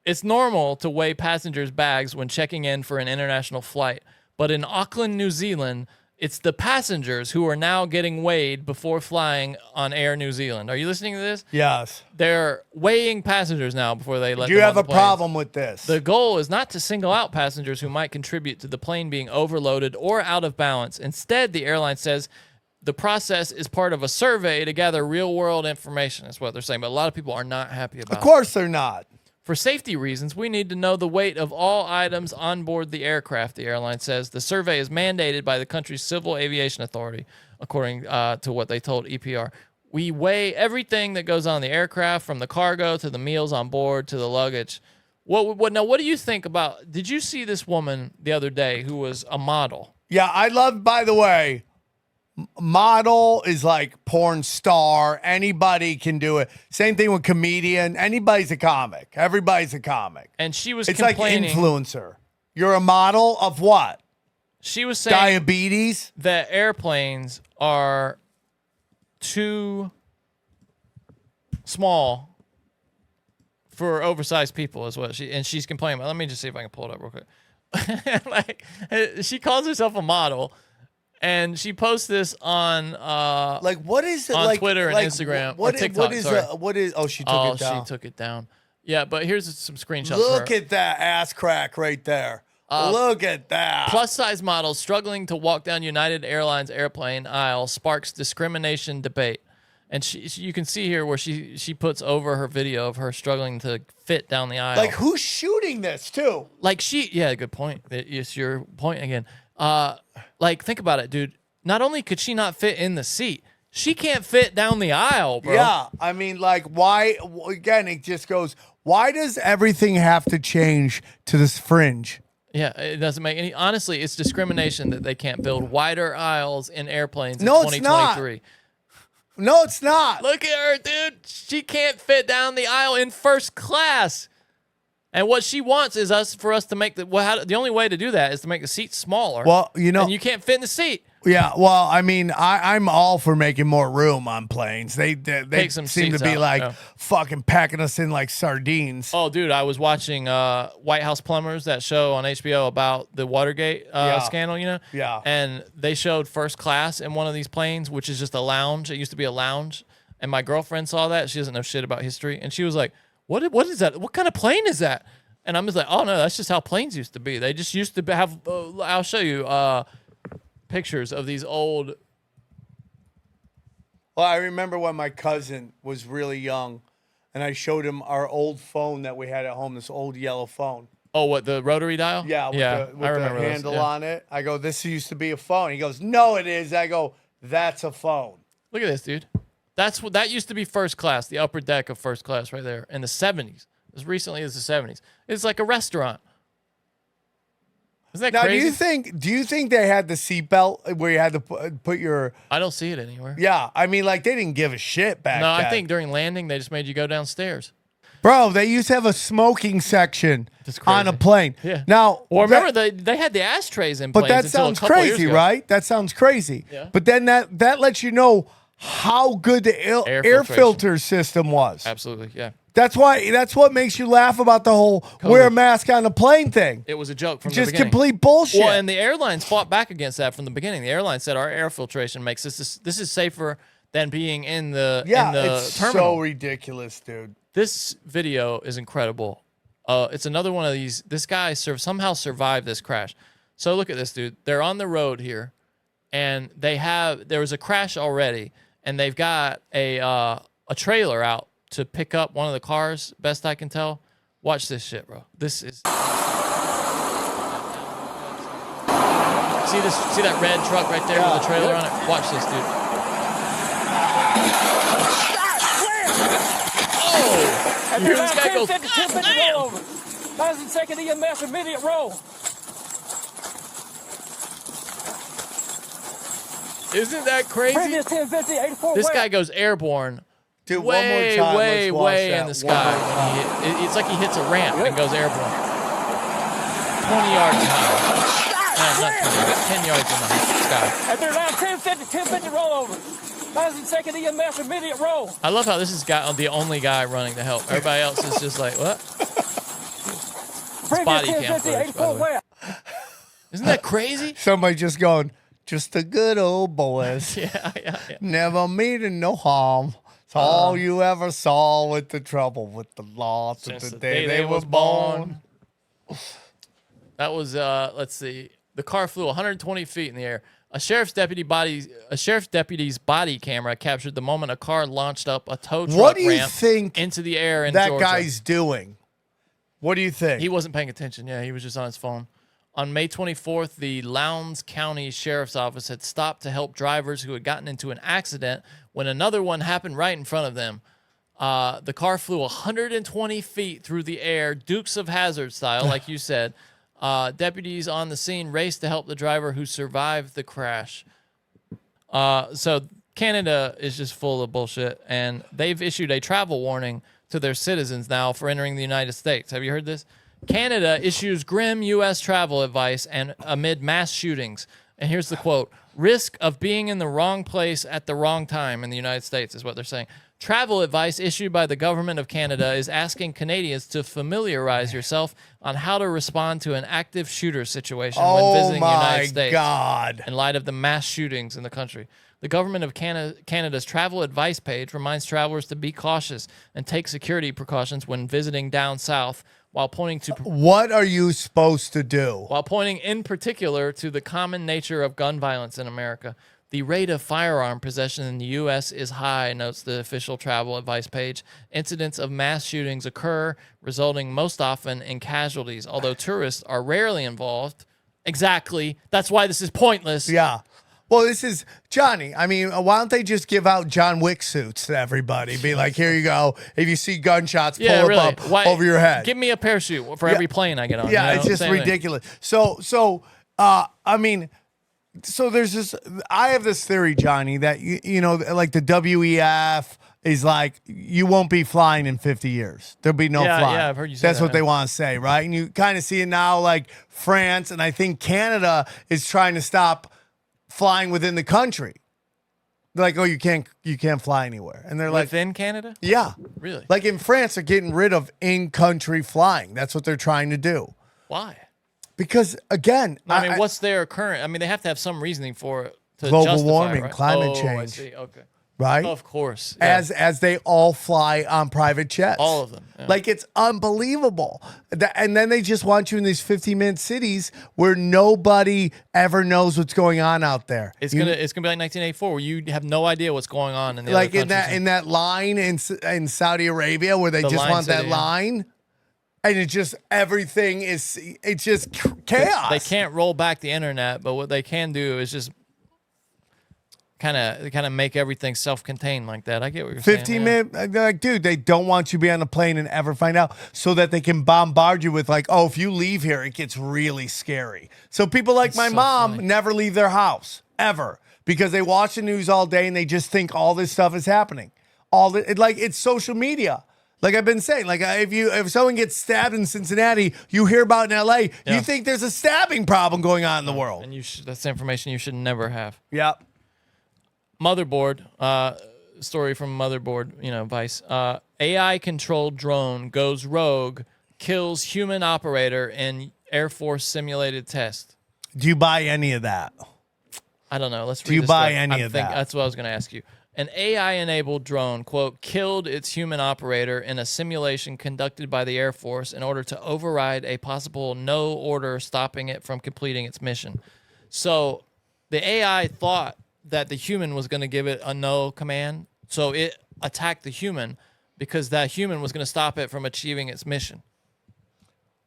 It's normal to weigh passengers' bags when checking in for an international flight, but in Auckland, New Zealand, it's the passengers who are now getting weighed before flying on Air New Zealand. Are you listening to this? Yes. They're weighing passengers now before they let Do you them have on a the planes. problem with this? The goal is not to single out passengers who might contribute to the plane being overloaded or out of balance. Instead, the airline says the process is part of a survey to gather real-world information. That's what they're saying, but a lot of people are not happy about it. Of course they're not. For safety reasons, we need to know the weight of all items on board the aircraft, the airline says. The survey is mandated by the country's Civil Aviation Authority, according to what they told EPR. We weigh everything that goes on the aircraft, from the cargo to the meals on board to the luggage. What do you think about, did you see this woman the other day who was a model? Yeah, I love, by the way, model is like porn star. Anybody can do it. Same thing with comedian. Anybody's a comic. Everybody's a comic. And she was It's complaining. like influencer. You're a model of what? She was saying diabetes. That airplanes are too small for oversized people, is what she's complaining about. Let me just see if I can pull it up real quick. Like, she calls herself a model. And she posts this on like what is it on like, Twitter and like, Instagram what or is- TikTok. what is sorry. she took it down. She took it down. Yeah, but here's some screenshots. Look for her. at that ass crack right there. Look at that. Plus size model struggling to walk down United Airlines airplane aisle sparks discrimination debate. And you can see here where she puts over her video of her struggling to fit down the aisle. Like who's shooting this too? Like yeah, good point. It's your point again. Like, think about it, dude. Not only could she not fit in the seat, she can't fit down the aisle, bro. Yeah, I mean, like, why? Again, it just goes. Why does everything have to change to this fringe? Yeah, it doesn't make any. Honestly, it's discrimination that they can't build wider aisles in airplanes No, in it's not. 2023. No, it's not. Look at her, dude. She can't fit down the aisle in first class. And what she wants is for us to make the only way to do that is to make the seat smaller. Well, you know, and you can't fit in the seat. Yeah, well, I mean, I'm all for making more room on planes. They Take some seem to seats be out, like yeah. fucking packing us in like sardines. Oh, dude, I was watching White House Plumbers, that show on HBO about the Watergate scandal, you know? Yeah. And they showed first class in one of these planes, which is just a lounge. It used to be a lounge. And my girlfriend saw that. She doesn't know shit about history. And she was like, what is that? What kind of plane is that? And I'm just like, oh, no, that's just how planes used to be. They just used to have, I'll show you pictures of these old. Well, I remember when my cousin was really young, and I showed him our old phone that we had at home, this old yellow phone. Oh, what, the rotary dial? Yeah, with I remember the those, handle yeah. on it. I go, this used to be a phone. He goes, no, it is. I go, that's a phone. Look at this, dude. That used to be first class, the upper deck of first class right there in the 70s. As recently as the 70s. It's like a restaurant. Isn't that Now, crazy? do you think they had the seatbelt where you had to put your? I don't see it anywhere. Yeah, I mean, like they didn't give a shit back No, then. I think during landing they just made you go downstairs. Bro, they used to have a smoking section on a plane. Yeah. Now, Well, remember they had the ashtrays in but planes that until a sounds couple years crazy, ago. right? That sounds crazy. Yeah. But then that lets you know how good the air filtration. filter system was. Absolutely, yeah. That's what makes you laugh about the whole wear a mask on the plane thing. It was a joke from the Just beginning. complete bullshit. Well, and the airlines fought back against that from the beginning. The airline said our air filtration makes this is safer than being in the it's terminal. so ridiculous, dude. This video is incredible. It's another one of these. This guy somehow survived this crash. So look at this, dude. They're on the road here, and there was a crash already, and they've got a trailer out to pick up one of the cars. Best I can tell. Watch this shit, bro. This is. See this? See that red truck right there with the trailer on it? Watch this, dude. Oh! Here this guy goes. 250 rollover. 1,000 EMS immediate roll. Isn't that crazy? Previous 1050, 84 This west. guy goes airborne. Dude, way, one more time. way, Let's watch way that in the sky. It's like he hits a ramp and goes airborne. 20 yards high. Not 20, 10 yards in the sky. At their line 250 rollover. 1,000 EMS immediate roll. I love how this is the only guy running to help. Everybody else is just like, what? It's body cam footage, by the way. Isn't that crazy? Somebody just going, just the good old boys. Yeah. Never meaning no harm. It's all you ever saw with the trouble with the law since the day they was born. That was let's see. The car flew 120 feet in the air. A sheriff's deputy's body camera captured the moment a car launched up a tow truck What do you ramp think into the air in that Georgia. guy's doing? What do you think? He wasn't paying attention. Yeah, he was just on his phone. On May 24th, the Lowndes County Sheriff's Office had stopped to help drivers who had gotten into an accident when another one happened right in front of them. The car flew 120 feet through the air, Dukes of Hazzard style, like you said. Deputies on the scene raced to help the driver who survived the crash. So Canada is just full of bullshit, and they've issued a travel warning to their citizens now for entering the United States. Have you heard this? Canada issues grim U.S. travel advice and amid mass shootings. And here's the quote. Risk of being in the wrong place at the wrong time in the United States is what they're saying. Travel advice issued by the government of Canada is asking Canadians to familiarize yourself on how to respond to an active shooter situation when visiting the United States. God. In light of the mass shootings in the country. The government of Canada's travel advice page reminds travelers to be cautious and take security precautions when visiting down south, while pointing to what are you supposed to do? While pointing in particular to the common nature of gun violence in America. The rate of firearm possession in the U.S. is high, notes the official travel advice page. Incidents of mass shootings occur, resulting most often in casualties, although tourists are rarely involved. Exactly. That's why this is pointless. Yeah. Well, this is Johnny. I mean, why don't they just give out John Wick suits to everybody? Be like, here you go. If you see gunshots, pull them up over your head. Give me a parachute for every plane I get on. Yeah, you know? it's just Same ridiculous. So there's this. I have this theory, Johnny, that you know, like the WEF is like, you won't be flying in 50 years. There'll be no flying. Yeah, I've heard you say That's that, what they want to say, right? And you kind of see it now, like France, and I think Canada is trying to stop flying within the country. They're like, oh, you can't fly anywhere. And they're like, within Canada? Yeah. Really? Like in France, they're getting rid of in-country flying. That's what they're trying to do. Why? Because again, I mean, what's their current? I mean, they have to have some reasoning for it to global justify, warming, right? climate I change. see. Okay. Right? Of course. Yeah. As they all fly on private jets. All of them. Yeah. Like, it's unbelievable. And then they just want you in these 50-minute cities where nobody ever knows what's going on out there. It's gonna be like 1984, where you have no idea what's going on in the like other countries. in that line in Saudi Arabia where they The just line want that city, line. And it's just everything is, it's just chaos. They can't roll back the internet, but what they can do is just kind of make everything self-contained like that. I get what you're 15 saying. minute, like, dude, they don't want you to be on the plane and ever find out, so that they can bombard you with like, oh, if you leave here, it gets really scary. So people like my mom never leave their house ever because they watch the news all day and they just think all this stuff is happening. It's social media. Like I've been saying, like if someone gets stabbed in Cincinnati, you hear about it in LA, you think there's a stabbing problem going on in the world. And that's information you should never have. Yep. Motherboard, story from Motherboard, Vice. AI-controlled drone goes rogue, kills human operator in Air Force simulated test. Do you buy any of that? I don't know. Let's read Do you this buy stuff. any of that? That's what I was going to ask you. An AI-enabled drone, quote, killed its human operator in a simulation conducted by the Air Force in order to override a possible no order stopping it from completing its mission. So the AI thought that the human was going to give it a no command, so it attacked the human because that human was going to stop it from achieving its mission.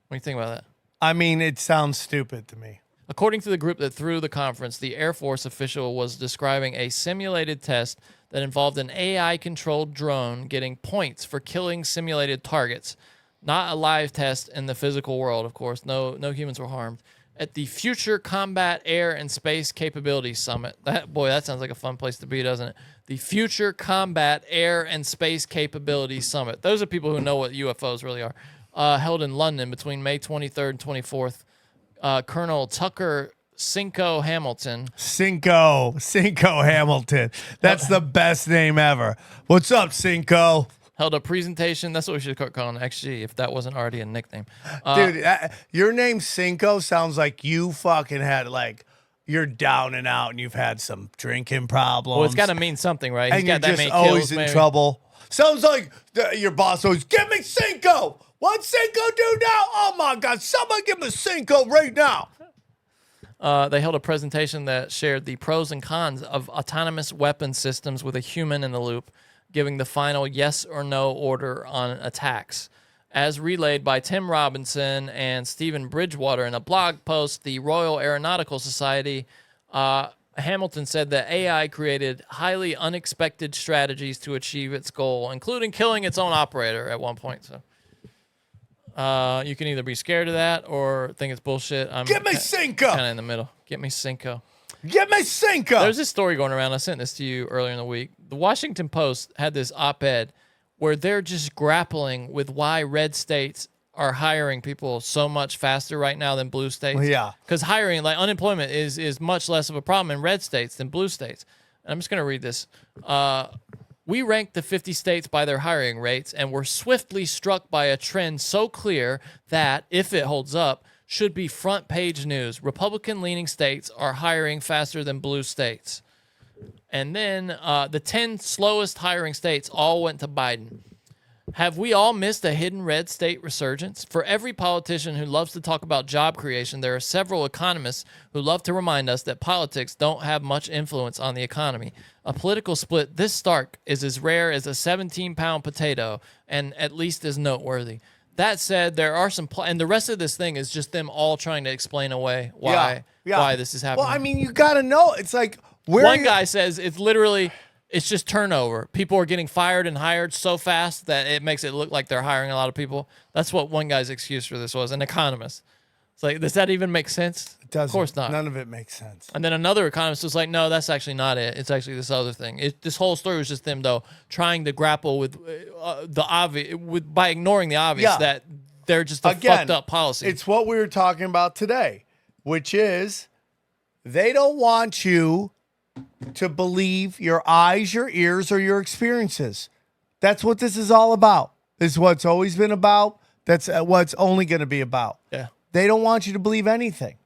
What do you think about that? I mean, it sounds stupid to me. According to the group that threw the conference, the Air Force official was describing a simulated test that involved an AI-controlled drone getting points for killing simulated targets. Not a live test in the physical world, of course. No humans were harmed. At the Future Combat Air and Space Capabilities Summit. That sounds like a fun place to be, doesn't it? The Future Combat Air and Space Capabilities Summit. Those are people who know what UFOs really are. Held in London between May 23rd and 24th. Colonel Tucker Cinco Hamilton. Cinco Hamilton. That's the best name ever. What's up, Cinco? Held a presentation. That's what we should start calling XG if that wasn't already a nickname. Dude, your name Cinco sounds like you fucking had you're down and out and you've had some drinking problems. Well, it's got to mean something, right? And you're just always in trouble. Sounds like your boss always, give me Cinco. What's Cinco do now? Oh my God, somebody give me Cinco right now. They held a presentation that shared the pros and cons of autonomous weapon systems with a human in the loop, giving the final yes or no order on attacks. As relayed by Tim Robinson and Stephen Bridgewater in a blog post, the Royal Aeronautical Society, Hamilton said that AI created highly unexpected strategies to achieve its goal, including killing its own operator at one point. So you can either be scared of that or think it's bullshit. Get me Cinco. Kind of in the middle. Get me Cinco. Get me Cinco. There's this story going around. I sent this to you earlier in the week. The Washington Post had this op-ed where they're just grappling with why red states are hiring people so much faster right now than blue states. Well, yeah. Because hiring, unemployment is much less of a problem in red states than blue states. And I'm just going to read this. We ranked the 50 states by their hiring rates and were swiftly struck by a trend so clear that, if it holds up, should be front page news. Republican-leaning states are hiring faster than blue states. And then the 10 slowest hiring states all went to Biden. Have we all missed a hidden red state resurgence? For every politician who loves to talk about job creation, there are several economists who love to remind us that politics don't have much influence on the economy. A political split this stark is as rare as a 17-pound potato and at least as noteworthy. That said, there are some, and the rest of this thing is just them all trying to explain away why this is happening. Well, I mean, you got to know. It's like, one guy says it's just turnover. People are getting fired and hired so fast that it makes it look like they're hiring a lot of people. That's what one guy's excuse for this was, an economist. It's like, does that even make sense? It doesn't. Of course not. None of it makes sense. And then another economist was like, no, that's actually not it. It's actually this other thing. This whole story was just them, though, trying to grapple with the obvious, by ignoring the obvious that they're just a fucked up policy. It's what we were talking about today, which is they don't want you to believe your eyes, your ears, or your experiences. That's what this is all about. This is what it's always been about. That's what it's only going to be about. Yeah. They don't want you to believe anything.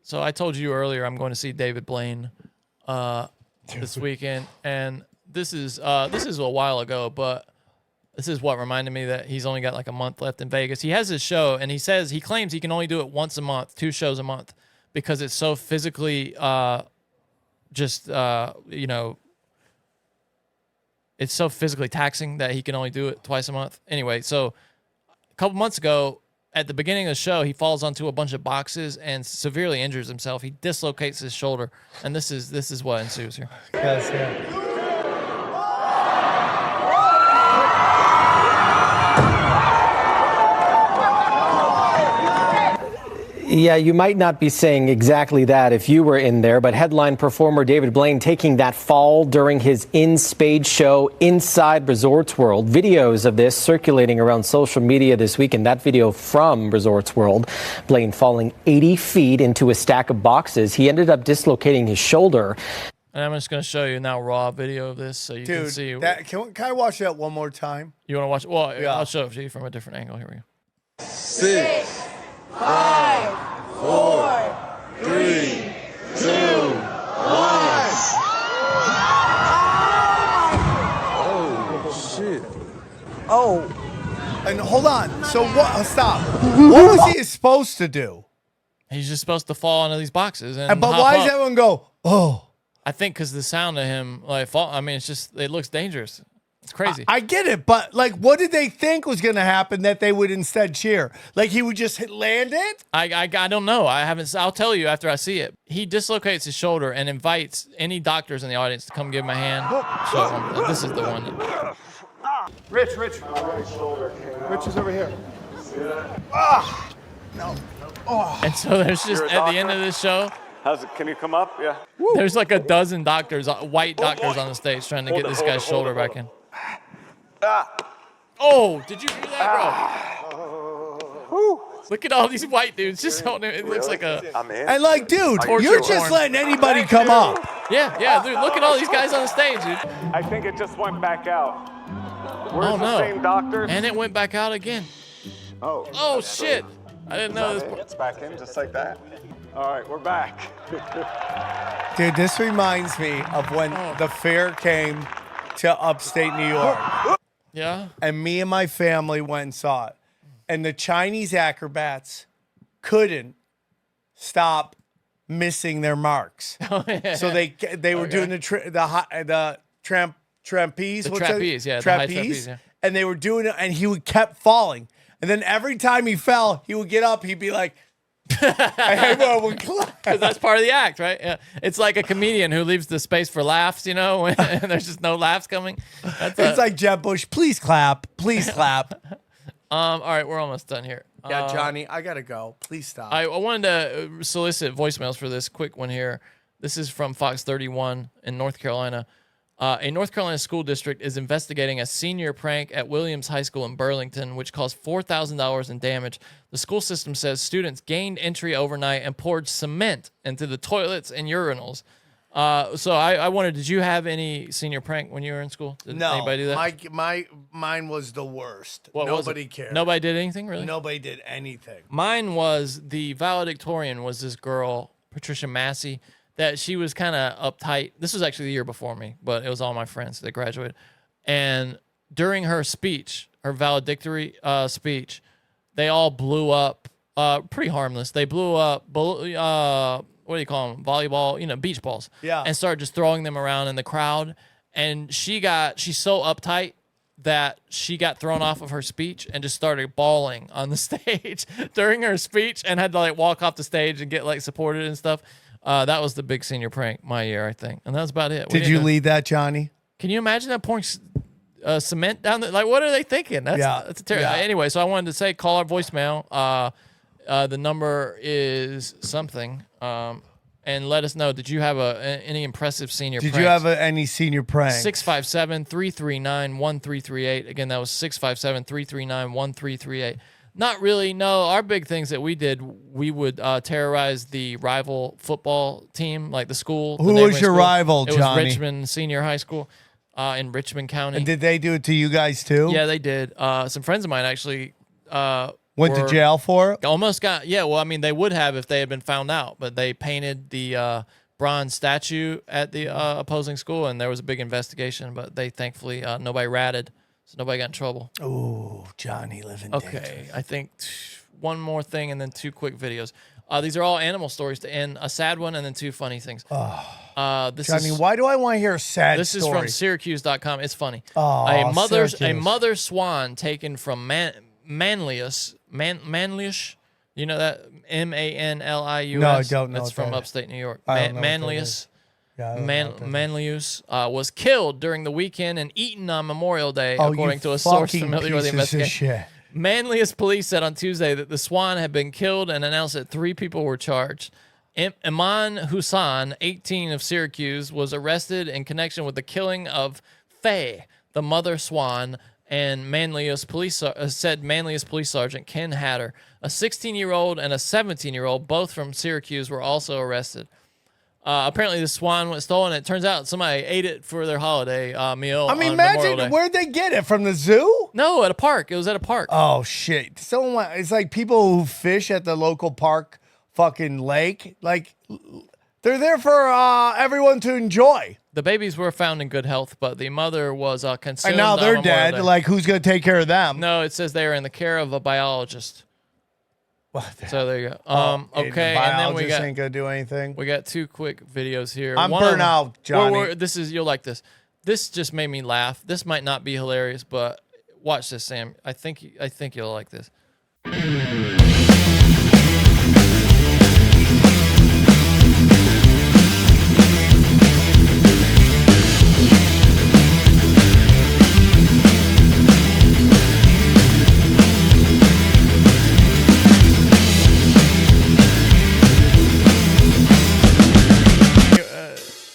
So I told you earlier I'm going to see David Blaine this weekend, and this is a while ago, but this is what reminded me that he's only got like a month left in Vegas. He has his show, and he claims he can only do it once a month, 2 shows a month, because it's so physically it's so physically taxing that he can only do it twice a month. Anyway, so a couple months ago, at the beginning of the show, he falls onto a bunch of boxes and severely injures himself. He dislocates his shoulder, and this is what ensues here. Yes, yeah. Yeah, you might not be saying exactly that if you were in there, but headline performer David Blaine taking that fall during his in-spade show inside Resorts World. Videos of this circulating around social media this week, and that video from Resorts World. Blaine falling 80 feet into a stack of boxes. He ended up dislocating his shoulder. And I'm just going to show you now raw video of this so you can see. Can I watch that one more time? You want to watch it? Well, yeah. I'll show it to you from a different angle. Here we go. 6, 5, 4, 3, 2, 1. Oh, shit. Oh. And hold on. So what? Stop. What was he supposed to do? He's just supposed to fall into these boxes. But why does everyone go, oh? I think because the sound of him, like, fall, I mean, it looks dangerous. It's crazy. I get it, but like, what did they think was going to happen that they would instead cheer? Like he would just land it? I don't know. I haven't. I'll tell you after I see it. He dislocates his shoulder and invites any doctors in the audience to come give him a hand. So this is the one. Rich. Rich is over here. No. Oh. And so there's just at the end of this show. How's it? Can you come up? Yeah. There's like a dozen doctors, white doctors on the stage trying to get this guy's shoulder back in. Oh, did you hear that, bro? Look at all these white dudes just holding it. It looks like a. And like, dude, you're just letting anybody come up. Yeah, dude. Look at all these guys on the stage, dude. I think it just went back out. Where's Oh the no! same doctor? And it went back out again. Oh shit! I didn't know this. It's back in just like that. All right, we're back. Dude, this reminds me of when the fair came to upstate New York. Yeah. And me and my family went and saw it. And the Chinese acrobats couldn't stop missing their marks. So they were doing the trapeze. The what's trapeze, that? yeah, the high trapeze, yeah. And they were doing it, and he kept falling. And then every time he fell, he would get up. He'd be like, everyone would clap. Because that's part of the act, right? Yeah. It's like a comedian who leaves the space for laughs, and there's just no laughs coming. It's like Jeb Bush. Please clap. Please clap. All right, we're almost done here. Yeah, Johnny, I gotta go. Please stop. I wanted to solicit voicemails for this quick one here. This is from Fox 31 in North Carolina. A North Carolina school district is investigating a senior prank at Williams High School in Burlington, which caused $4,000 in damage. The school system says students gained entry overnight and poured cement into the toilets and urinals. So I wondered, did you have any senior prank when you were in school? Did anybody do that? Mine was the worst. What was Nobody it? cared. Nobody did anything, really? Nobody did anything. Mine was the valedictorian was this girl, Patricia Massey, that she was kind of uptight. This was actually the year before me, but it was all my friends that graduated. And during her speech, her valedictory speech, they all blew up, pretty harmless. They blew up, what do you call them? Volleyball, beach balls. Yeah. And started just throwing them around in the crowd. And she's so uptight that she got thrown off of her speech and just started bawling on the stage during her speech and had to walk off the stage and get supported and stuff. That was the big senior prank my year, I think. And that was about it. Did you lead that, Johnny? Can you imagine that pouring cement down there? What are they thinking? That's terrible. Anyway, so I wanted to say, call our voicemail. The number is something. And let us know, did you have any impressive senior pranks? Did you have any senior pranks? 657-339-1338. Again, that was 657-339-1338. Not really, no. Our big things that we did, we would terrorize the rival football team, like the school. Who was your rival, Johnny? It was Richmond Senior High School in Richmond County. And did they do it to you guys too? Yeah, they did. Some friends of mine actually went to jail for it? Almost got, they would have if they had been found out, but they painted the bronze statue at the opposing school, and there was a big investigation, but they thankfully, nobody ratted. So nobody got in trouble. Oh, Johnny living Okay, I think one more thing and then two quick videos. These are all animal stories to end. A sad one and then two funny things. Johnny, why do I want to hear a sad This story? is from Syracuse.com. It's funny. Oh, a Syracuse. mother swan taken from Manlius. You know that? Manlius? No, I don't know That's what from that is. upstate New York. I don't know what that Manlius. is. Yeah, I don't know what that is. Manlius was killed during the weekend and eaten on Memorial Day, Oh, according you to a source fucking familiar with the pieces of investigation. shit. Manlius police said on Tuesday that the swan had been killed and announced that 3 people were charged. Iman Hussan, 18 of Syracuse, was arrested in connection with the killing of Faye, the mother swan, and Manlius police said Manlius Police Sergeant Ken Hatter. A 16-year-old and a 17-year-old, both from Syracuse, were also arrested. Apparently, the swan went stolen. It turns out somebody ate it for their holiday meal. I mean, on Memorial imagine Day. where'd they get it from the zoo? No, at a park. It was at a park. Oh shit! It's like people who fish at the local park, fucking lake. Like they're there for everyone to enjoy. The babies were found in good health, but the mother was consumed. And now on they're Memorial dead. Day. Like who's gonna take care of them? No, it says they are in the care of a biologist. So there you go. Okay, the and then we biologist got ain't gonna do anything. We got 2 quick videos here. I'm One of burnt them- out, Johnny. This is, you'll like this. This just made me laugh. This might not be hilarious, but watch this, Sam. I think you'll like this.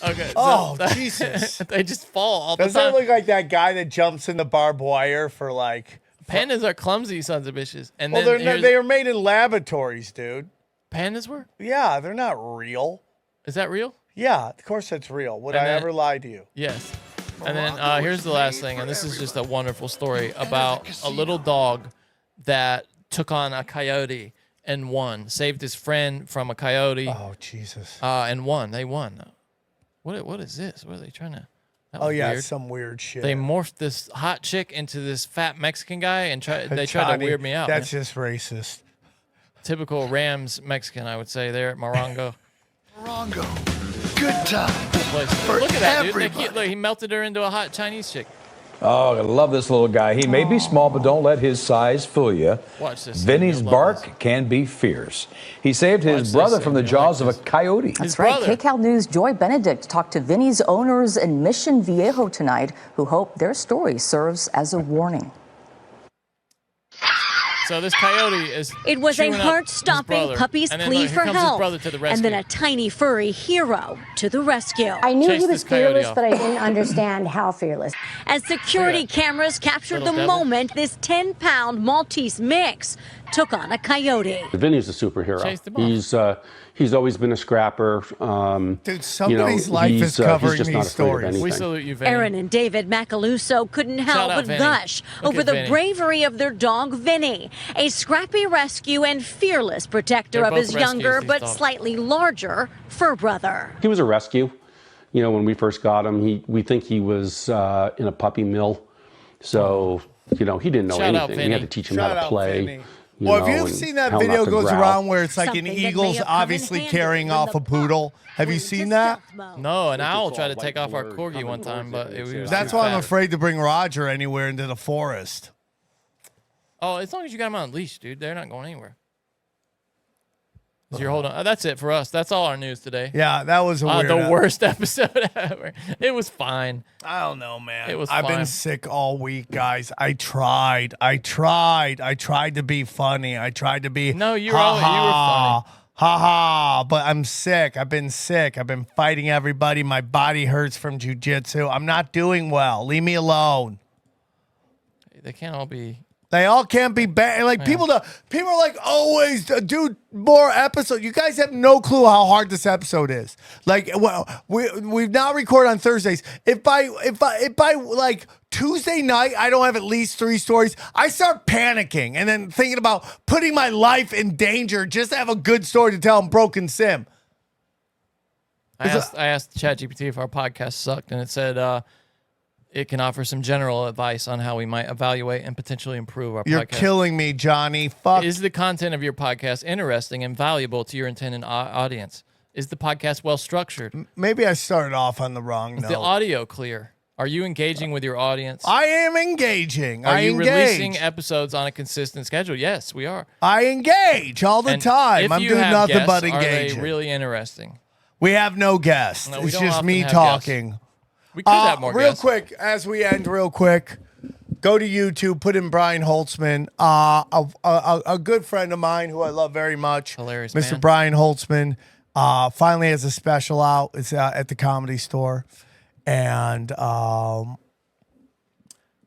Okay. Oh, Jesus. They just fall all the Does time. that look like that guy that jumps in the barbed wire for like... Pandas are clumsy sons of bitches. And Well, then they are made in laboratories, dude. Pandas were? Yeah, they're not real. Is that real? Yeah, of course that's real. Would I ever lie to you? Yes. And then here's the last thing, and this is just a wonderful story about a little dog that took on a coyote and won. Saved his friend from a coyote. Oh, Jesus. And won. They won. What is this? What are they trying to... Oh, yeah, weird. some weird shit. They morphed this hot chick into this fat Mexican guy and they tried to weird me out. That's just racist. Typical Rams Mexican, I would say, there at Morongo. Morongo. Good time. For Look at that, everybody. dude. Look, he melted her into a hot Chinese chick. Oh, I love this little guy. He may be small, but don't let his size fool you. Watch this. Vinny's bark can be fierce. He saved his brother from the jaws of a coyote. That's right. KCAL News' Joy Benedict talked to Vinny's owners in Mission Viejo tonight, who hope their story serves as a warning. So this coyote is It was a chewing up heart-stopping his brother. puppy's And then, plea look, here for comes his help, brother to the and rescue. then a tiny furry hero to the rescue. I knew he was fearless, but I didn't understand how fearless. As security cameras captured the Little devil. moment this 10-pound Maltese mix took on a coyote. Vinny's a superhero. Chased him off. He's always been a scrapper. Dude, somebody's life is covering he's just these not afraid of stories. anything. We salute you, Vinny. Aaron and David Macaluso couldn't help out, but Vinny. gush Look over at the Vinny. bravery of their dog, Vinny, a scrappy rescue and fearless protector They're of his both rescues, younger these but dogs. slightly larger fur brother. He was a rescue. You know, when we first got him, we think he was in a puppy mill. So, you know, he didn't know Shout out, anything. We had Vinny. to teach him Shout how to out, play. Vinny. You Well, know, if you've and seen that how not video to goes growl. around where it's like an Something that may eagle's have come in obviously handy carrying when off the a poodle. Have you seen that? No, an owl tried to take off our corgi one time, but it was That's too why I'm fat. afraid to bring Roger anywhere into the forest. Oh, as long as you got them on a leash, dude, they're not going anywhere. 'Cause you're holding. That's it for us. That's all our news today. Yeah, that was a weird the worst episode ever. It was fine. I don't know, man. It was I've fine. been sick all week, guys. I tried to be funny. I tried to be No, you were funny. Ha ha, but I'm sick. I've been sick. I've been fighting everybody. My body hurts from jujitsu. I'm not doing well. Leave me alone. They can't all be. They all can't be bad. Like people are like always do more episodes. You guys have no clue how hard this episode is. Like, well, we've now recorded on Thursdays. If by like Tuesday night I don't have at least 3 stories, I start panicking and then thinking about putting my life in danger just to have a good story to tell on Broken Sim. I asked ChatGPT if our podcast sucked, and it said it can offer some general advice on how we might evaluate and potentially improve our You're podcast. killing me, Johnny. Fuck. Is the content of your podcast interesting and valuable to your intended audience? Is the podcast well structured? Maybe I started off on the wrong Is note. the audio clear? Are you engaging with your audience? I am engaging. Are I you engage. releasing episodes on a consistent schedule? Yes, we are. I engage all the And time. if I'm you doing have nothing guests, but Are engaging. they really interesting? We have no guests. No, we it's don't just often me have talking. guests. We could have more real guests. quick, as we end, real quick, go to YouTube, put in Brian Holtzman, a good friend of mine who I love very much. Hilarious, Mr. man. Brian Holtzman finally has a special out. It's at the Comedy Store. And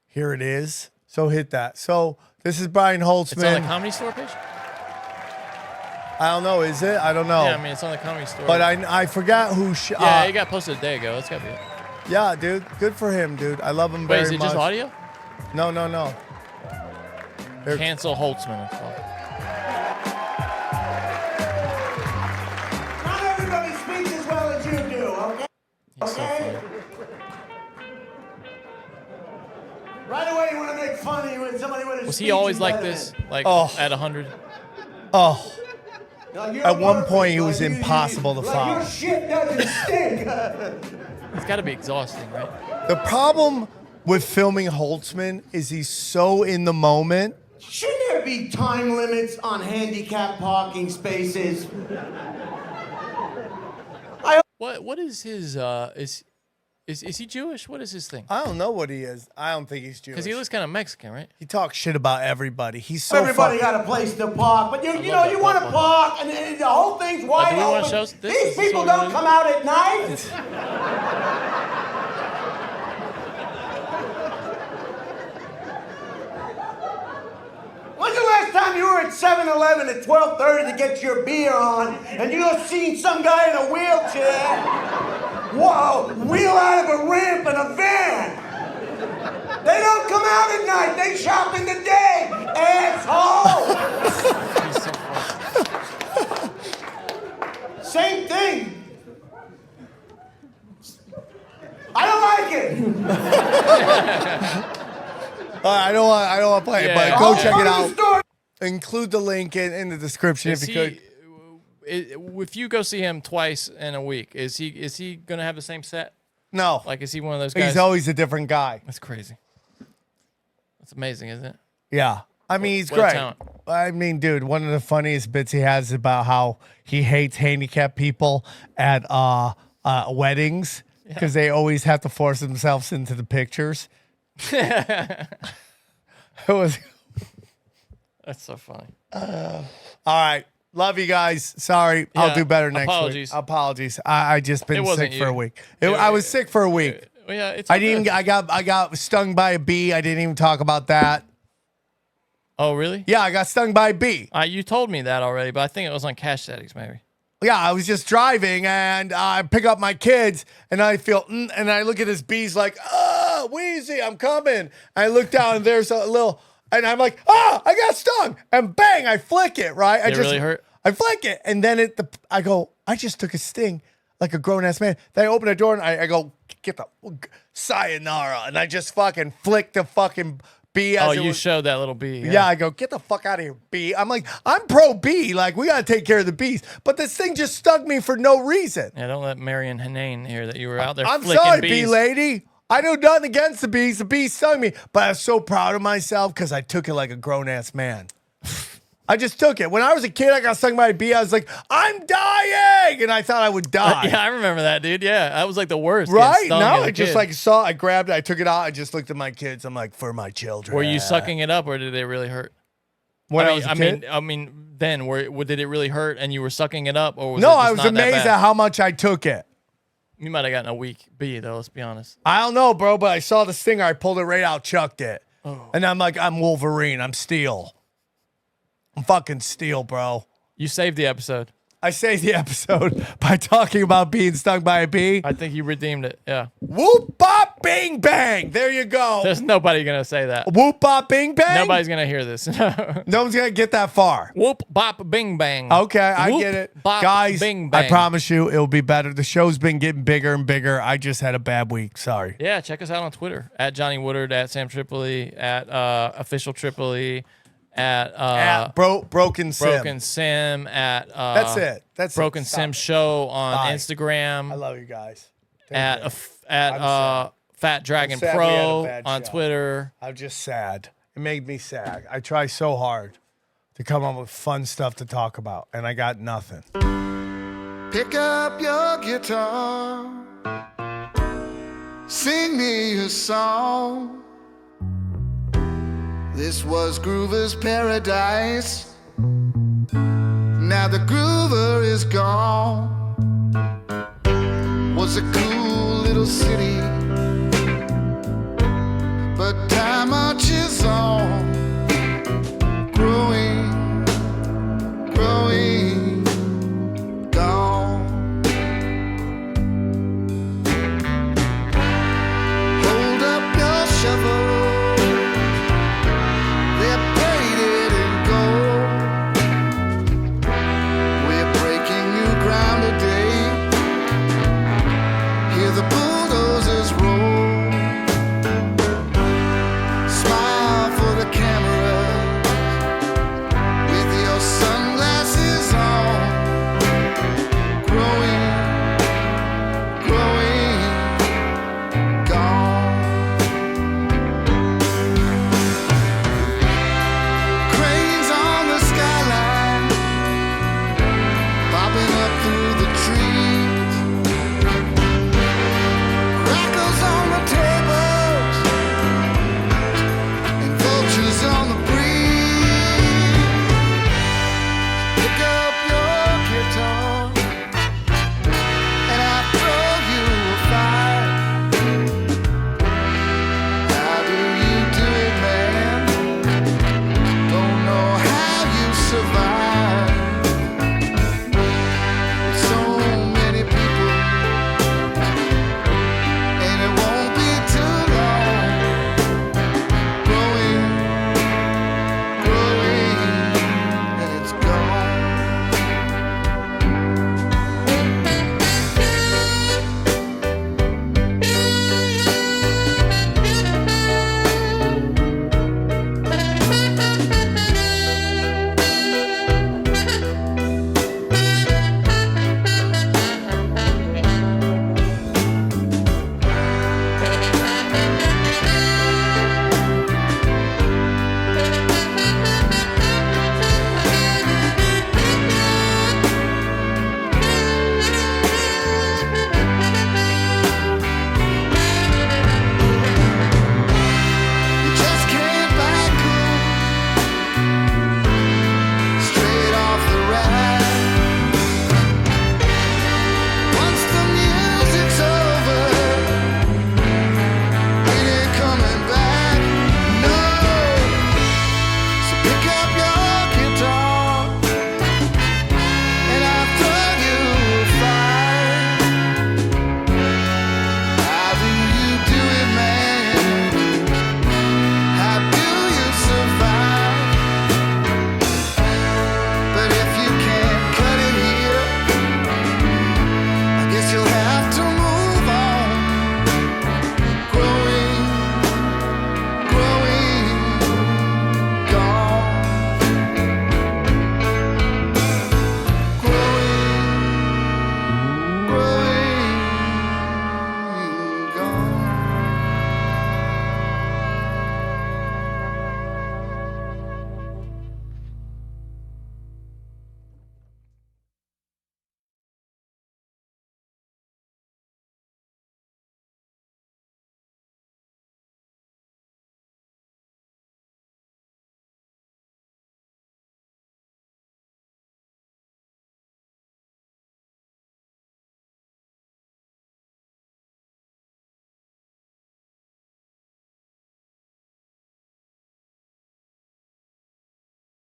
here it is. So hit that. So this is Brian Holtzman. It's on the Comedy Store page? I don't know. Is it? I don't know. Yeah, I mean, it's on the Comedy Store. But I forgot who. Yeah, it got posted a day ago. That's got to be it. Yeah, dude. Good for him, dude. I love him Wait, very is it much. just audio? No. Cancel Holtzman. It's called. Not everybody speaks as well as you do, okay? He's so funny. Right away, you want to make funny when somebody with a Was he always like this? Like at 100? Oh. At one point, he was impossible to Like follow. your shit doesn't stink. It's got to be exhausting, right? The problem with filming Holtzman is he's so in the moment. Shouldn't there be time limits on handicap parking spaces? What is his is he Jewish? What is his thing? I don't know what he is. I don't think he's Jewish. Because he looks kind of Mexican, right? He talks shit about everybody. He's so Everybody got a place to park, but you want to park, and the whole thing's wide open. These people don't come out at night. When's the last time you were at 7-Eleven at 12:30 to get your beer on, and you seen some guy in a wheelchair, wheel out of a ramp in a van? They don't come out at night. They shop in the day, asshole. Same thing. I don't like it. I don't want to play it, but go check it out. Include the link in the description if you could. If you go see him twice in a week, is he gonna have the same set? No. Like, is he one of those guys? He's always a different guy. That's crazy. That's amazing, isn't it? Yeah. I mean, he's What a great. talent. I mean, dude, one of the funniest bits he has is about how he hates handicapped people at weddings because they always have to force themselves into the pictures. It was. That's so funny. All right. Love you guys. Sorry. I'll do better next apologies. week. Apologies. I just been It wasn't sick for a you. week. I was sick for a week. Yeah, it's I didn't. I got stung by a bee. I didn't even talk about that. Oh, really? Yeah, I got stung by a bee. You told me that already, but I think it was on cache settings, maybe. Yeah, I was just driving and I pick up my kids and I feel, and I look at this bee's like, Wheezy, I'm coming. I look down and there's a little, and I'm like, I got stung. And bang, I flick it, right? Did it really hurt? I flick it. And then I go, I just took a sting like a grown ass man. Then I open the door and I go, get the sayonara. And I just fucking flick the fucking bee. Oh, you showed that little bee. Yeah, I go, get the fuck out of here, bee. I'm like, I'm pro bee. Like, we got to take care of the bees. But this thing just stung me for no reason. Yeah, don't let Marion Hanane hear that you were out there I'm flicking sorry, bees. bee lady. I know nothing against the bees. The bees stung me. But I was so proud of myself because I took it like a grown-ass man. I just took it. When I was a kid, I got stung by a bee. I was like, I'm dying. And I thought I would die. Yeah, I remember that, dude. Yeah, that was like the worst. Right? No, I just like I grabbed it. I took it out. I just looked at my kids. I'm like, for my children. Were you sucking it up or did it really hurt? When I was a kid? I mean, then did it really hurt and you were sucking it up or was No, it just I was not that amazed bad? at how much I took it. You might have gotten a weak bee though, let's be honest. I don't know, bro, but I saw the stinger. I pulled it right out, chucked it. Oh. And I'm like, I'm Wolverine. I'm Steel. I'm fucking Steel, bro. You saved the episode. I saved the episode by talking about being stung by a bee. I think you redeemed it. Yeah. Whoop, bop, bing, bang. There you go. There's nobody going to say that. Whoop, bop, bing, bang. Nobody's going to hear this. No one's going to get that far. Whoop, bop, bing, bang. Okay, I Whoop, get it. Bop, Guys, bing, bang. I promise you it'll be better. The show's been getting bigger and bigger. I just had a bad week. Sorry. Yeah, check us out on Twitter. At Johnny Woodard, at Sam Tripoli, at Official Tripoli. At Broken Sim. Broken Sim at That's it. That's Broken it. Sim Show on Bye. Instagram. I love you guys. At Fat Dragon I'm sad we had a Pro bad on show. Twitter. I'm just sad. It made me sad. I try so hard to come up with fun stuff to talk about, and I got nothing. Pick up your guitar, sing me a song. This was Groover's paradise. Now the Groover is gone. Was a cool little city